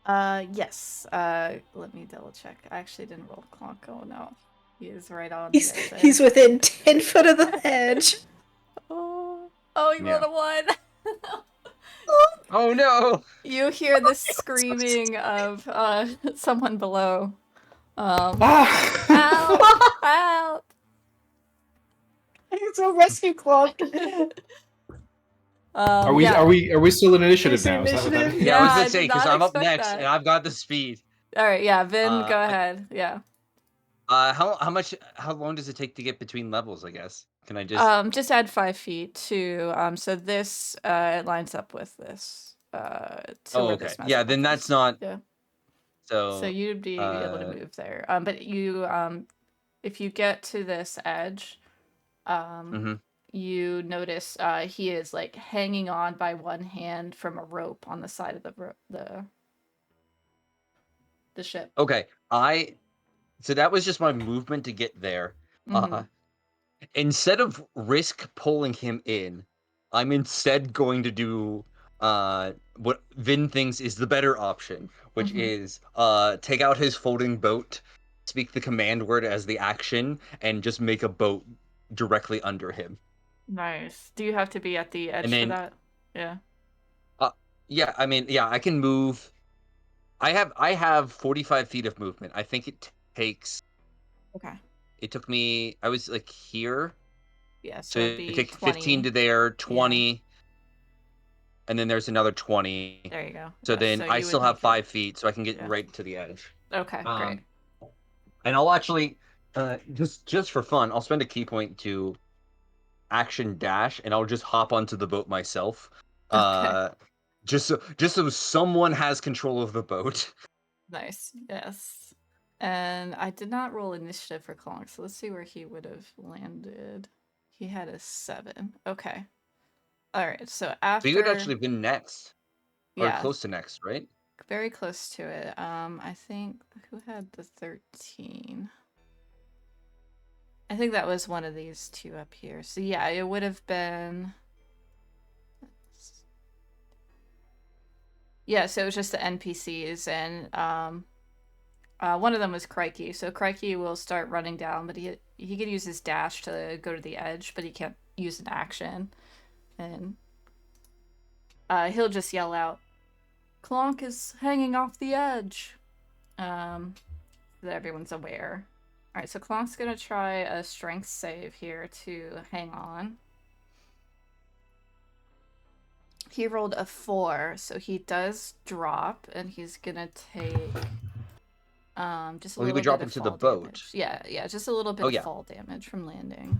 S1: yes. Let me double check. I actually didn't roll Clonk. Oh no. He is right on the edge.
S2: He's within 10 foot of the edge.
S1: Oh, he
S4: Yeah.
S1: rolled a 1.
S4: Oh no!
S1: You hear the screaming of someone below.
S3: Ah!
S1: Help! Help!
S2: It's a rescue clock.
S3: Are we still in initiative now? Is that what that
S2: Initiative?
S3: is?
S4: Yeah, I was
S1: I
S4: gonna
S1: did
S4: say because
S1: not
S4: I'm up
S1: expect
S4: next
S1: that.
S4: and I've got the speed.
S1: All right, yeah, Vin, go
S4: I-
S1: ahead. Yeah.
S4: How long does it take to get between levels? I guess can I just
S1: Just add 5 feet to so this lines up with this to
S4: Oh,
S1: where
S4: okay.
S1: this
S4: Yeah,
S1: magic
S4: then
S1: bolt
S4: that's
S1: is.
S4: not
S1: Yeah.
S4: so.
S1: So you'd be able to move there. But you if you get to this edge,
S4: Mhm.
S1: you notice he is like hanging on by one hand from a rope on the side of the ship.
S4: Okay, so that was just my movement to get there.
S1: Mhm.
S4: Instead of risk pulling him in, I'm instead going to do what Vin thinks is the better option, which
S1: Mhm.
S4: is take out his folding boat, speak the command word as the action, and just make a boat directly under him.
S1: Nice. Do you have to be at the
S4: And
S1: edge for
S4: then
S1: that? Yeah.
S4: yeah, I mean, yeah, I can move. I have 45 feet of movement. I think
S1: Okay.
S4: it took me, I was like here.
S1: Yeah,
S4: So
S1: so it'd
S4: it
S1: be
S4: take 15
S1: 20.
S4: to there,
S1: Yeah.
S4: 20, and then there's another 20.
S1: There you go.
S4: So
S1: Yeah,
S4: then
S1: so
S4: I
S1: you
S4: still
S1: would
S4: have
S1: make it.
S4: 5 feet, so I can get
S1: Yeah.
S4: right to the edge.
S1: Okay, great.
S4: Um, and I'll actually, just for fun, I'll spend a key point to action dash, and I'll just hop onto the boat myself.
S1: Okay.
S4: Just so someone has control of the boat.
S1: Nice. Yes. And I did not roll initiative for Klonk, so let's see where he would have landed. He had a 7. Okay. All right. So
S4: So you would
S1: after,
S4: actually have been next, or
S1: yeah,
S4: close to next, right?
S1: very close to it. I think who had the 13? I think that was one of these two up here. So yeah, it would have been. Yeah, so it was just the NPCs, and one of them was Crikey. So Crikey will start running down, but he could use his dash to go to the edge, but he can't use an action, and he'll just yell out, "Clonk is hanging off the edge," so that everyone's aware. All right, so Clonk's gonna try a strength save here to hang on. He rolled a 4, so he does drop, and he's gonna take just a
S4: Well, he would
S1: little
S4: drop
S1: bit of
S4: into the
S1: fall
S4: boat.
S1: damage. Yeah, just a little bit
S4: Oh
S1: of
S4: yeah.
S1: fall damage from landing.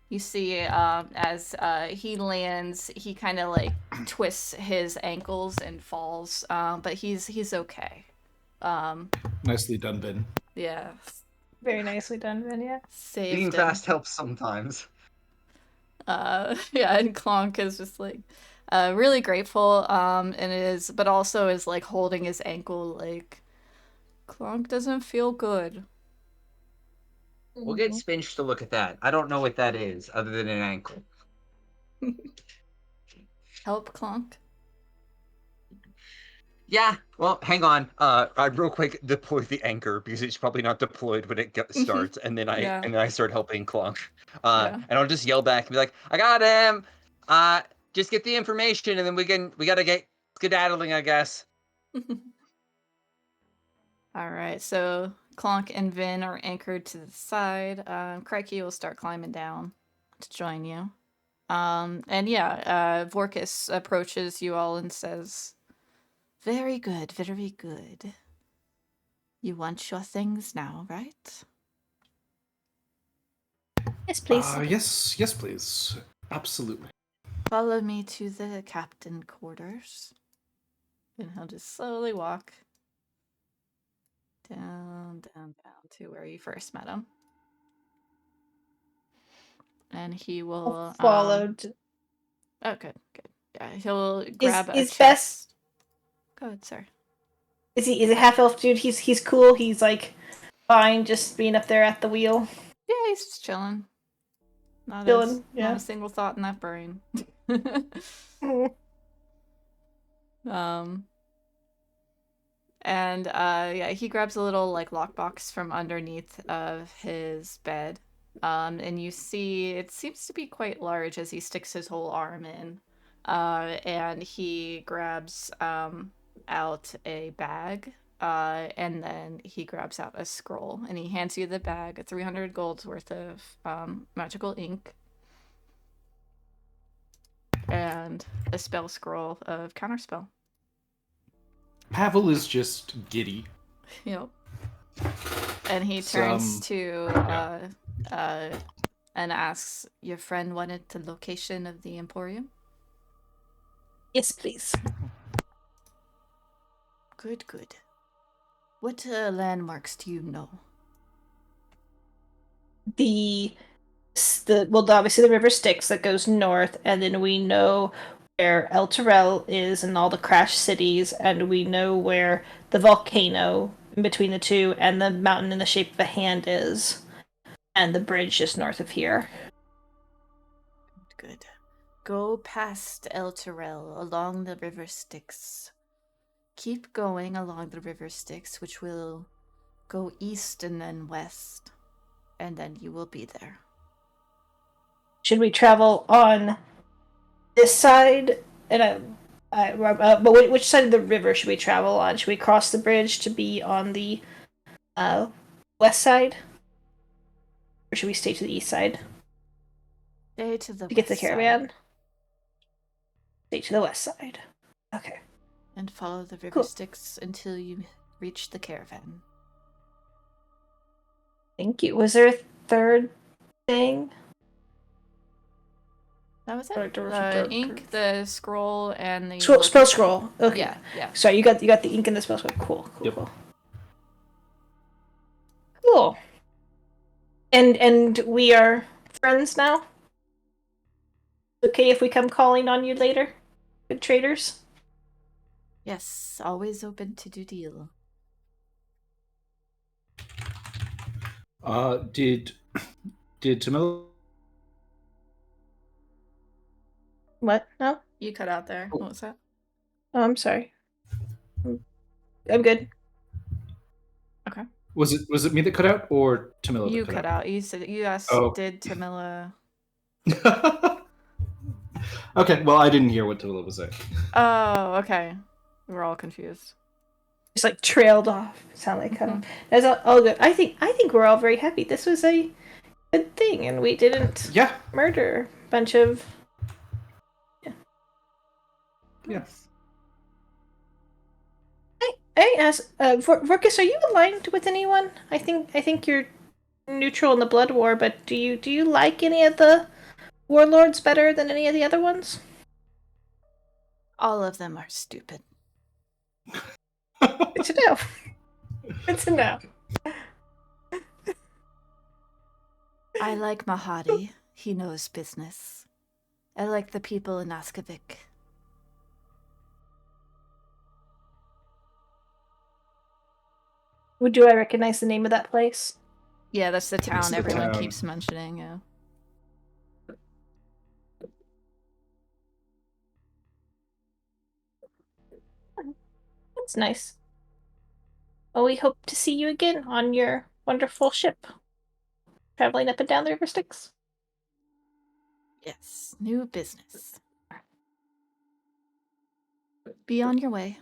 S1: You see, as he lands, he kind of like twists his ankles and falls, but he's okay.
S3: Nicely done, Ben.
S1: Yeah,
S2: Very nicely done, Ben. Yeah.
S4: Being
S1: saved him.
S4: fast helps sometimes.
S1: Yeah, and Clonk is just like really grateful, and is but also is like holding his ankle like Clonk doesn't feel good.
S4: We'll get Spinch to look at that. I don't know what that is, other than an ankle.
S1: Help Clonk.
S4: Yeah, well, hang on. I real quick deploy the anchor because it's probably not deployed when it starts, and then I
S1: Yeah,
S4: and then I start helping Clonk.
S1: yeah.
S4: And I'll just yell back and be like, "I got him. Just get the information, and then we gotta get skedaddling, I guess."
S1: All right, so Clonk and Vin are anchored to the side. Crikey will start climbing down to join you. And yeah, Vorkis approaches you all and says, "Very good, very good. You want your things now, right?"
S2: Yes, please.
S3: Yes, please. Absolutely.
S1: Follow me to the captain quarters. And he'll just slowly walk down to where you first met him. And he will
S2: Followed.
S1: oh good. Yeah, he'll
S2: Is
S1: grab a
S2: is best?
S1: chest. Go ahead, sir.
S2: Is a half elf dude? He's cool. He's like fine, just being up there at the wheel,
S1: Yeah, he's just chilling. Not
S2: chilling.
S1: a
S2: Yeah.
S1: single thought in that brain. um and yeah, he grabs a little like lockbox from underneath of his bed. And you see it seems to be quite large as he sticks his whole arm in. And he grabs out a bag. And then he grabs out a scroll and he hands you the bag, 300 gold's worth of magical ink, and a spell scroll of counterspell.
S3: Pavel is just giddy.
S1: Yep. And he
S3: Some-
S1: turns to and asks, "Your friend wanted the location of the Emporium?"
S2: Yes, please.
S1: Good. What landmarks do you know?
S2: obviously the river Styx that goes north, and then we know where El Terrell is and all the crash cities, and we know where the volcano in between the two and the mountain in the shape of a hand is, and the bridge just north of here.
S1: Good. Go past El Terrell along the river Styx. Keep going along the river Styx, which will go east and then west, and then you will be there.
S2: Should we travel on this side? But which side of the river should we travel on? Should we cross the bridge to be on the west side, or should we stay to the east side
S1: Stay to the
S2: to get to the
S1: west
S2: caravan?
S1: side
S2: Stay to the west side. Okay.
S1: and follow the river
S2: Cool.
S1: Styx until you reach the caravan.
S2: Thank you. Was there a third thing?
S1: That was
S2: Or-
S1: it.
S2: or-
S1: The
S2: or-
S1: ink, the scroll, and the
S2: Spell
S1: location.
S2: scroll. Okay.
S1: Yeah, yeah.
S2: Sorry, you got the ink and the spell scroll. Cool.
S3: Yep.
S2: Cool. And we are friends now? Okay if we come calling on you later? Good traders?
S1: Yes, always open to do deal.
S3: Did Tamil?
S2: What? No?
S1: You cut out there. What was that?
S2: Oh, I'm sorry. I'm good.
S1: Okay.
S3: Was it me that cut out or Tamila?
S1: You
S3: that
S1: cut out. You said you asked.
S3: Oh.
S1: Did Tamila?
S3: Okay, well, I didn't hear what Tamila was saying.
S1: Oh, okay. We're all confused.
S2: Just like trailed off. Sound like that's all good. I think we're all very happy. This was a good thing, and we didn't
S3: Yeah.
S2: murder a bunch of.
S3: Yes.
S2: I asked, Vorkis, are you aligned with anyone? I think you're neutral in the Blood War, but do you like any of the warlords better than any of the other ones?
S1: All of them are stupid.
S2: Good to know. Good to know.
S1: I like Mahadi. He knows business. I like the people in Askavik.
S2: Do I recognize the name of that place?
S1: Yeah, that's the town
S3: the
S1: everyone
S3: town.
S1: keeps mentioning. Yeah.
S2: That's nice. Well, we hope to see you again on your wonderful ship, traveling up and down the river Styx.
S1: Yes, new business. Be on your way.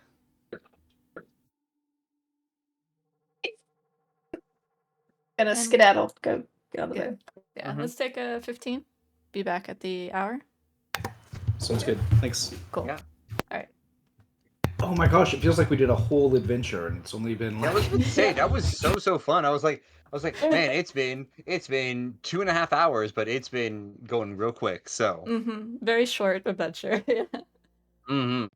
S2: Gonna
S1: And-
S2: skedaddle. Go get on the
S1: Good.
S2: road.
S1: Yeah,
S4: Mhm.
S1: let's take a 15. Be back at the hour.
S3: Sounds good. Thanks.
S1: Cool.
S4: Yeah.
S3: Oh my gosh, it feels like we did a whole adventure, and it's only been
S4: I
S3: like.
S4: was about to say that was so fun. I was like, man, it's been 2.5 hours, but it's been going real quick. So.
S1: Very short adventure.
S4: Mm-hmm.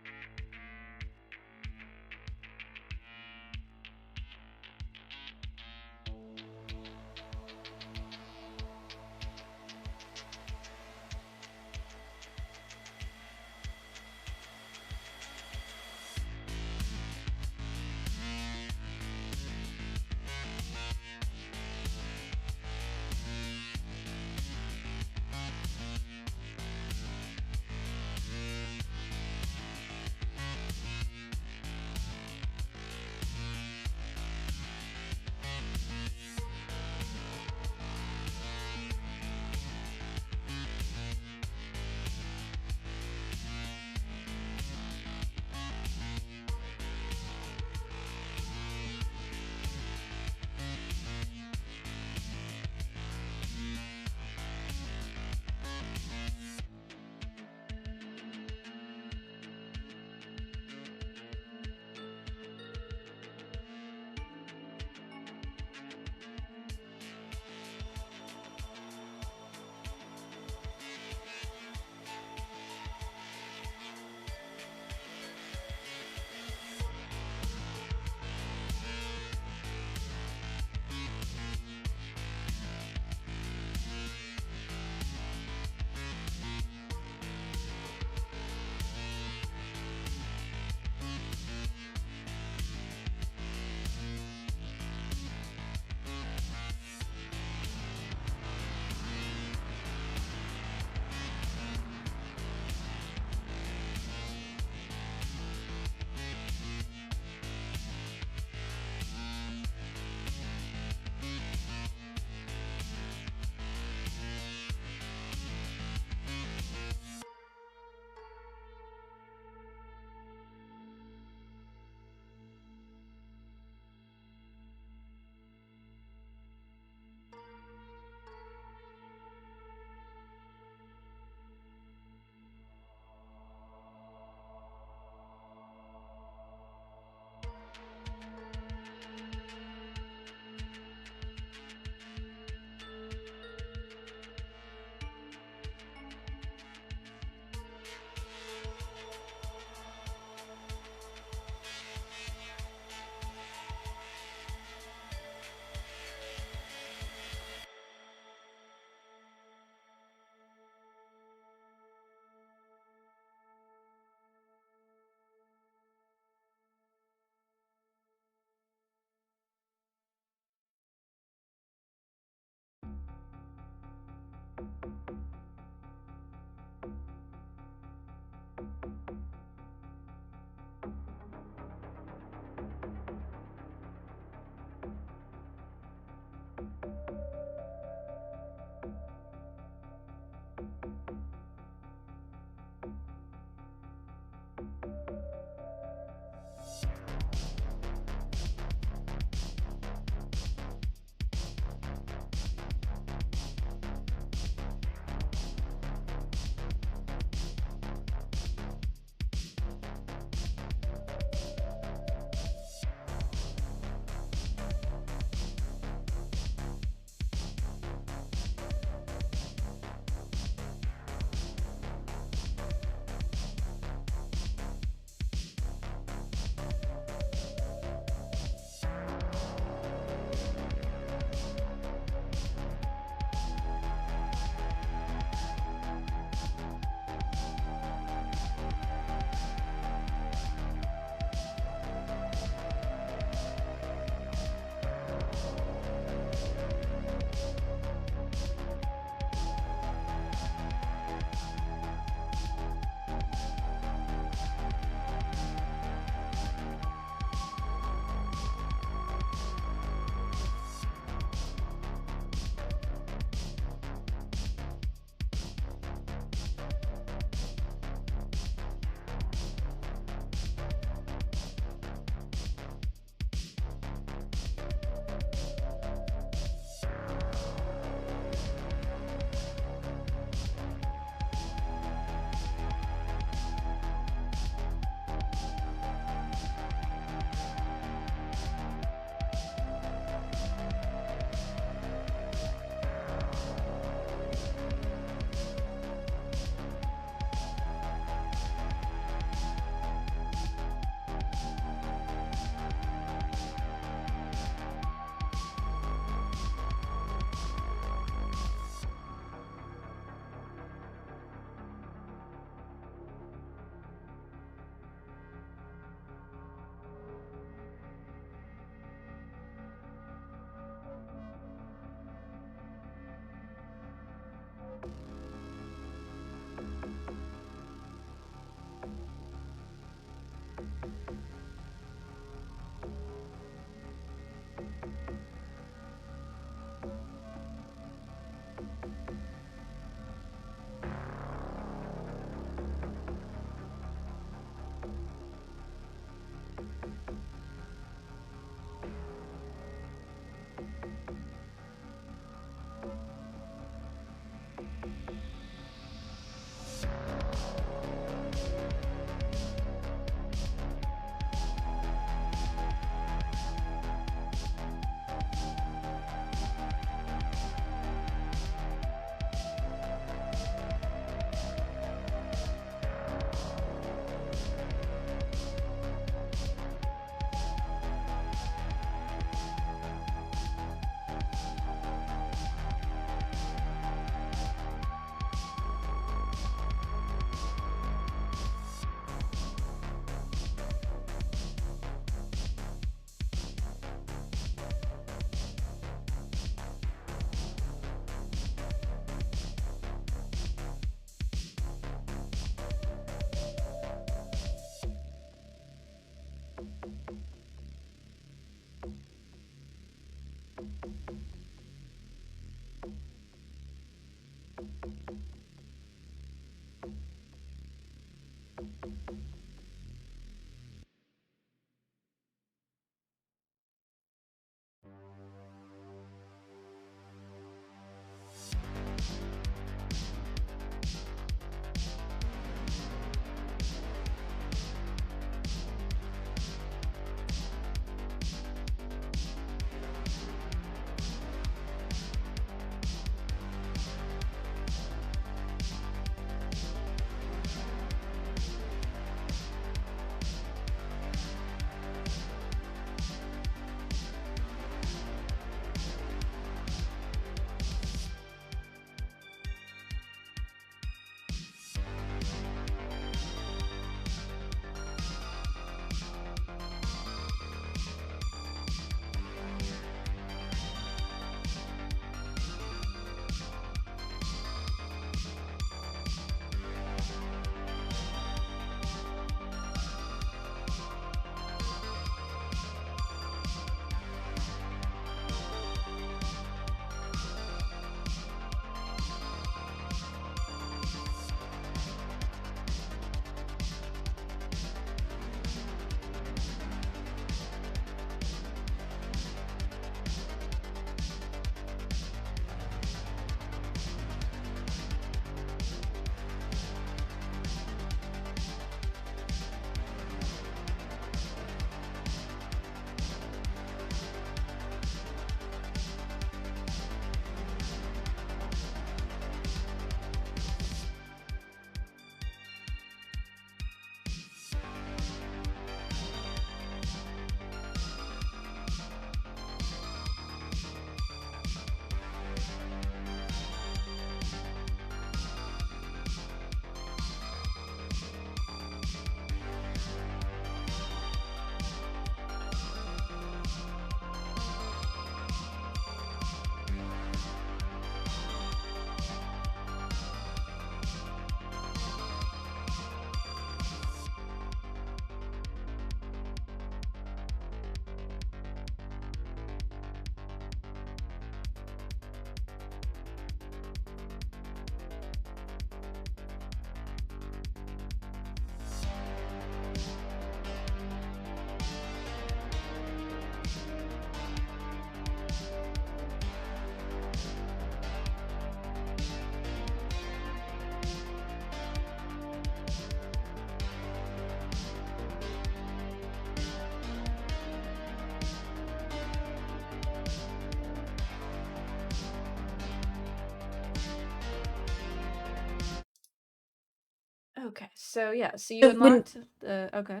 S1: Okay, so yeah, so you
S2: So when
S1: unlocked the okay.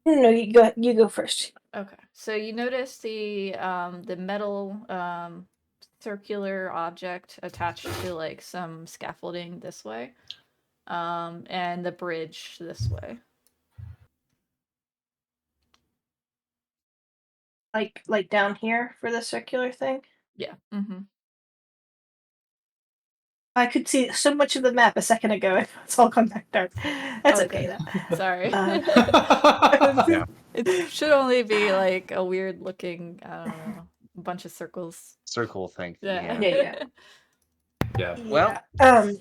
S2: no, you go first.
S1: Okay. So you notice the metal circular object attached to like some scaffolding this way. And the bridge this way.
S2: Like down here for the circular thing.
S1: Yeah. Mm-hmm.
S2: I could see so much of the map a second ago, and it's all gone back dark. That's
S1: Oh,
S2: okay,
S1: good.
S2: though.
S1: Sorry.
S4: Yeah.
S1: It should only be like a weird looking, I don't know, bunch of circles.
S4: Circle thing.
S1: Yeah.
S2: Yeah.
S3: Yeah.
S4: Well,
S2: Yeah.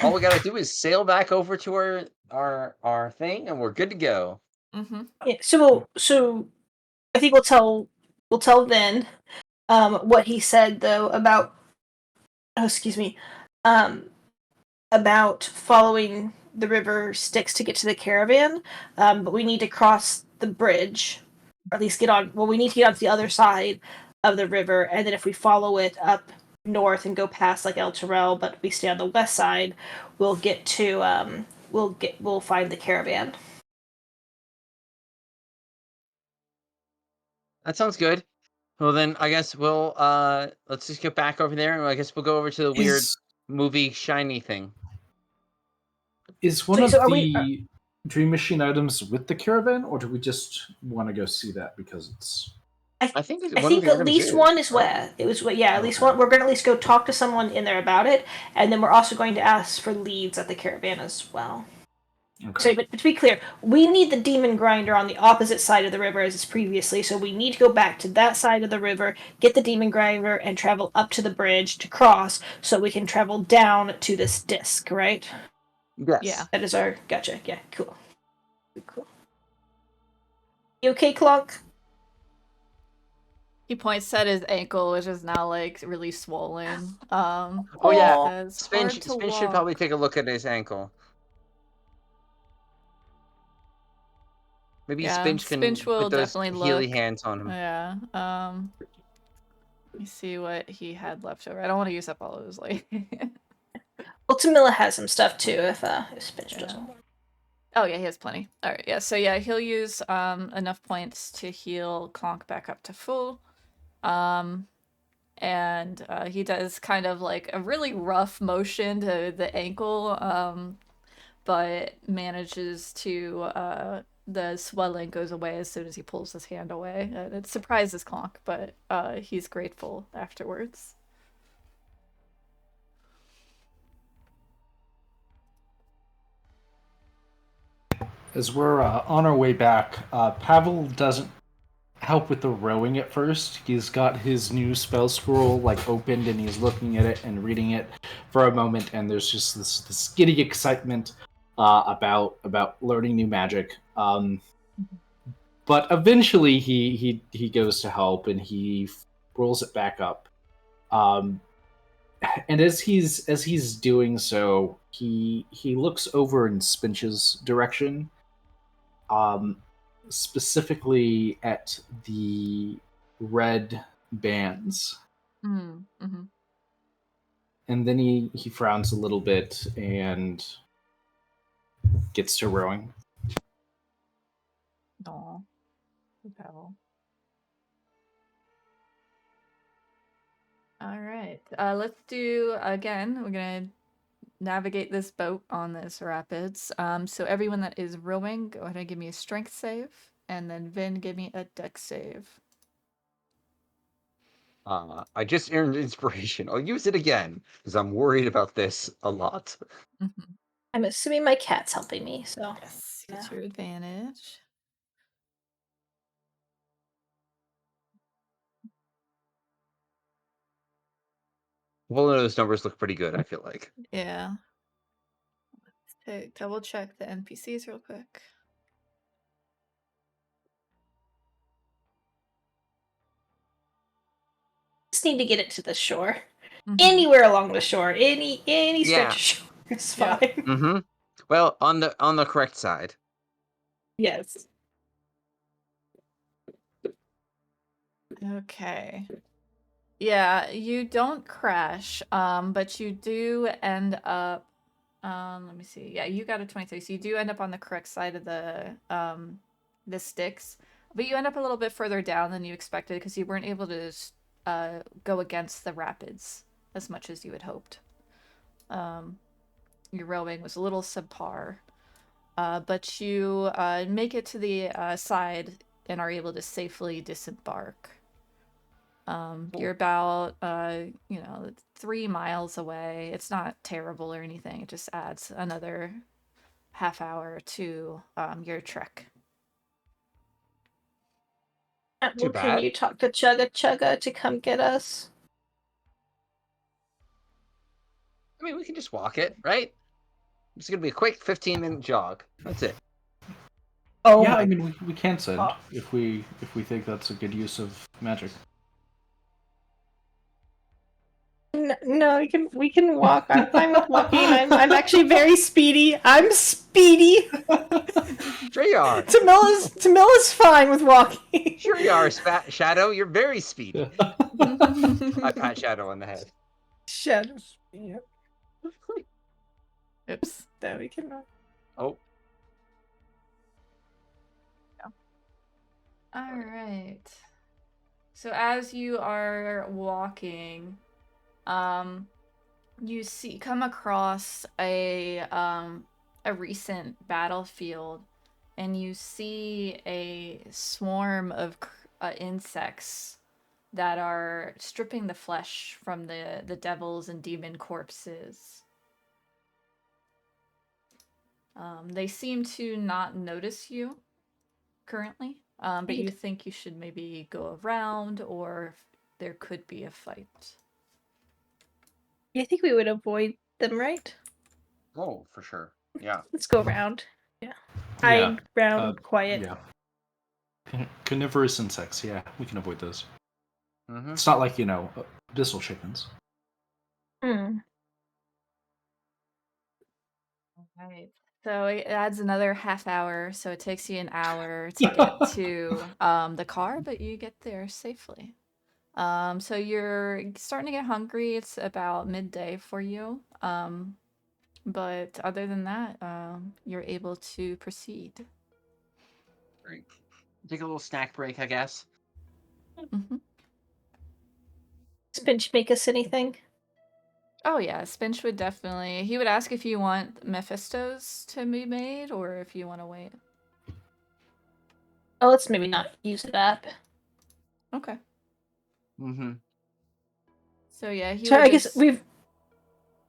S4: all we gotta do is sail back over to our thing, and we're good to go.
S1: Mm-hmm.
S2: Yeah, so I think we'll tell Vin what he said though about excuse me about following the river Styx to get to the caravan, but we need to cross the bridge, or at least get on. Well, we need to get onto the other side of the river, and then if we follow it up north and go past like El Terrell, but we stay on the west side, we'll get to we'll find the caravan.
S4: That sounds good. Well, then I guess we'll let's just get back over there, and I guess we'll go over to the weird
S3: Is
S4: movie shiny thing.
S3: one
S2: So,
S3: of
S2: so are we?
S3: the Dream Machine items with the caravan, or do we just want to go see that because it's?
S4: I think
S2: I
S4: one of
S2: think
S4: the
S2: at
S4: items
S2: least
S4: is,
S2: one is
S4: right?
S2: where it was. Yeah, at least
S3: Okay.
S2: one. We're going to at least go talk to someone in there about it, and then we're also going to ask for leads at the caravan as well.
S3: Okay.
S2: So, but to be clear, we need the demon grinder on the opposite side of the river as previously. So we need to go back to that side of the river, get the demon grinder, and travel up to the bridge to cross, so we can travel down to this disc. Right?
S4: Yes.
S1: Yeah.
S2: That is our gotcha. Yeah, cool. Cool. You okay, Clunk?
S1: He points at his ankle, which is now like really swollen.
S4: Oh yeah.
S2: Aw.
S1: Says
S4: Spin
S1: hard to
S4: should probably
S1: walk.
S4: take a look at his ankle. Maybe
S1: Yeah,
S4: Spinch can
S1: Spinch will
S4: put those
S1: definitely
S4: healy
S1: look.
S4: hands on him.
S1: Yeah. Let me see what he had left over. I don't want to use up all of his like.
S2: Well, Tamila has some stuff too. If Spinch doesn't.
S1: Oh yeah, he has plenty. All right, yeah. So yeah, he'll use enough points to heal Clonk back up to full. And he does kind of like a really rough motion to the ankle, but manages to the swelling goes away as soon as he pulls his hand away. It surprises Clonk, but he's grateful afterwards.
S3: As we're on our way back, Pavel doesn't help with the rowing at first. He's got his new spell scroll like opened, and he's looking at it and reading it for a moment. And there's just this giddy excitement about learning new magic. But eventually, he goes to help, and he rolls it back up. And as he's doing so, he looks over in Spinch's direction. Specifically at the red bands.
S1: Mm-hmm.
S3: And then he frowns a little bit and gets to rowing.
S1: Aw. Pavel. All right. Let's do again. We're gonna navigate this boat on this rapids. So everyone that is rowing, go ahead and give me a strength save, and then Vin, give me a dex save.
S4: I just earned inspiration. I'll use it again because I'm worried about this a lot.
S1: Mm-hmm.
S2: I'm assuming my cat's helping me. So
S1: Yes, get your advantage.
S4: Well, those numbers look pretty good, I feel like.
S1: Yeah. Let's double check the NPCs real quick.
S2: just need to get it to the shore.
S1: Mhm.
S2: Anywhere along the shore, any stretch
S4: Yeah.
S2: of shore is
S1: Yeah.
S2: fine.
S4: Mm-hmm. Well, on the correct side.
S2: Yes.
S1: Okay. Yeah, you don't crash, but you do end up, let me see. Yeah, you got a 23, so you do end up on the correct side of the sticks, but you end up a little bit further down than you expected because you weren't able to go against the rapids as much as you had hoped. Your rowing was a little subpar, but you make it to the side and are able to safely disembark. You're about, 3 miles away. It's not terrible or anything. It just adds another half hour to your trek.
S4: Too
S2: Well, can
S4: bad.
S2: you talk to Chugga Chugga to come get us?
S4: I mean, we can just walk it, right? It's gonna be a quick 15-minute jog. That's it.
S2: Oh
S3: Yeah,
S2: my
S3: I mean we can send
S2: God.
S3: if we think that's a good use of magic.
S2: No, we can walk. I'm fine with walking. I'm actually very speedy. I'm speedy.
S4: Sure you are.
S2: Tamilla's fine with walking.
S4: Sure you are, Shadow. You're very speedy. I pat Shadow on the head.
S2: Shadow. Yeah,
S1: Oops.
S2: that we can.
S4: Oh,
S1: All right. So as you are walking, you come across a recent battlefield, and you see a swarm of insects that are stripping the flesh from the devils and demon corpses. They seem to not notice you currently, but you think you should maybe go around, or there could be a fight.
S2: I think we would avoid them, right?
S4: oh, for sure. Yeah.
S2: Let's go around. Yeah.
S3: Yeah,
S2: Hide, round, quiet.
S3: yeah. Carnivorous insects. Yeah, we can avoid those.
S4: Mm-hmm.
S3: It's not like abyssal chickens.
S2: Hmm.
S1: Right. So it adds another half hour, so it takes you an hour to get to the car, but you get there safely. So you're starting to get hungry. It's about midday for you. But other than that, you're able to proceed.
S4: Great. Take a little snack break, I guess.
S1: hmm
S2: Spinch make us anything?
S1: Oh yeah, Spinch would definitely. He would ask if you want Mephistos to be made, or if you want to wait.
S2: Oh, let's maybe not use that.
S1: Okay.
S4: Mm-hmm.
S1: So yeah, he
S2: So
S1: would
S2: I guess
S1: just.
S2: we've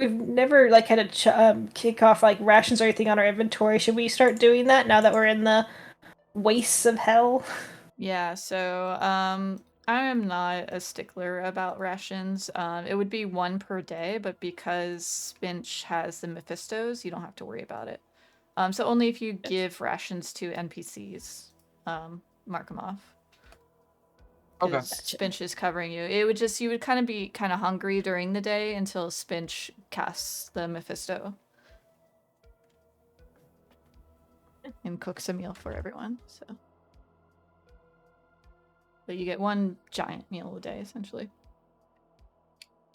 S2: never like had to kick off like rations or anything on our inventory. Should we start doing that now that we're in the wastes of hell?
S1: Yeah, so I am not a stickler about rations. It would be 1 per day, but because Spinch has the Mephistos, you don't have to worry about it. So only if you give rations to NPCs, mark them off.
S4: Okay.
S1: Because Spinch is covering you. It would just, you would kind of be kind of hungry during the day until Spinch casts the Mephisto and cooks a meal for everyone. So, but you get 1 giant meal a day essentially.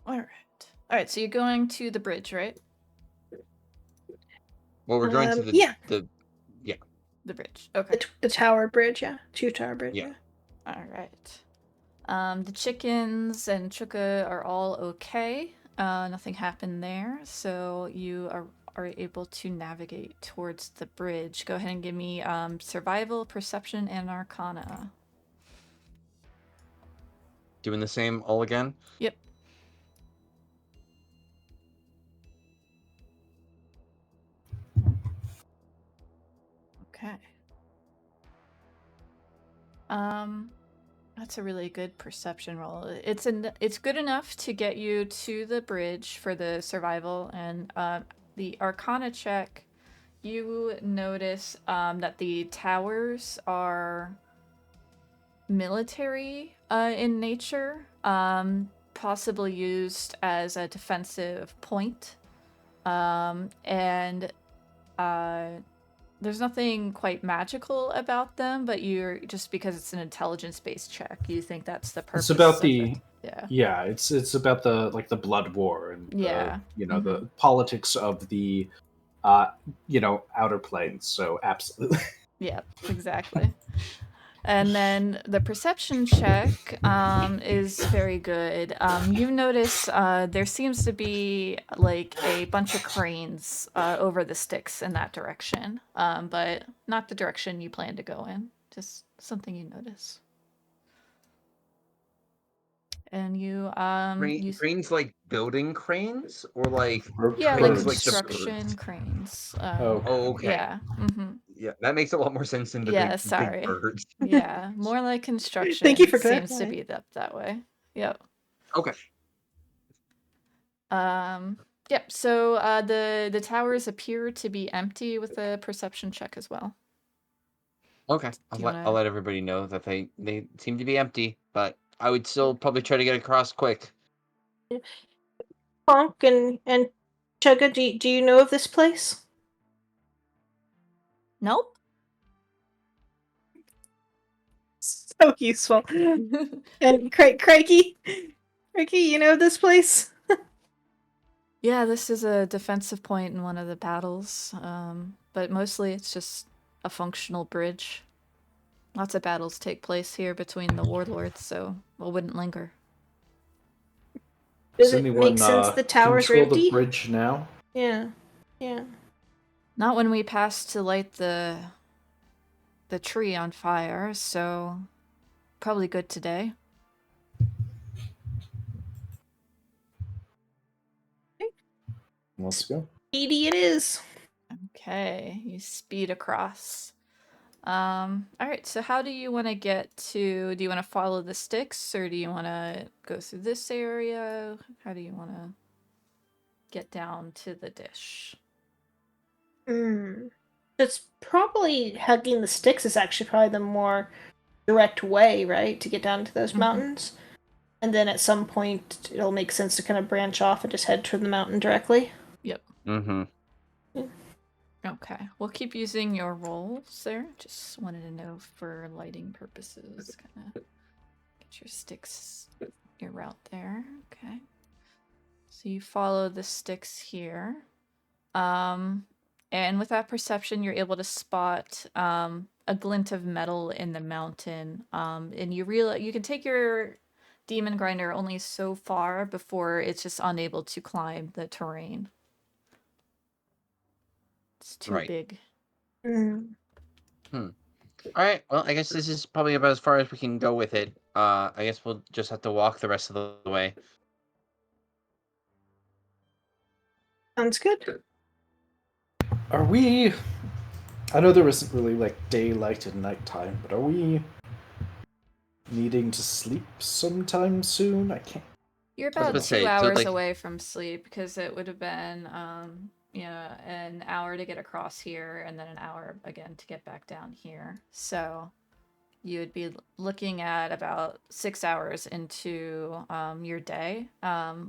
S1: All right. So you're going to the bridge, right?
S4: Well, we're going to
S2: Yeah,
S4: the
S1: The bridge. Okay.
S2: the tower bridge. Yeah, 2-tower bridge.
S4: Yeah.
S2: Yeah.
S1: All right. The chickens and Chuka are all okay. Nothing happened there, so you are able to navigate towards the bridge. Go ahead and give me survival, perception, and arcana.
S4: doing the same all again.
S1: Yep. Okay. That's a really good perception roll. It's good enough to get you to the bridge for the survival, and the arcana check, you notice that the towers are military in nature, possibly used as a defensive point. And there's nothing quite magical about them, but you're just because it's an intelligence-based check, you think that's the purpose.
S3: It's about
S1: of
S3: the
S1: it. Yeah.
S3: yeah. It's about the blood war and
S1: Yeah.
S3: the politics of the outer planes. So absolutely.
S1: Yeah, exactly. And then the perception check is very good. You notice there seems to be like a bunch of cranes over the sticks in that direction, but not the direction you plan to go in. Just something you notice. And you
S4: Cranes like building cranes, or like
S1: yeah, like
S4: cranes like the
S1: construction
S4: birds?
S1: cranes.
S3: Oh,
S4: Oh, okay.
S1: Yeah. Mm-hmm.
S4: Yeah, that makes a lot more sense than the
S1: Yeah,
S4: big
S1: sorry.
S4: birds.
S1: Yeah, more like
S2: Thank you
S1: construction
S2: for
S1: seems to
S2: clarifying.
S1: be that way. Yep.
S4: Okay.
S1: Yep. So the towers appear to be empty with a perception check as well.
S4: Okay.
S1: Do you
S4: I'll
S1: wanna?
S4: let everybody know that they seem to be empty, but I would still probably try to get across quick.
S2: Honk and Chugga, do you know of this place?
S1: Nope.
S2: So useful. And Craigie, you know of this place?
S1: Yeah, this is a defensive point in one of the battles, but mostly it's just a functional bridge. Lots of battles take place here between the warlords, so we wouldn't linger.
S2: Does
S3: does
S2: it make
S3: anyone
S2: sense the towers are
S3: control the
S2: empty?
S3: bridge now?
S2: Yeah.
S1: Not when we pass to light the tree on fire, so probably good today.
S3: Let's go.
S2: Speedy it is.
S1: Okay, you speed across. Alright, so how do you want to get to... Do you want to follow the sticks, or do you want to go through this area? How do you want to get down to the dish?
S2: It's probably hugging the sticks is actually probably the more direct way, right, to get down to those mountains. And then at some point, it'll make sense to kind of branch off and just head toward the mountain directly.
S1: Yep.
S4: Mm-hmm.
S1: Okay, we'll keep using your rolls there. Just wanted to know for lighting purposes. Kind of get your sticks, your route there. Okay. So you follow the sticks here. And with that perception, you're able to spot a glint of metal in the mountain. And you realize you can take your demon grinder only so far before it's just unable to climb the terrain. It's too big.
S4: All right. Well, I guess this is probably about as far as we can go with it. I guess we'll just have to walk the rest of the way.
S2: Sounds good.
S3: Are we? I know there isn't really like daylight and nighttime, but are we needing to sleep sometime soon? I can't.
S1: You're
S4: I was
S1: about
S4: about to
S1: 2
S4: say, so
S1: hours
S4: like,
S1: away from sleep because it would have been, an hour to get across here and then an hour again to get back down here. So you would be looking at about 6 hours into your day,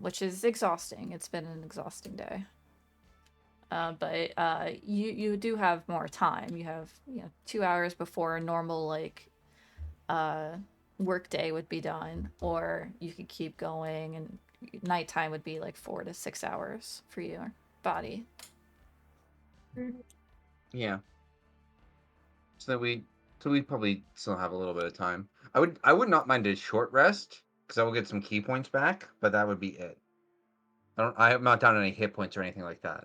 S1: which is exhausting. It's been an exhausting day. But you do have more time. You have 2 hours before a normal work day would be done, or you could keep going, and nighttime would be like 4 to 6 hours for your body.
S4: yeah. So we probably still have a little bit of time. I would not mind a short rest because I will get some key points back, but that would be it. I have not down any hit points or anything like that.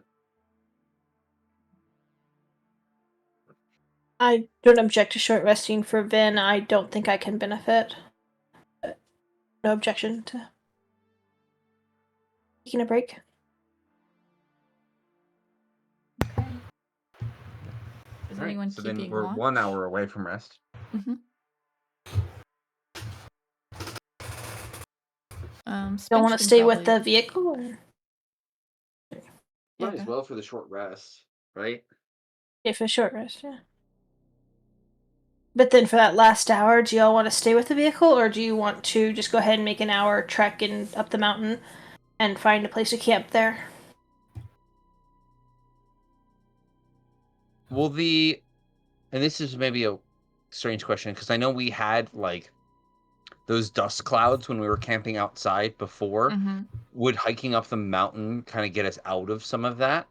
S2: I don't object to short resting for Vin. I don't think I can benefit. No objection to taking a break.
S1: Okay. Is
S4: All right,
S1: anyone
S4: so
S1: keeping
S4: then we're
S1: watch?
S4: 1 hour away from rest.
S2: Don't want to stay with the vehicle? Or...
S4: Might as well for the short rest, right?
S2: Yeah, for a short rest, yeah. But then for that last hour, do y'all want to stay with the vehicle, or do you want to just go ahead and make an hour trek up the mountain and find a place to camp there?
S4: Will the, and this is maybe a strange question because I know we had like those dust clouds when we were camping outside before. Would hiking up the mountain kind of get us out of some of that?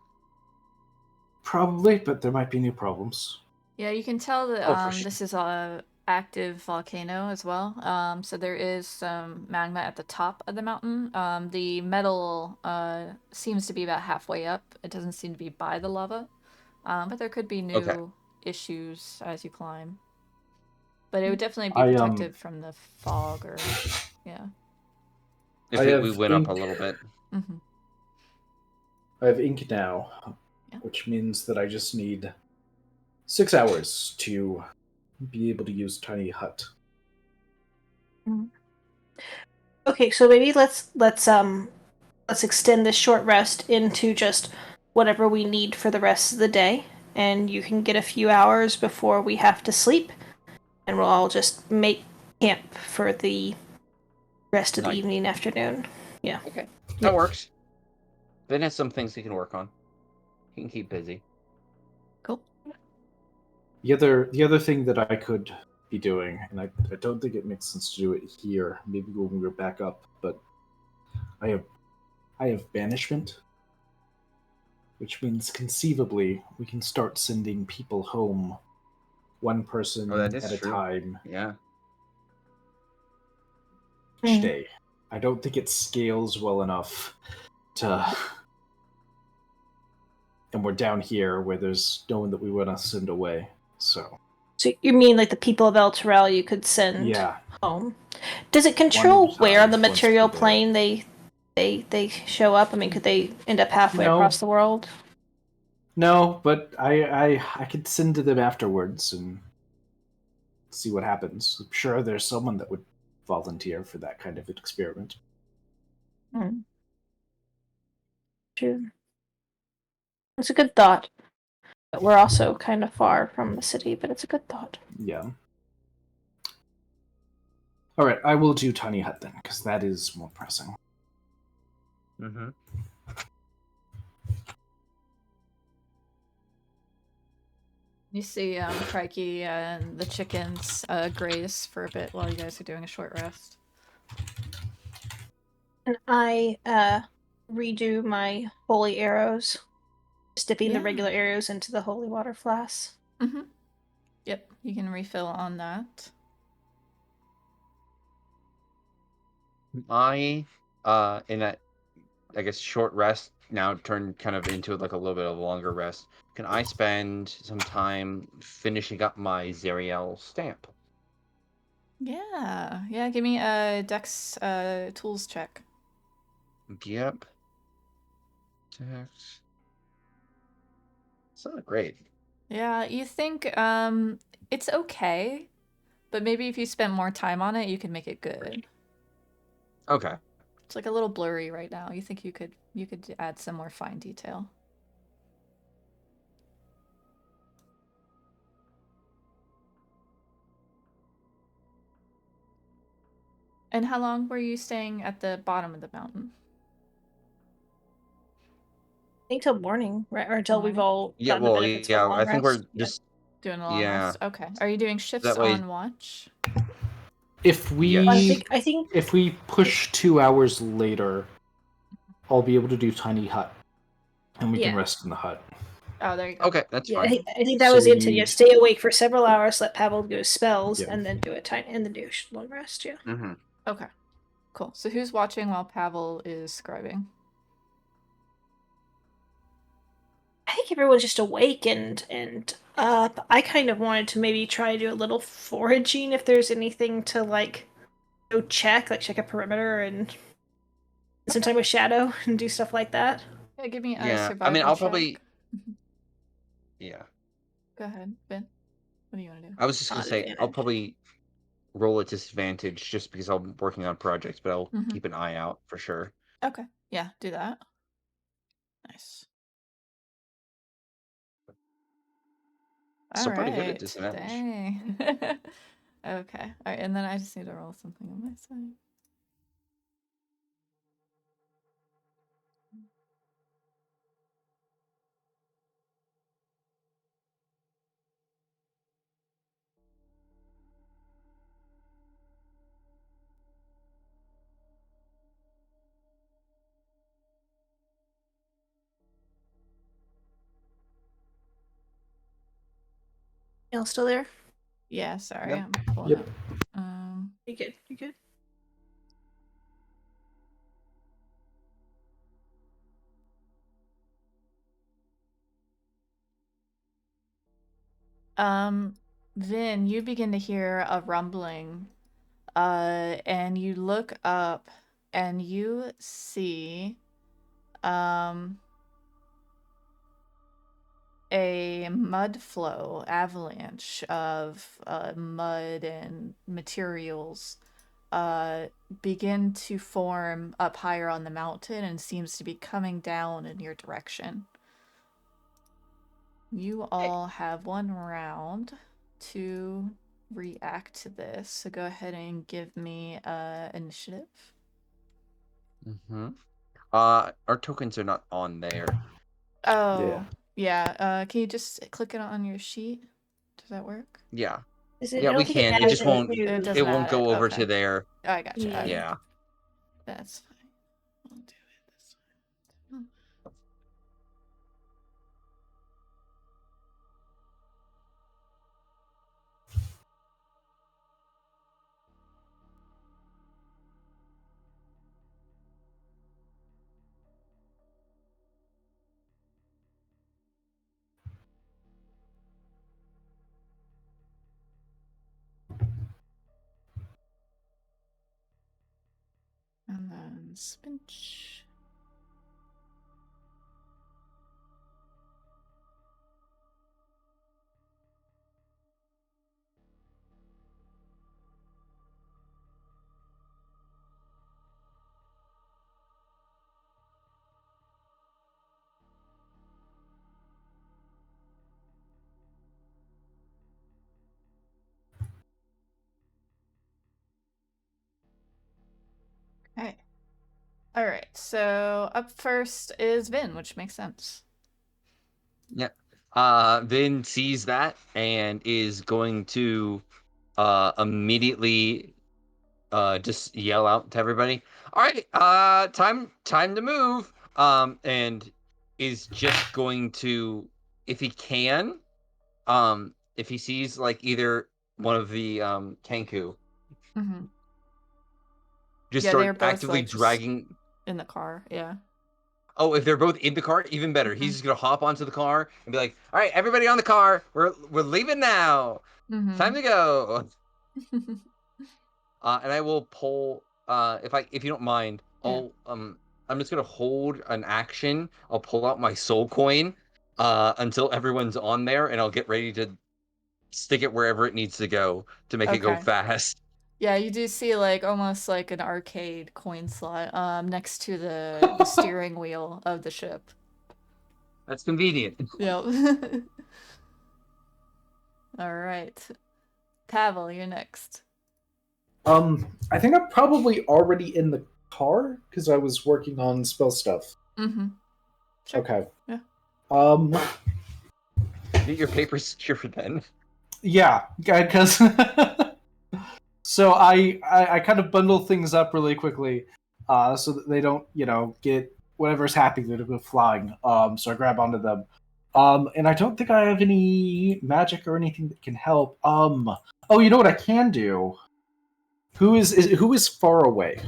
S3: Probably, but there might be new problems.
S1: Yeah, you can tell that
S4: Sure.
S1: this is a active volcano as well. So there is some magma at the top of the mountain. The metal seems to be about halfway up. It doesn't seem to be by the lava. But there could be new issues as you climb. But it would definitely be protected from the fog or yeah.
S4: If
S3: I
S4: we
S3: have
S4: went up a
S3: ink.
S4: little bit.
S1: Mm-hmm.
S3: I have ink now,
S1: Yeah.
S3: which means that I just need 6 hours to be able to use Tiny Hut.
S2: Okay, so maybe let's extend this short rest into just whatever we need for the rest of the day, and you can get a few hours before we have to sleep, and we'll all just make camp for the rest of the
S4: Night.
S2: evening, afternoon. Yeah.
S4: Okay, that works. Ben has some things he can work on. He can keep busy.
S1: Cool.
S3: The other thing that I could be doing, and I don't think it makes sense to do it here, maybe when we're back up, but I have banishment, which means conceivably we can start sending people home, one person
S4: Oh, that is
S3: at a
S4: true.
S3: time
S4: Yeah.
S3: each day. I don't think it scales well enough to. And we're down here where there's no one that we want to send away. So
S2: you mean like the people of El Terrell you could send
S3: yeah,
S2: home? Does it
S3: one
S2: control
S3: at a
S2: where on the
S3: time, once
S2: material
S3: per day.
S2: plane they show up? I mean, could they end up halfway
S3: No.
S2: across the world?
S3: No, but I could send to them afterwards and see what happens. I'm sure there's someone that would volunteer for that kind of an experiment.
S2: True. It's a good thought. But we're also kind of far from the city, but it's a good thought.
S3: Yeah. All right, I will do Tiny Hut then, because that is more pressing.
S4: Mm-hmm.
S1: You see Crikey and the chickens graze for a bit while you guys are doing a short rest.
S2: And I redo my holy arrows, just dipping the regular arrows into the holy water flask.
S1: Mm-hmm. Yep, you can refill on that.
S4: In that, I guess, short rest now turned kind of into like a little bit of a longer rest. Can I spend some time finishing up my Zeriel stamp?
S1: Yeah, give me a Dex tools check.
S4: Yep. Dex. It's not great.
S1: Yeah, you think it's okay, but maybe if you spent more time on it, you could make it good.
S4: Okay.
S1: It's like a little blurry right now. You think you could add some more fine detail. And how long were you staying at the bottom of the mountain?
S2: I think till morning, right? Or until we've
S1: Morning?
S2: all
S4: Yeah,
S2: gotten the
S4: well,
S2: benefits of a
S4: yeah,
S2: long
S4: I think we're
S2: rest.
S4: just
S1: Doing a long
S4: yeah.
S1: rest? Okay. Are you doing shifts
S4: That way-
S1: on watch?
S3: If we
S4: Yes.
S2: I think
S3: if we push 2 hours later, I'll be able to do Tiny Hut, and we can
S2: Yeah.
S3: rest in the hut.
S1: Oh, there you go.
S4: Okay, that's
S2: yeah,
S4: fine.
S2: I think that
S3: So
S2: was
S3: we
S2: it. Yeah,
S3: need-
S2: stay awake for several hours, let Pavel do his spells,
S3: Yeah.
S2: and then do a tiny and then do a long rest. Yeah.
S4: Mm-hmm.
S1: Okay. Cool. So who's watching while Pavel is scribing?
S2: I think everyone's just awake and up. I kind of wanted to maybe try to do a little foraging if there's anything to like go check a perimeter and some time with Shadow and do stuff like that.
S1: Yeah, give me a
S4: Yeah,
S1: survival
S4: I mean, I'll
S1: check.
S4: probably. Yeah,
S1: Go ahead, Ben. What do you want to do?
S4: I was just gonna
S2: On
S4: say I'll
S2: advantage.
S4: probably roll at disadvantage just because I'm working on projects, but I'll
S1: Mhm.
S4: keep an eye out for sure.
S1: Okay. Yeah, do that. Nice.
S4: Still pretty good at
S1: Alright.
S4: disadvantage.
S1: Dang. Okay. Alright, and then I just need to roll something on my side.
S2: Y'all still there?
S1: Yeah, sorry,
S4: Yep.
S1: I'm pulling
S3: Yep.
S1: up.
S2: You good? You good?
S1: Vin, you begin to hear a rumbling, and you look up and you see a mud flow avalanche of mud and materials begin to form up higher on the mountain and seems to be coming down in your direction. You all have 1 round to react to this, so go ahead and give me initiative.
S4: Mm-hmm. Our tokens are not on there.
S1: Oh, yeah. Can you just click it on your sheet? Does that work?
S4: Yeah.
S2: Is it?
S4: Yeah,
S2: I don't
S4: we
S2: think it
S4: can. It
S2: adds
S4: just
S2: it
S4: won't.
S2: to.
S1: It
S4: It
S1: doesn't
S4: won't
S1: add it.
S4: go over
S1: Okay.
S4: to there.
S1: Oh, I gotcha.
S2: Yeah.
S1: Okay.
S4: Yeah.
S1: That's fine. We'll do it this way. And then spinch. Okay. All right. So up first is Vin, which makes sense.
S4: Yeah. Vin sees that and is going to immediately just yell out to everybody, all right, time to move. And is just going to, if he can, if he sees like either one of the Kenku,
S1: Mm-hmm.
S4: just
S1: Yeah, they're
S4: start
S1: both
S4: actively
S1: like just
S4: dragging.
S1: in the car. Yeah.
S4: Oh, if they're both in the car, even better. He's just gonna hop onto the car and be like, "All right, everybody on the car. We're leaving now. Time
S1: Mm-hmm.
S4: to go." And I will pull. If you don't mind,
S1: Yeah.
S4: I'm just gonna hold an action. I'll pull out my soul coin, until everyone's on there, and I'll get ready to stick it wherever it needs to go to make it go
S1: Okay.
S4: fast.
S1: Yeah, you do see like almost like an arcade coin slot next to the steering wheel of the ship.
S4: That's convenient.
S1: Yep. All right. Pavel, you're next.
S3: I think I'm probably already in the car because I was working on spell stuff.
S1: Mm-hmm. Sure.
S3: Okay.
S1: Yeah.
S4: Get your papers secure then.
S3: Yeah, because so I kind of bundle things up really quickly, so that they don't get whatever's happening to go flying. So I grab onto them. And I don't think I have any magic or anything that can help. Oh, you know what I can do? Who is far away?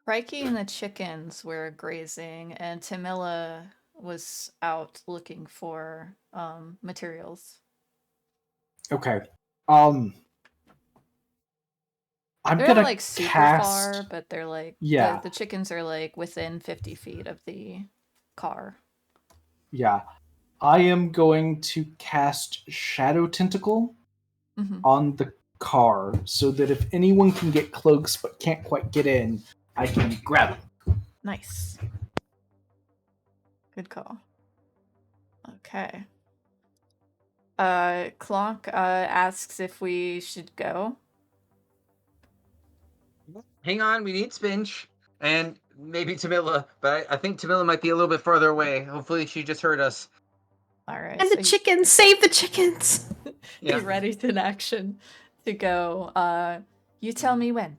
S1: Crikey and the chickens were grazing, and Tamila was out looking for materials.
S3: Okay. Um, I'm
S1: They're not
S3: gonna
S1: like super
S3: cast.
S1: far, but they're like
S3: Yeah,
S1: the chickens are like within 50 feet of the car.
S3: yeah. I am going to cast Shadow Tentacle
S1: Mm-hmm.
S3: on the car so that if anyone can get close but can't quite get in, I can grab them.
S1: Nice. Good call. Okay. Clonk asks if we should go.
S4: Hang on, we need Spinch and maybe Tamila, but I think Tamila might be a little bit farther away. Hopefully, she just heard us.
S1: All right.
S2: And
S1: So
S2: the chickens! Save the chickens!
S4: Yeah.
S1: he readies in action to go. You tell me when.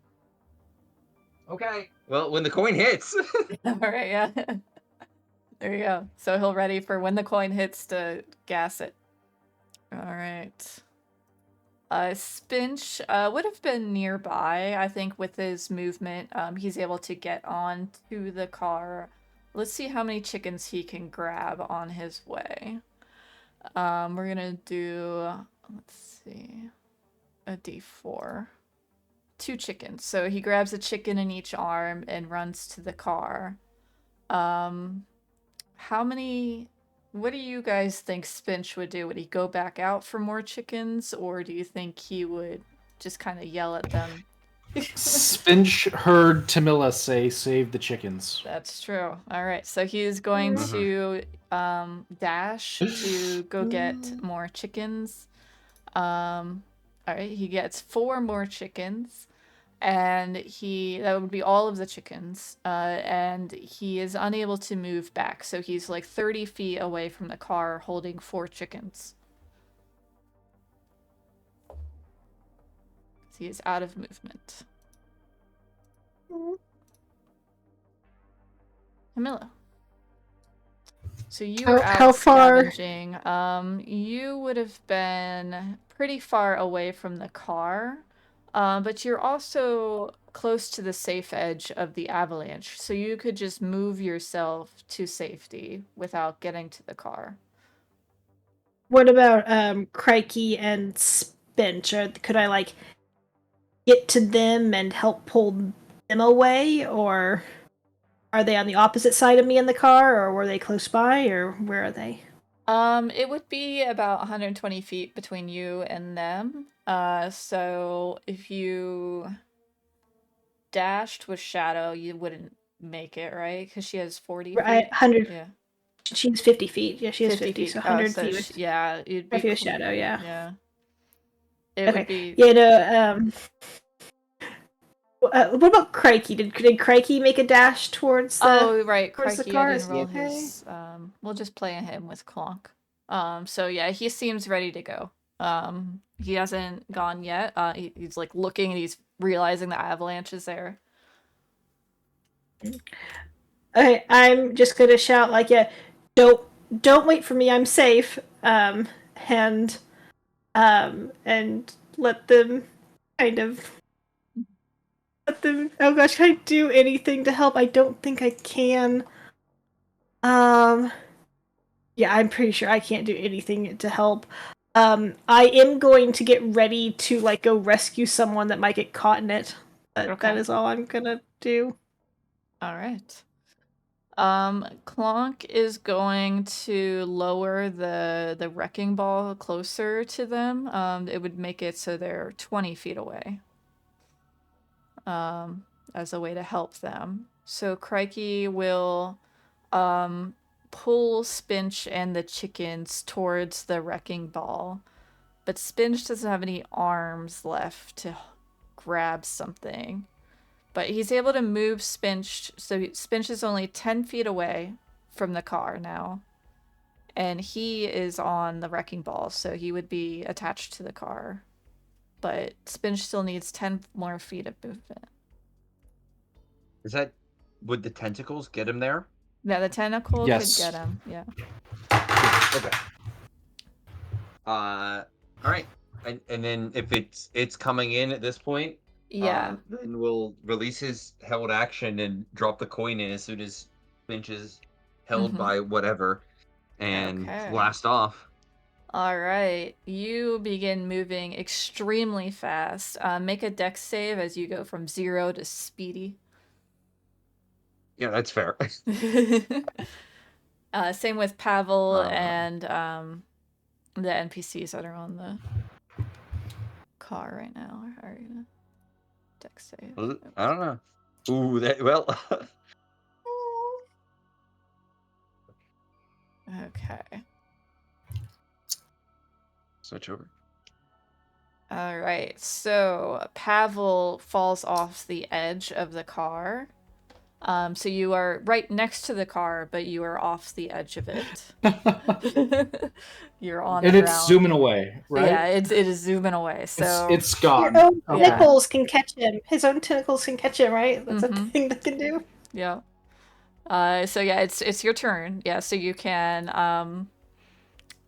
S4: Okay. Well, when the coin hits.
S1: All right. Yeah. There you go. So he'll ready for when the coin hits to gas it. All right. Spinch would have been nearby. I think with his movement, he's able to get on to the car. Let's see how many chickens he can grab on his way. We're gonna do, let's see, a D4. 2 chickens. So he grabs a chicken in each arm and runs to the car. How many? What do you guys think Spinch would do? Would he go back out for more chickens, or do you think he would just kind of yell at them?
S3: Spinch heard Tamila say, "Save the chickens."
S1: That's true. All right, so he's going to dash to go get more chickens. All right, he gets 4 more chickens, and that would be all of the chickens. And he is unable to move back, so he's like 30 feet away from the car, holding 4 chickens. So he is out of movement. Camilla. So you were out
S2: How far?
S1: scavenging. You would have been pretty far away from the car, but you're also close to the safe edge of the avalanche, so you could just move yourself to safety without getting to the car.
S2: What about Crikey and Spinch? Or could I like get to them and help pull them away, or are they on the opposite side of me in the car, or were they close by, or where are they?
S1: It would be about 120 feet between you and them. So if you dashed with Shadow, you wouldn't make it, right? Because she has 40 feet.
S2: 100.
S1: Yeah.
S2: She's 50 feet. Yeah, she has 50
S1: feet.
S2: so 100
S1: so
S2: feet. With,
S1: yeah, you'd be
S2: with Shadow, yeah.
S1: Yeah. It
S2: Okay.
S1: would be.
S2: Yeah, no, what about Crikey? Did Crikey make a dash towards the?
S1: Oh, right,
S2: towards the
S1: Crikey.
S2: car?
S1: I
S2: Is
S1: didn't
S2: he
S1: roll
S2: okay?
S1: his. We'll just play him with Clonk. So yeah, he seems ready to go. He hasn't gone yet. He's like looking and he's realizing the avalanche is there.
S2: Okay, I'm just gonna shout like, yeah, don't wait for me. I'm safe. And let them kind of let them. Oh gosh, can I do anything to help? I don't think I can. Yeah, I'm pretty sure I can't do anything to help. I am going to get ready to like go rescue someone that might get caught in it. But
S1: Okay.
S2: that is all I'm gonna do.
S1: All right. Clonk is going to lower the wrecking ball closer to them. It would make it so they're 20 feet away. As a way to help them. So Crikey will pull Spinch and the chickens towards the wrecking ball. But Spinch doesn't have any arms left to grab something. But he's able to move Spinch, so Spinch is only 10 feet away from the car now. And he is on the wrecking ball, so he would be attached to the car. But Spinch still needs 10 more feet of movement.
S4: Would the tentacles get him there?
S1: Yeah, the tentacle
S3: Yes.
S1: could get him, yeah.
S4: Okay. All right. And then if it's coming in at this point,
S1: Yeah.
S4: then we'll release his held action and drop the coin in as soon as Finch is held by whatever and blast off.
S1: All right. You begin moving extremely fast. Make a dex save as you go from 0 to speedy.
S4: Yeah, that's fair.
S1: Same with Pavel and the NPCs that are on the car right now. Are you gonna dex save?
S4: I don't know. Ooh, well.
S1: Okay.
S4: Switch over.
S1: All right. So Pavel falls off the edge of the car. So you are right next to the car, but you are off the edge of it. You're on
S3: and
S1: the
S3: it's
S1: ground.
S3: zooming away, right?
S1: Yeah, it is zooming away. So
S3: it's gone.
S2: Your own
S3: Okay.
S2: tentacles can catch him. His own tentacles can catch him, right? That's a thing that can do.
S1: Yeah. So yeah, it's your turn. Yeah, so you can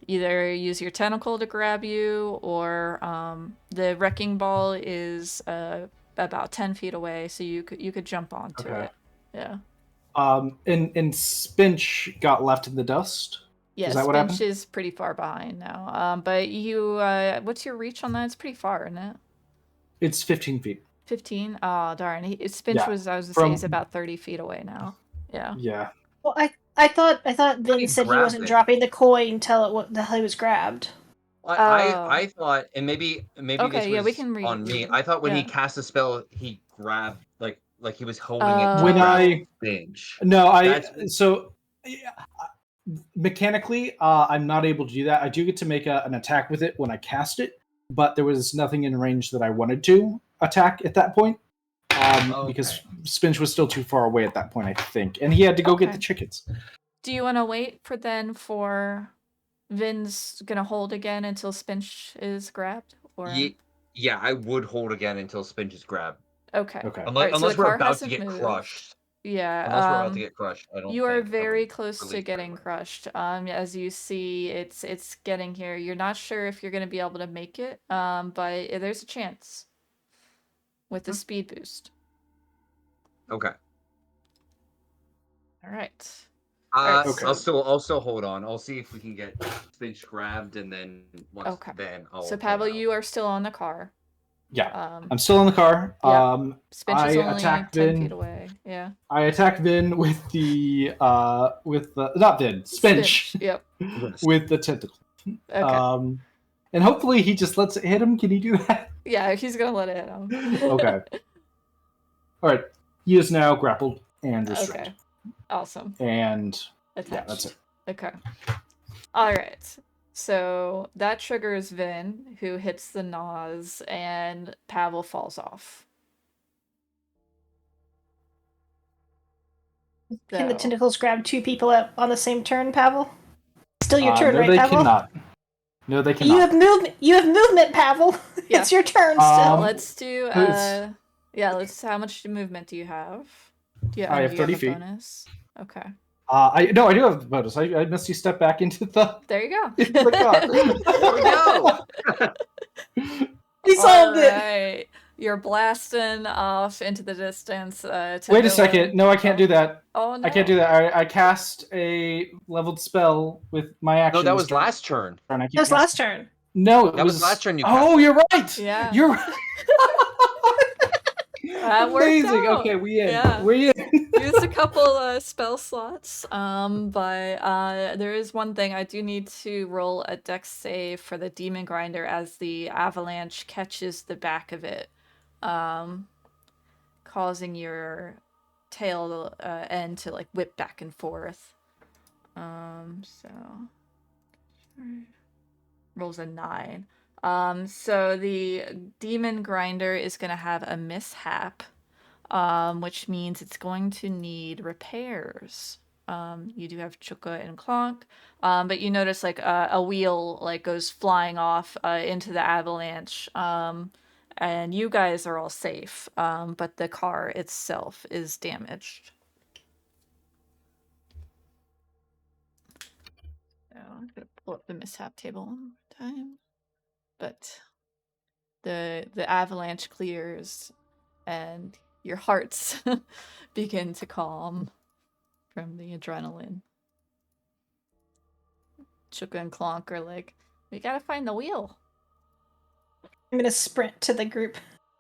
S1: either use your tentacle to grab you, or the wrecking ball is about 10 feet away, so you could jump onto it. Yeah.
S3: And Spinch got left in the dust.
S1: Yeah,
S3: Is that what
S1: Spinch
S3: happened?
S1: is pretty far behind now. But you, what's your reach on that? It's pretty far, isn't it?
S3: It's 15 feet.
S1: 15? Oh, darn. Spinch
S3: Yeah,
S1: was, I was going to say,
S3: from
S1: he's about 30 feet away now. Yeah.
S3: yeah.
S2: Well, I thought
S4: he
S2: Vin said he
S4: grabbed
S2: wasn't
S4: it.
S2: dropping the coin until he was grabbed.
S4: I thought, and maybe this
S1: Okay, yeah, we
S4: was
S1: can
S4: on me.
S1: read.
S4: I thought when he
S1: Yeah.
S4: cast the spell, he grabbed like he was holding it to
S3: When
S4: grab
S3: I
S4: Finch.
S3: no,
S4: That's
S3: so yeah, mechanically, I'm not able to do that. I do get to make an attack with it when I cast it, but there was nothing in range that I wanted to attack at that point. Because Spinch was still too far away at that point, I think, and he had to go get the chickens.
S1: Do you want to wait for Vin's gonna hold again until Spinch is grabbed? Or
S4: yeah, I would hold again until Spinch is grabbed.
S1: Okay.
S3: Okay.
S1: Alright, so
S4: Unless
S1: the
S4: we're
S1: car
S4: about to
S1: hasn't
S4: get
S1: moved.
S4: crushed.
S1: Yeah.
S4: Unless we're about to get crushed, I don't
S1: You are
S4: think I
S1: very
S4: would
S1: close to
S4: release
S1: getting
S4: right away.
S1: crushed. As you see, it's getting here. You're not sure if you're gonna be able to make it. But there's a chance with the speed boost.
S4: Okay.
S1: All right.
S3: Okay.
S4: I'll still hold on. I'll see if we can get Finch grabbed, and then once
S1: Okay.
S4: then I'll.
S1: So
S4: head
S1: Pavel,
S4: out.
S1: you are still on the car.
S3: Yeah, I'm still in the car.
S1: Yeah. Spinch
S3: I
S1: is only
S3: attacked
S1: 10
S3: Vin.
S1: feet away. Yeah.
S3: I attacked Vin with the not Vin, Spinch.
S1: Yep.
S3: With the tentacle.
S1: Okay.
S3: And hopefully he just lets it hit him. Can he do that?
S1: Yeah, he's gonna let it hit him.
S3: Okay. All right. He is now grappled and restrained.
S1: Okay. Awesome.
S3: And
S1: attached.
S3: yeah, that's it.
S1: Okay. All right. So that triggers Vin, who hits the Nas, and Pavel falls off.
S2: Can the
S1: So-
S2: tentacles grab two people on the same turn, Pavel? Still your turn,
S3: no,
S2: right,
S3: they
S2: Pavel?
S3: cannot. No, they cannot.
S2: You have movement. You have movement, Pavel.
S1: Yeah.
S2: It's your turn still.
S1: Let's do. Yeah. Let's. How much movement do you have? Do you,
S3: I have
S1: do you
S3: 30
S1: have a
S3: feet.
S1: bonus? Okay.
S3: I do have the bonus. I missed you step back into the
S1: There you go.
S3: into the car.
S4: There we go.
S2: We solved it.
S1: Right. You're blasting off into the distance.
S3: Wait a second. No, I can't do that.
S1: Oh no.
S3: I can't do that. I cast a leveled spell with my action.
S4: No, that was last turn.
S2: That was last turn.
S3: No,
S4: That was last turn you
S3: Oh,
S4: cast.
S3: you're right.
S1: Yeah.
S3: You're right.
S1: That worked
S3: Amazing.
S1: out.
S3: Okay, we in.
S1: Yeah.
S3: We in.
S1: Used a couple spell slots, but there is one thing. I do need to roll a dex save for the demon grinder as the avalanche catches the back of it, causing your tail end to like whip back and forth. So rolls a 9. So the demon grinder is gonna have a mishap. Which means it's going to need repairs. You do have Chuka and Clonk, but you notice like a wheel like goes flying off into the avalanche, and you guys are all safe, but the car itself is damaged. So I'm gonna pull up the mishap table one more time, but the avalanche clears, and your hearts begin to calm from the adrenaline. Chuka and Clonk are like, we gotta find the wheel.
S2: I'm gonna sprint to the group.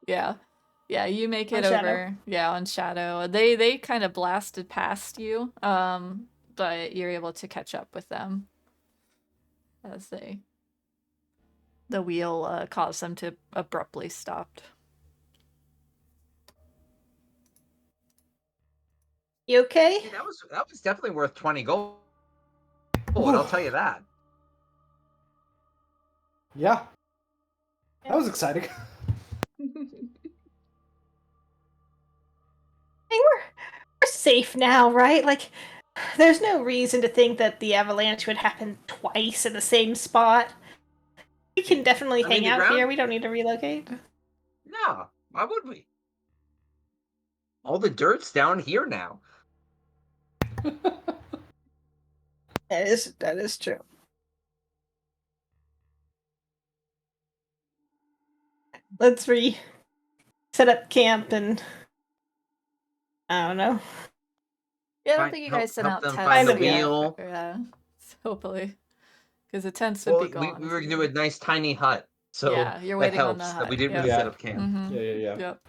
S1: Yeah. Yeah, you make it
S2: On
S1: over.
S2: Shadow.
S1: Yeah, on Shadow. They kind of blasted past you, but you're able to catch up with them as the wheel caused them to abruptly stop.
S2: You okay?
S4: That was definitely worth 20 gold. I'll tell you that.
S3: Yeah. That was exciting.
S2: Hey, we're safe now, right? Like, there's no reason to think that the avalanche would happen twice in the same spot. We can definitely hang
S4: the
S2: out
S4: ground-
S2: here. We don't need to relocate.
S4: No, why would we? All the dirt's down here now.
S2: That is true. Let's set up camp and I don't know.
S1: Yeah, I don't
S4: Find-
S1: think you
S4: help-
S1: guys sent
S4: help
S1: out
S4: them
S1: tents.
S2: find the
S1: yet.
S4: wheel.
S1: Yeah, hopefully. Because the tents would be gone.
S4: We were gonna do a nice tiny hut. So
S1: Yeah, you're
S4: that
S1: waiting on the
S4: helps that
S1: hut.
S4: we didn't
S1: Yep.
S4: really set up camp.
S1: Mhm.
S3: Yeah.
S1: Yep.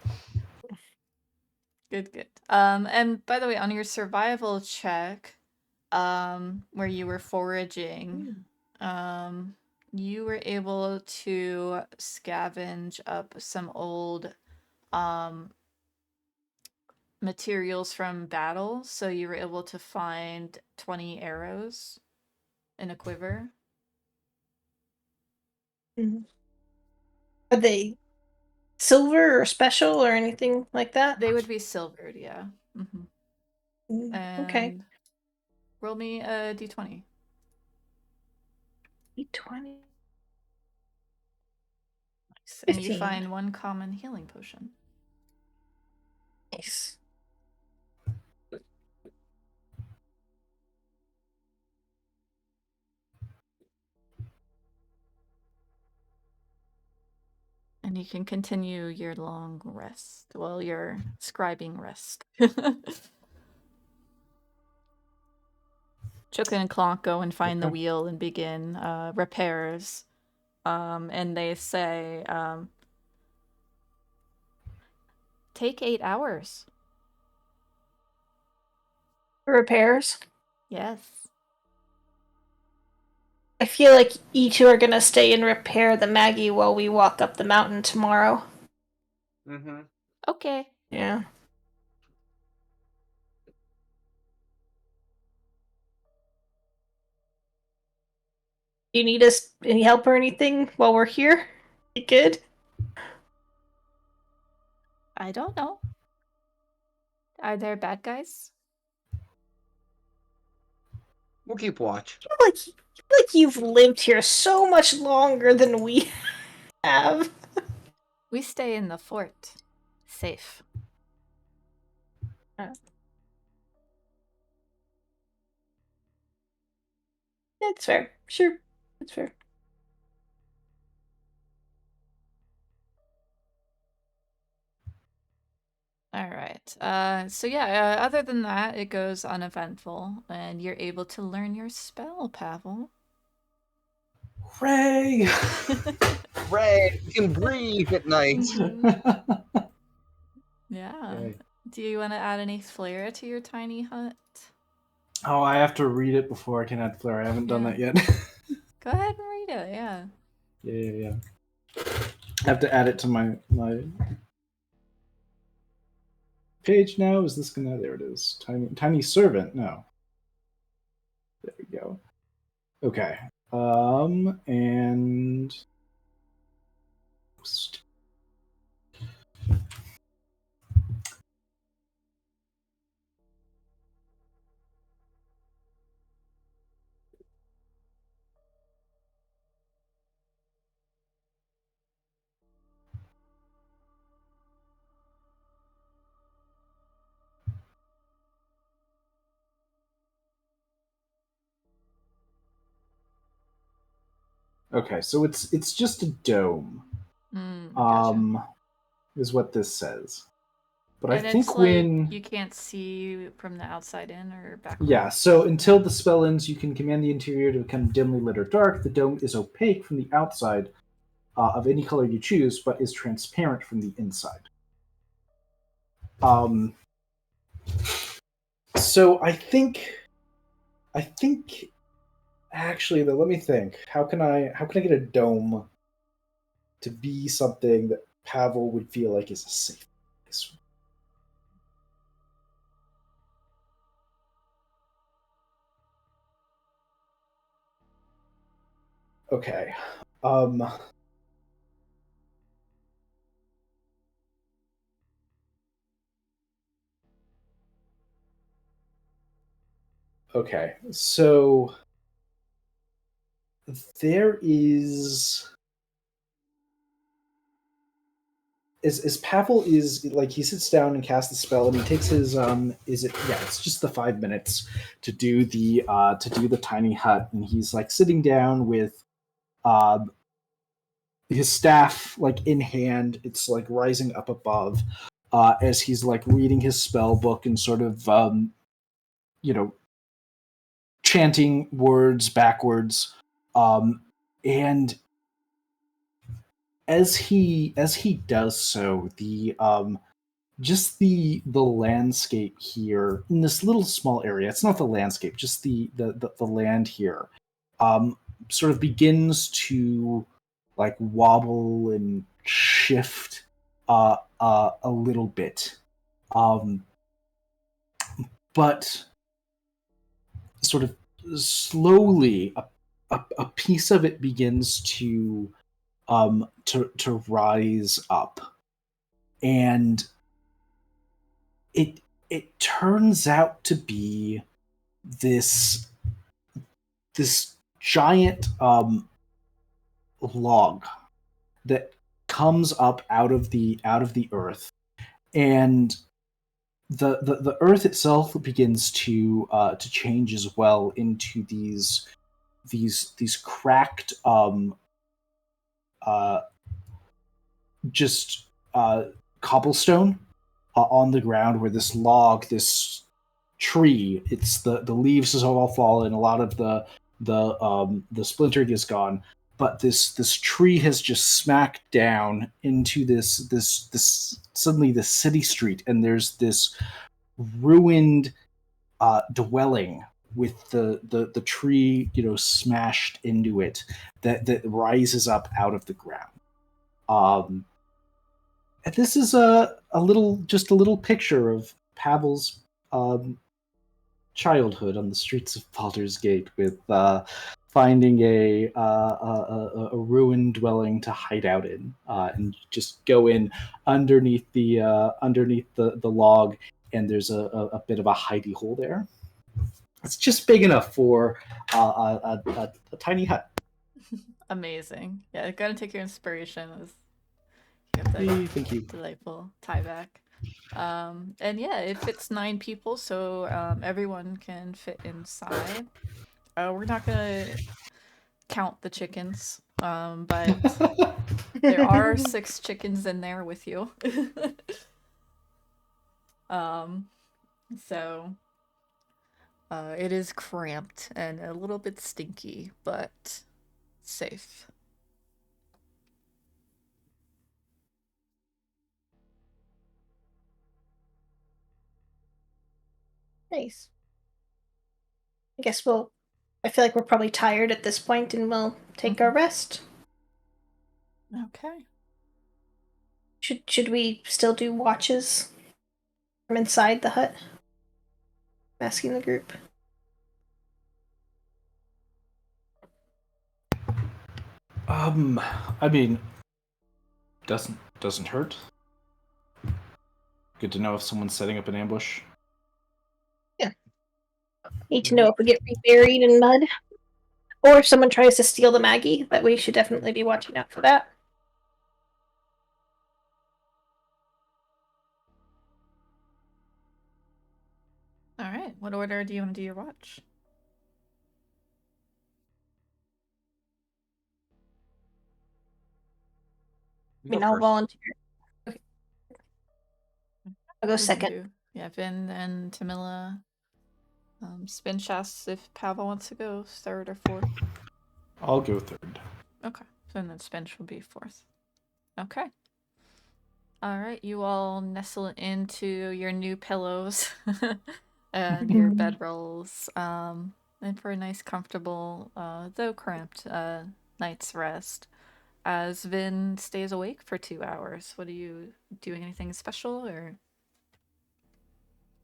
S1: Good. And by the way, on your survival check, where you were foraging, you were able to scavenge up some old, materials from battle, so you were able to find 20 arrows in a quiver.
S2: Are they silver or special or anything like that?
S1: They would be silvered, yeah. Hmm.
S2: Okay.
S1: And roll me a d20.
S2: D20.
S1: Nice. And you
S2: 15.
S1: find one common healing potion.
S2: Nice.
S1: And you can continue your long rest. Well, your scribing rest. Chuka and Clonk go and find the
S3: Okay.
S1: wheel and begin repairs. And they say, take 8 hours.
S2: Repairs.
S1: Yes.
S2: I feel like you two are gonna stay and repair the Maggie while we walk up the mountain tomorrow.
S4: Mm-hmm.
S1: Okay.
S2: Yeah. Do you need us any help or anything while we're here? You good?
S1: I don't know. Are there bad guys?
S4: We'll keep watch.
S2: I feel like you've lived here so much longer than we have.
S1: We stay in the fort. Safe.
S2: That's fair. Sure. That's fair.
S1: All right. So yeah, other than that, it goes uneventful, and you're able to learn your spell, Pavel.
S3: Hooray!
S4: Ray, you can breathe at night.
S1: Mhm. Yeah.
S3: Okay.
S1: Do you want to add any flair to your tiny hut?
S3: Oh, I have to read it before I can add flair. I haven't done that yet.
S1: Go ahead and read it, yeah.
S3: Yeah. I have to add it to my page now. Is this gonna? There it is. Tiny servant. No. There we go. Okay. And okay, so it's just a dome.
S1: Gotcha.
S3: Is what this says. But
S1: And
S3: I
S1: it's
S3: think
S1: like
S3: when
S1: you can't see from the outside in or backward.
S3: yeah, so until the spell ends, you can command the interior to become dimly lit or dark. The dome is opaque from the outside of any color you choose, but is transparent from the inside. So I think actually though, let me think. How can I get a dome to be something that Pavel would feel like is a safe place? Okay. Okay. So there is as Pavel is like he sits down and casts the spell and he takes his it's just the 5 minutes to do the tiny hut, and he's like sitting down with his staff like in hand. It's like rising up above as he's like reading his spell book and sort of you know chanting words backwards, and as he does so, just the landscape here in this little small area, it's not the landscape, just the land here, sort of begins to like wobble and shift a little bit, but sort of slowly a piece of it begins to rise up, and it turns out to be this giant log that comes up out of the earth, and the earth itself begins to change as well into these cracked uh, just cobblestone on the ground, where this log, this tree, it's the leaves have all fallen, a lot of the splintering is gone, but this tree has just smacked down into this suddenly the city street, and there's this ruined dwelling with the tree, smashed into it, that rises up out of the ground. And this is a little picture of Pavel's childhood on the streets of Baldur's Gate, with finding a ruined dwelling to hide out in, and just go in underneath the log, and there's a bit of a hidey hole there. It's just big enough for a tiny hut.
S1: Amazing. Yeah, gotta take your inspiration. You have that
S3: Thank you.
S1: delightful tie back. And yeah, it fits 9 people, so everyone can fit inside. We're not gonna count the chickens, but there are 6 chickens in there with you. So it is cramped and a little bit stinky, but safe.
S2: Nice. I guess I feel like we're probably tired at this point, and we'll take our rest.
S1: Okay.
S2: Should we still do watches from inside the hut? I'm asking the group.
S3: I mean, doesn't hurt. Good to know if someone's setting up an ambush.
S2: Yeah. Need to know if we get reburied in mud, or if someone tries to steal the Maggie. But we should definitely be watching out for that.
S1: All right. What order do you want to do your watch?
S2: I mean, I'll volunteer. Okay. I'll go
S1: We can
S2: second.
S1: do Vin and Tamila. Spin chess if Pavel wants to go 3rd or 4th.
S3: I'll go 3rd.
S1: Okay. So then Spinch will be 4th. Okay. Alright, you all nestle into your new pillows and your bedrolls. And for a nice, comfortable, though cramped, night's rest. As Vin stays awake for 2 hours. What are you doing? Anything special or?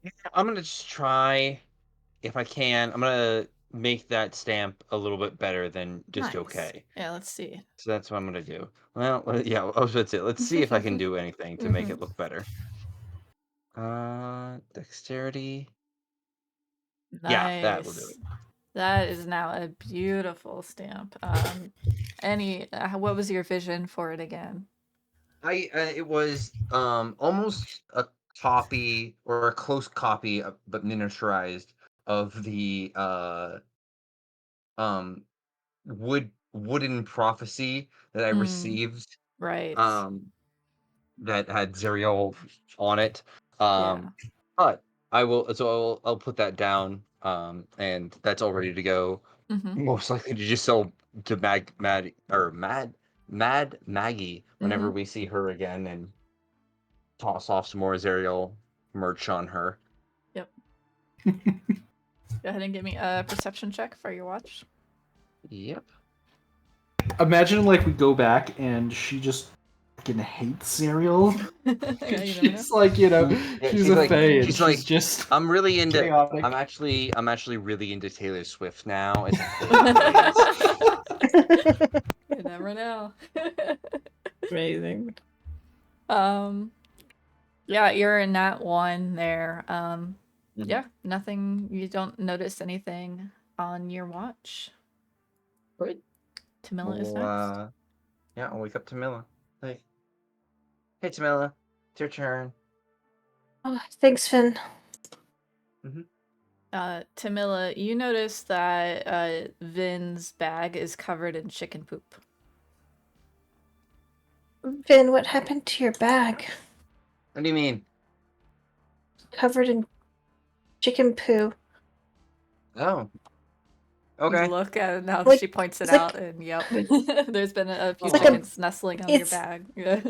S4: Yeah, I'm gonna just try, if I can. I'm gonna make that stamp a little bit better than just
S1: Nice.
S4: okay.
S1: Yeah, let's see.
S4: So that's what I'm gonna do. Well, yeah, I was about to say, let's see if I can do anything to make it look better. Dexterity.
S1: Nice.
S4: Yeah, that will do it.
S1: That is now a beautiful stamp. What was your vision for it again?
S4: It was almost a copy or a close copy, but miniaturized, of the um wooden prophecy that I received,
S1: Right.
S4: that had Zerial on it.
S1: Yeah.
S4: But I'll put that down, and that's all ready to go.
S1: Mm-hmm.
S4: Most likely to just sell to Mad Mad Maggie whenever we see her again and toss off some more Azariel merch on her.
S1: Yep. Go ahead and give me a perception check for your watch.
S4: Yep.
S3: Imagine like we go back and she just fucking hates cereal.
S1: Yeah, you never know.
S3: She's like, you know,
S4: Yeah,
S3: she's a
S4: like,
S3: fae and
S4: she's
S3: she's
S4: like,
S3: just
S4: I'm really into.
S3: chaotic.
S4: I'm actually really into Taylor Swift now. It's a phase.
S1: You never know.
S2: Amazing.
S1: Yeah, you're in that one there.
S4: Mhm.
S1: Yeah, nothing. You don't notice anything on your watch.
S4: Great.
S1: Tamila is
S4: Well,
S1: next.
S4: yeah, I'll wake up Tamila. Like, hey Tamila, it's your turn.
S2: Oh, thanks, Finn.
S1: Tamila, you notice that Vin's bag is covered in chicken poop.
S2: Finn, what happened to your bag?
S4: What do you mean?
S2: Covered in chicken poo.
S4: Oh.
S1: You
S4: Okay.
S1: look at it now.
S2: Like-
S1: She points it
S2: it's like-
S1: out, and yep, there's been a few
S4: It's like a-
S1: chickens nestling on your
S2: it's-
S1: bag. Yeah.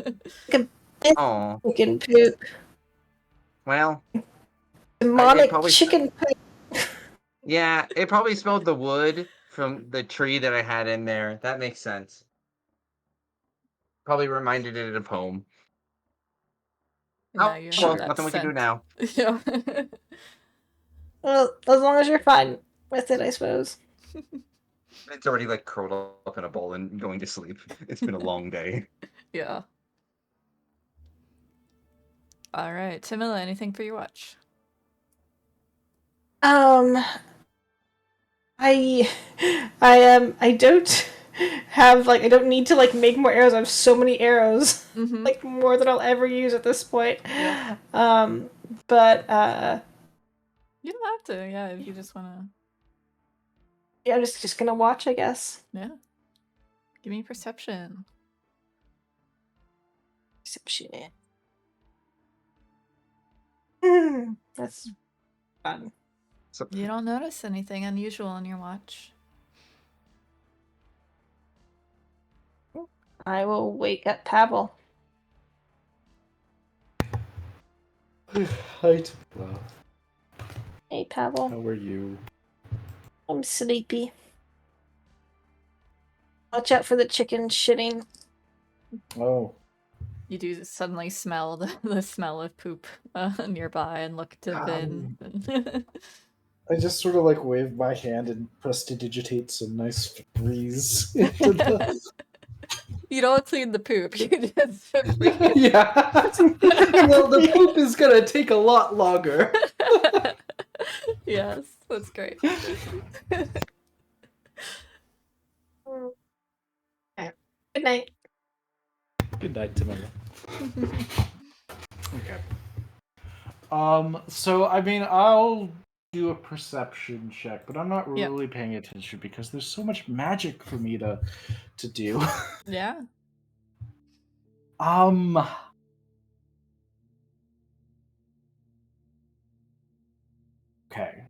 S4: Oh.
S2: Chicken poop.
S4: Well,
S2: Demonic
S4: probably-
S2: chicken poop.
S4: yeah, it probably smelled the wood from the tree that I had in there. That makes sense. Probably reminded it of home.
S1: And now you
S4: Well,
S1: have that
S4: nothing we can do
S1: scent.
S4: now.
S1: Yeah.
S2: Well, as long as you're fine with it, I suppose.
S4: It's already like curled up in a ball and going to sleep. It's been a long day.
S1: Yeah. All right, Tamila, anything for your watch?
S2: I don't have like I don't need to like make more arrows. I have so many arrows,
S1: Mm-hmm.
S2: like more than I'll ever use at this point.
S1: Yeah.
S2: But
S1: You don't have to. Yeah, if you just wanna.
S2: yeah, I'm just gonna watch, I guess.
S1: Yeah. Give me perception.
S2: Perception. That's fun.
S4: So,
S1: You don't notice anything unusual on your watch.
S2: I will wake up Pavel.
S3: Hi, Tamila.
S2: Hey, Pavel.
S3: How are you?
S2: I'm sleepy. Watch out for the chicken shitting.
S3: Oh.
S1: You do suddenly smell the smell of poop nearby and look to Vin.
S3: I just sort of like wave my hand and prestidigitate some nice breeze.
S1: You don't clean the poop. You just
S3: Yeah. Well, the poop is gonna take a lot longer.
S1: Yes, that's great.
S2: Good night.
S3: Good night, Tamila. Okay. So I mean, I'll do a perception check, but I'm not
S1: Yep.
S3: really paying attention because there's so much magic for me to do.
S1: Yeah.
S3: Okay.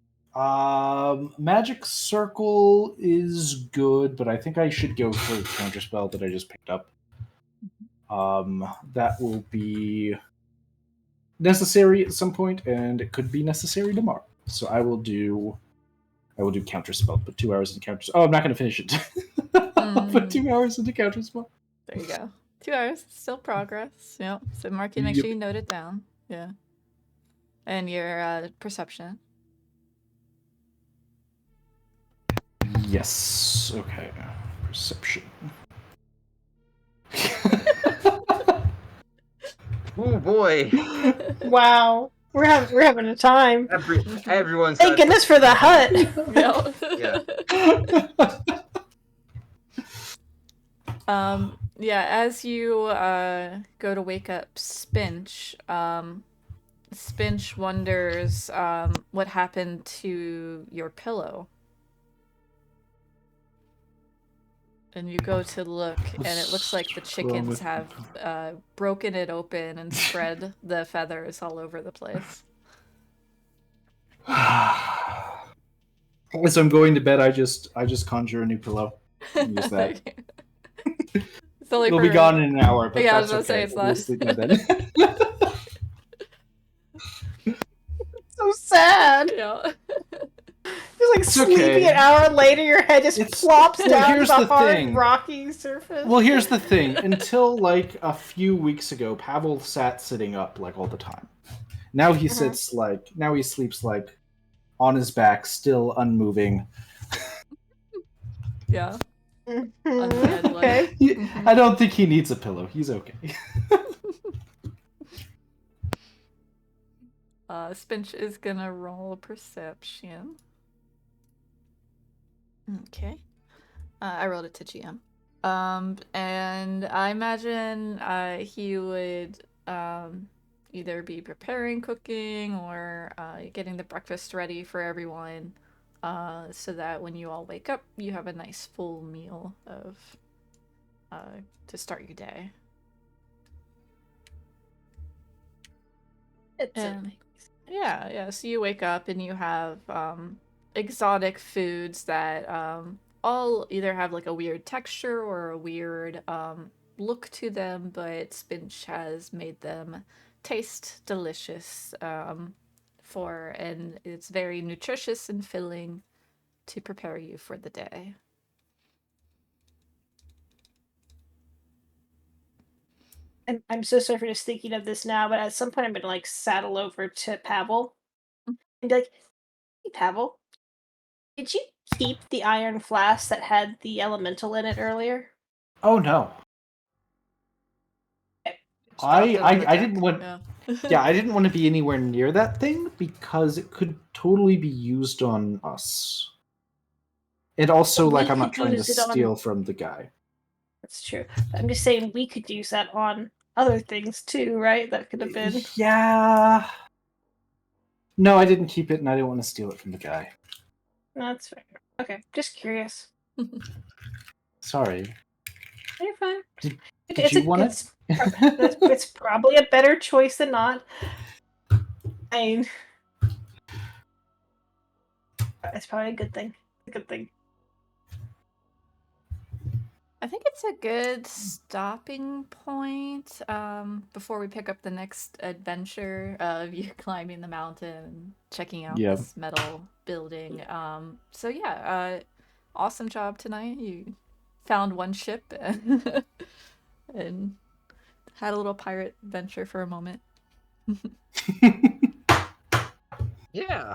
S3: Magic circle is good, but I think I should go for the counterspell that I just picked up. That will be necessary at some point, and it could be necessary tomorrow. So I will do counterspell. Put 2 hours into counterspell. Oh, I'm not going to finish it. I'll put 2 hours into counterspell.
S1: There you go. 2 hours, still progress. Yep. So Marky, make
S3: Yep.
S1: sure you note it down. Yeah. And your perception.
S3: Yes. Okay. Perception.
S4: oh boy.
S2: Wow. We're having a time.
S4: Everyone's
S2: Thank goodness for the hut.
S1: Yeah. Yeah, as you go to wake up Spinch, Spinch wonders what happened to your pillow. And you go to look, and it looks like the chickens have broken it open and spread the feathers all over the place.
S3: As I'm going to bed, I just conjure a new pillow. And use that.
S1: It's only
S3: They'll
S1: for...
S3: be gone in an hour, but
S1: Yeah, I
S3: that's
S1: was gonna say,
S3: okay.
S1: it's
S3: We'll
S1: not-
S3: sleep by then.
S2: So sad.
S1: Yeah.
S2: You're like
S3: It's
S2: sleeping
S3: okay.
S2: an hour later, your head just plops
S3: well,
S2: down to
S3: here's
S2: the
S3: the
S2: hard,
S3: thing.
S2: rocky surface.
S3: Well, here's the thing. Until like a few weeks ago, Pavel sat sitting up like all the time. Now he sits like he sleeps like on his back, still unmoving.
S1: Yeah.
S2: Mhm.
S1: Undead,
S2: Okay.
S1: like.
S3: I don't think he needs a pillow. He's okay.
S1: Spinch is gonna roll perception. Okay. I rolled it to GM. And I imagine he would either be preparing cooking or getting the breakfast ready for everyone, so that when you all wake up, you have a nice full meal of to start your day. And yeah, so you wake up and you have exotic foods that all either have like a weird texture or a weird look to them, but Spinch has made them taste delicious, and it's very nutritious and filling to prepare you for the day.
S2: And I'm so sorry for just thinking of this now, but at some point I'm gonna like saddle over to Pavel and be like, "Hey, Pavel, did you keep the iron flask that had the elemental in it earlier?"
S3: Oh no.
S1: Just dropped it on the
S3: I
S1: deck.
S3: didn't want.
S1: Yeah.
S3: Yeah, I didn't want to be anywhere near that thing because it could totally be used on us. And also,
S2: We
S3: like, I'm not
S2: could
S3: trying to
S2: use it on-
S3: steal from the guy.
S2: That's true. But I'm just saying we could use that on other things too, right? That could have been.
S3: Yeah. No, I didn't keep it, and I didn't want to steal it from the guy.
S2: No, that's fair. Okay, just curious.
S3: Sorry.
S2: You're fine.
S3: Did
S2: It's
S3: you want it?
S2: it's probably a better choice than not. I mean, it's probably a good thing. A good thing.
S1: I think it's a good stopping point before we pick up the next adventure of you climbing the mountain and checking out
S3: Yeah.
S1: this metal building. So yeah, awesome job tonight. You found one ship and had a little pirate adventure for a moment.
S4: Yeah.